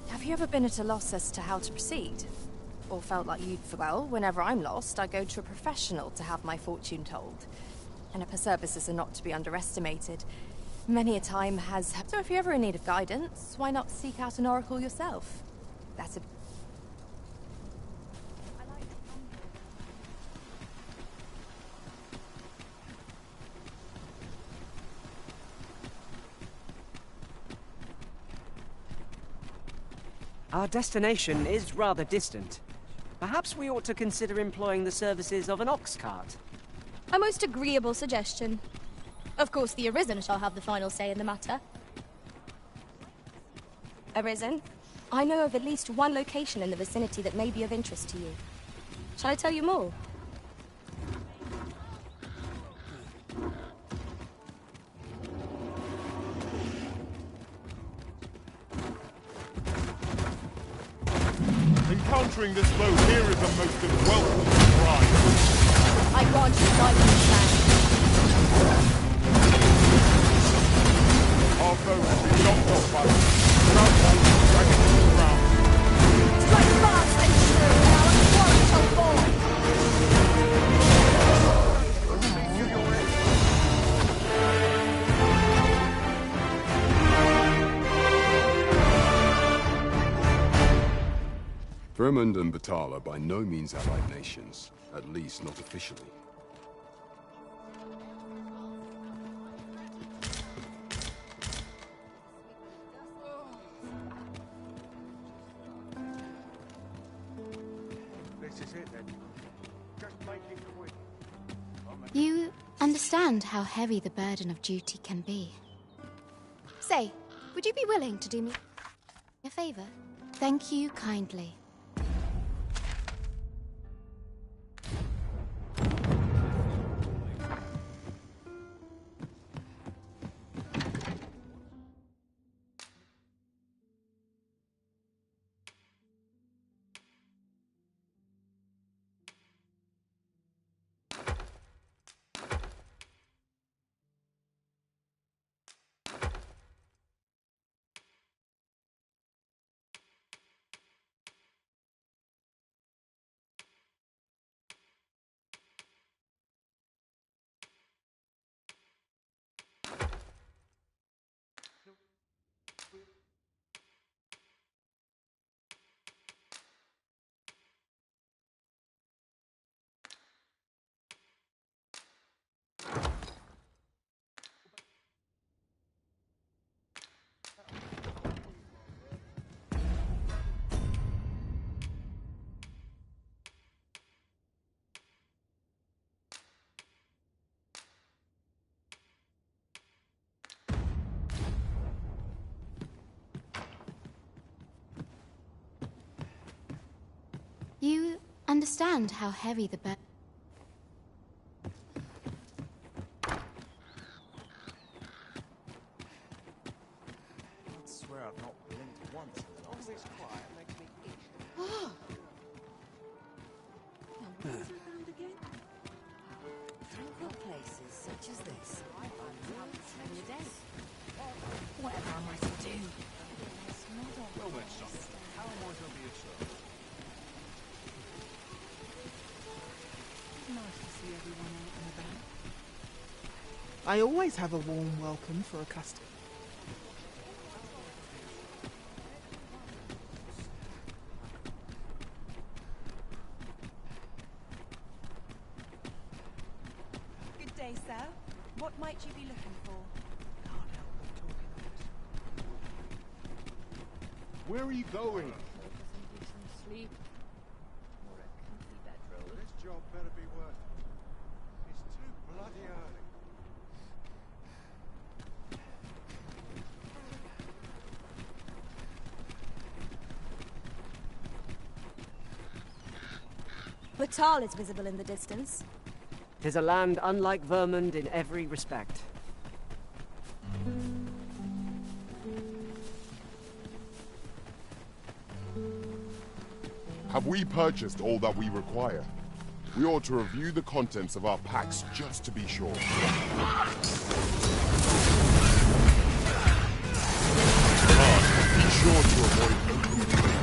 Have you ever been at a loss as to how to proceed? Or felt like you'd... Well, whenever I'm lost, I go to a professional to have my fortune told. And her services are not to be underestimated. Many a time has... So if you're ever in need of guidance, why not seek out an oracle yourself? That's a... Our destination is rather distant. Perhaps we ought to consider employing the services of an ox cart. A most agreeable suggestion. Of course, the Arisen shall have the final say in the matter. Arisen, I know of at least one location in the vicinity that may be of interest to you. Shall I tell you more? Encountering this foe here is a most unwelcome surprise. I grant you guidance, man. Our foe has been knocked off by the dragging to the ground. Strike fast and true, and our quarry shall fall. Vermund and Batal are by no means allied nations, at least not officially. This is it then. Just make it quick. You understand how heavy the burden of duty can be. Say, would you be willing to do me a favor? Thank you kindly. You understand how heavy the burden... I swear I've not blinked once in the last... Always quiet makes me itch. Tranquil places such as this. Whatever am I to do? Well then, son. How am I to be a servant? Nice to see everyone out and about. I always have a warm welcome for a customer. Good day, sir. What might you be looking for? Where are you going? Sleep. Or a comfy bedroll. This job better be worth it. It's too bloody early. Batal is visible in the distance. 'Tis a land unlike Vermund in every respect. Have we purchased all that we require? We ought to review the contents of our packs just to be sure. Be sure to avoid open trade.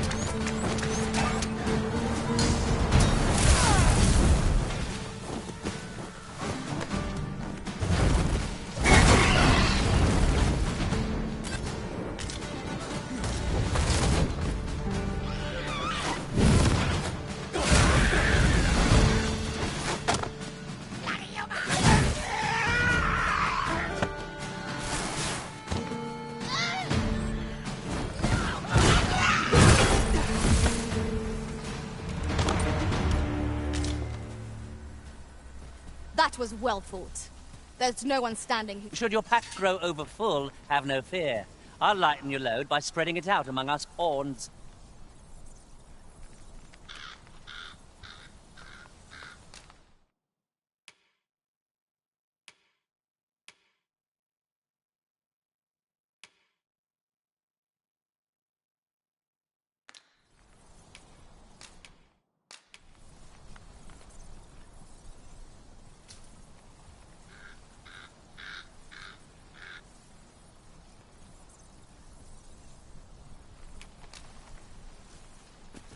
That was well fought. There's no one standing who... Should your pack grow over full, have no fear. I'll lighten your load by spreading it out among us pawns.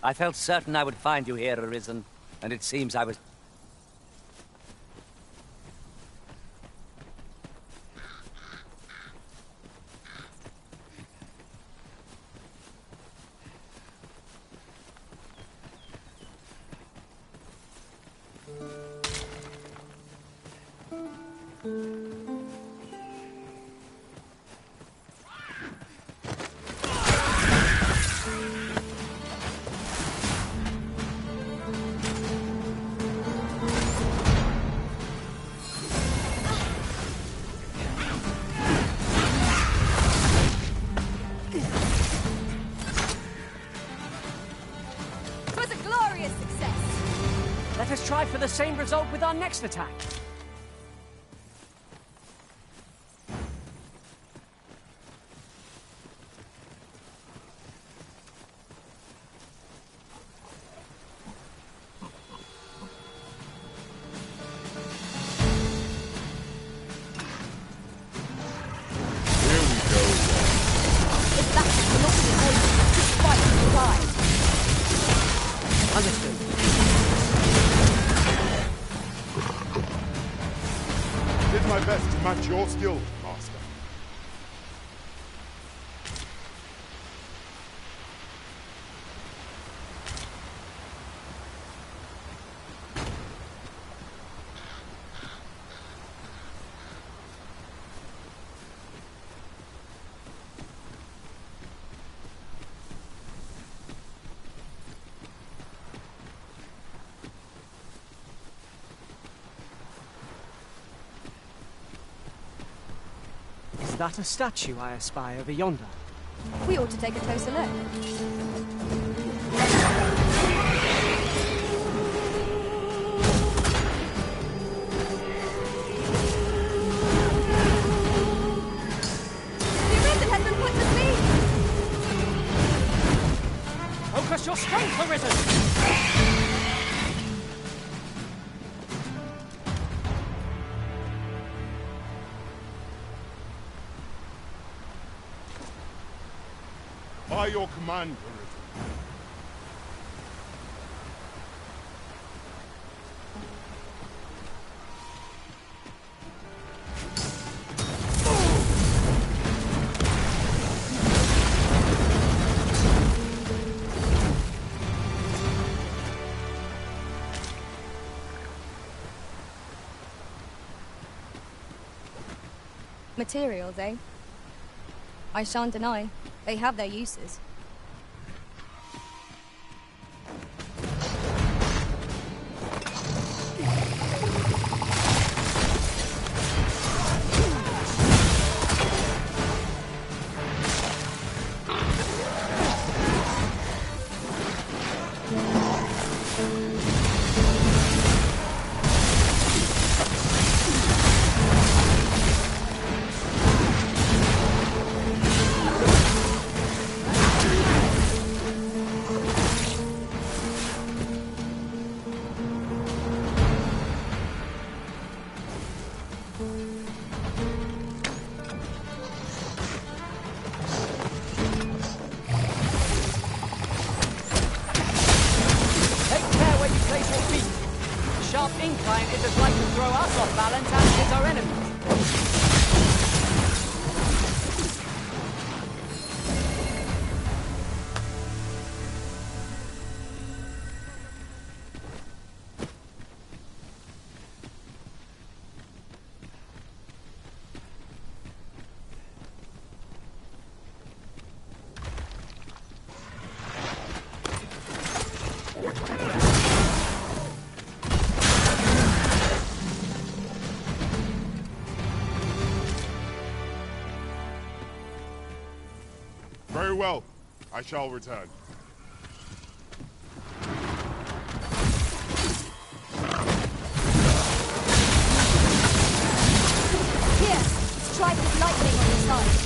I felt certain I would find you here, Arisen, and it seems I was... Let us try for the same result with our next attack. Your skill, Master. Is that a statue I espy over yonder? We ought to take a closer look. The Arisen has been put to sleep! Focus your strength, Arisen! By your command, Arisen. Materials, eh? I shan't deny. They have their uses. Very well. I shall return. Here, strike with lightning on the side.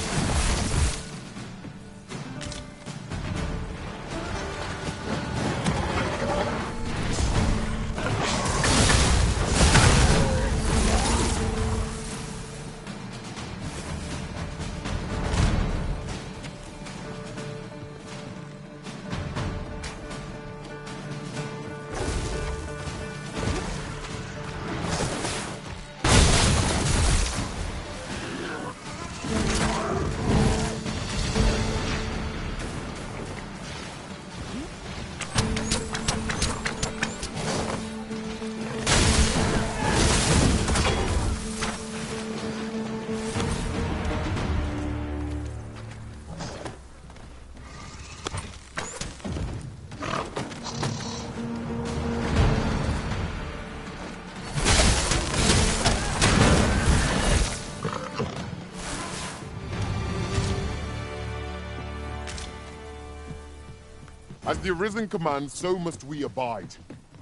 As the Arisen commands, so must we abide.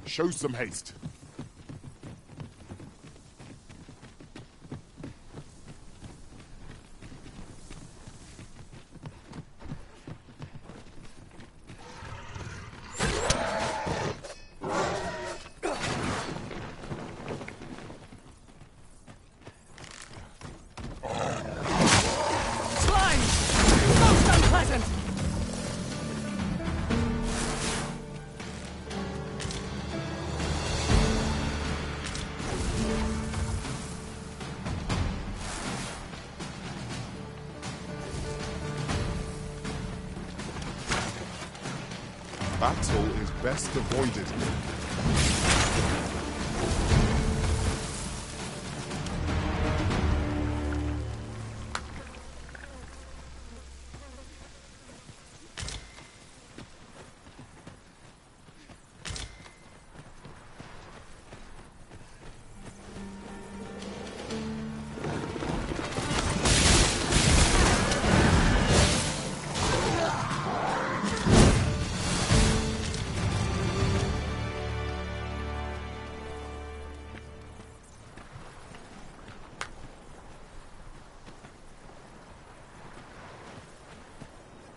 Show some haste. Battle is best avoided.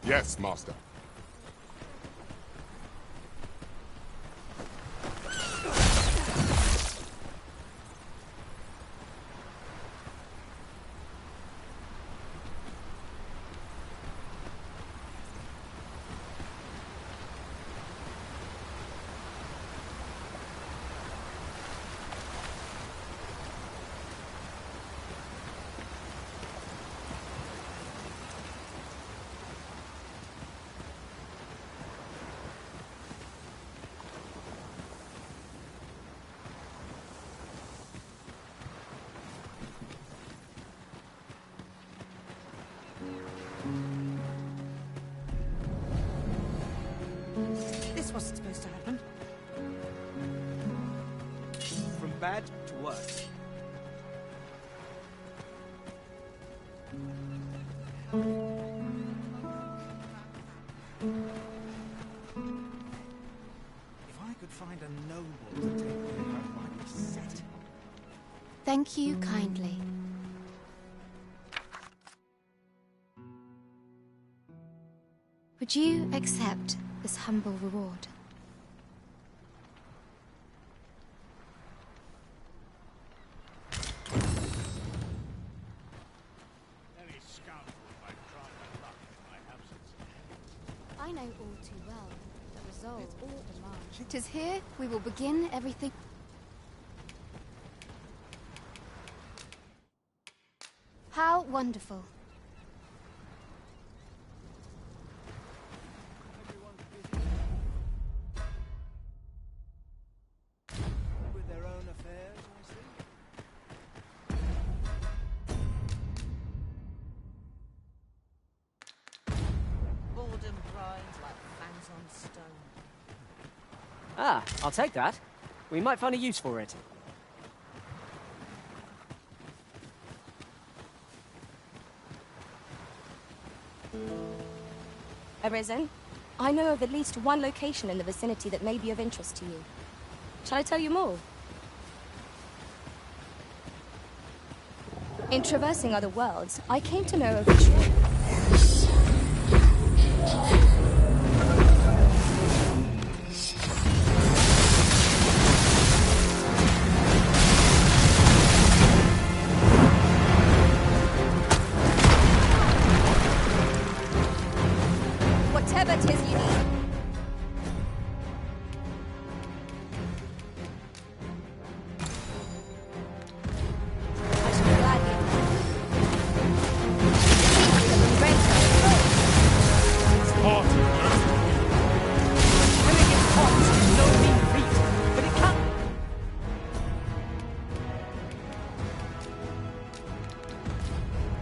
Yes, Master. This wasn't supposed to happen. From bad to worse. If I could find a noble to take me home, I'd be set. Thank you kindly. Would you accept this humble reward? Any scoundrel might try their luck in my absence. I know all too well that resolve all demand. 'Tis here we will begin everything. How wonderful. With their own affairs, I see. Boredom grinds like fangs on stone. Ah, I'll take that. We might find a use for it. Arisen, I know of at least one location in the vicinity that may be of interest to you. Shall I tell you more? In traversing other worlds, I came to know of a whatever 'tis you need. I shall be glad you It's hard to work. Filling its pots is no mean feat, but it can...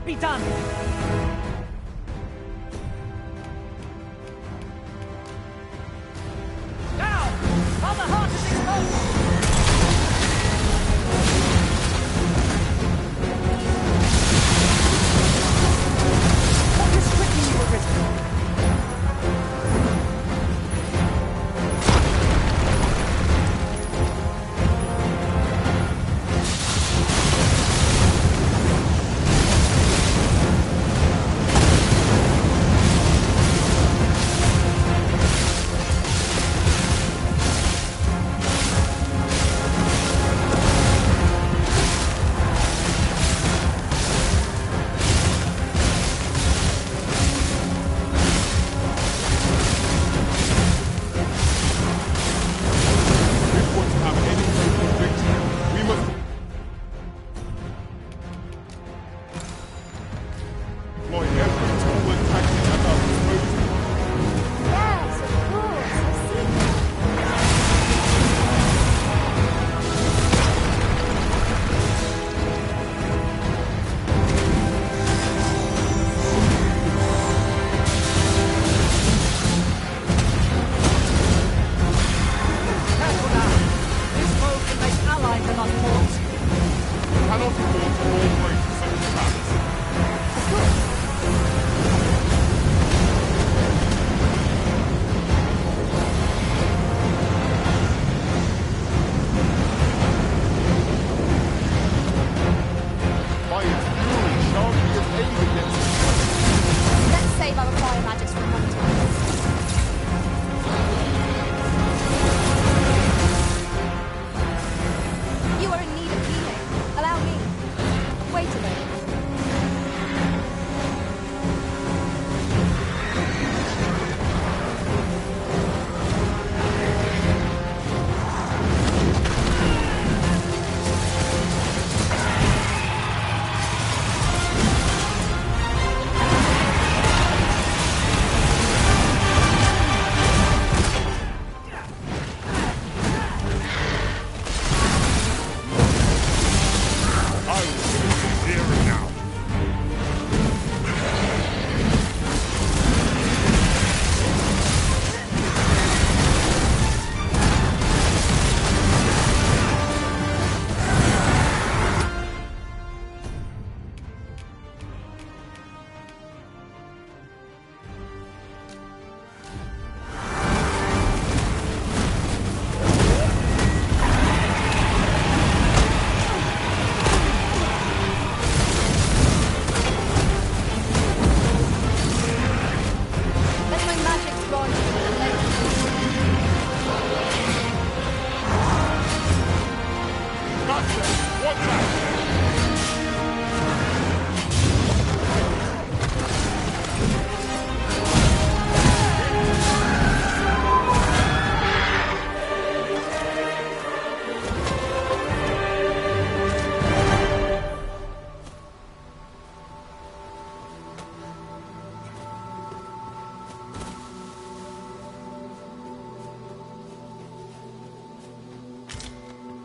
be done! Now! While the heart is exposed! What is stricken you, Arisen?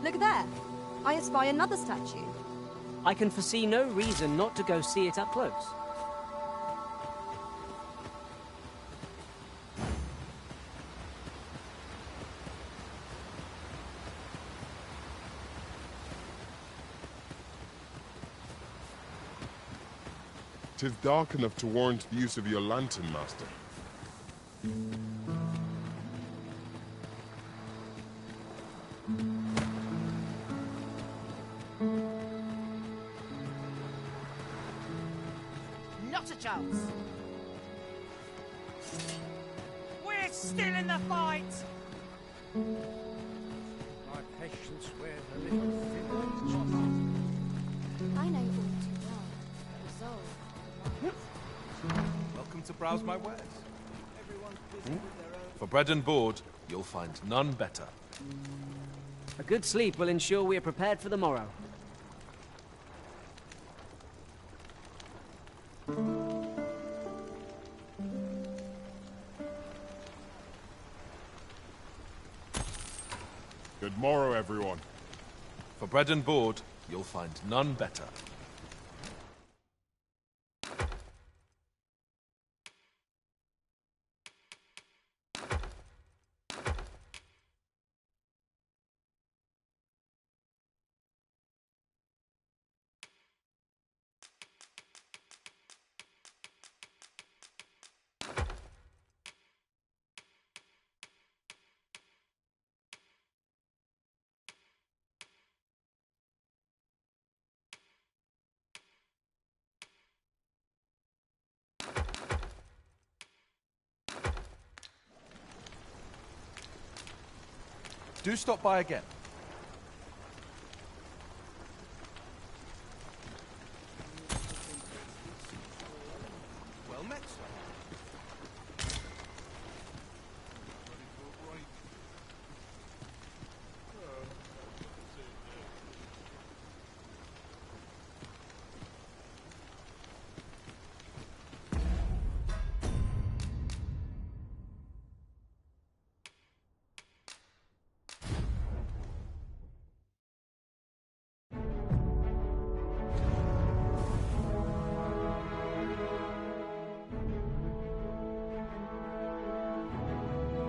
Look there. I espy another statue. I can foresee no reason not to go see it up close. Tis dark enough to warrant the use of your lantern, Master. Not a chance. We're still in the fight! My patience wears a little thin. I know all too well. Resolve. Welcome to browse my wares. For bread and board, you'll find none better. A good sleep will ensure we are prepared for the morrow. Good morrow, everyone. For bread and board, you'll find none better. Do stop by again.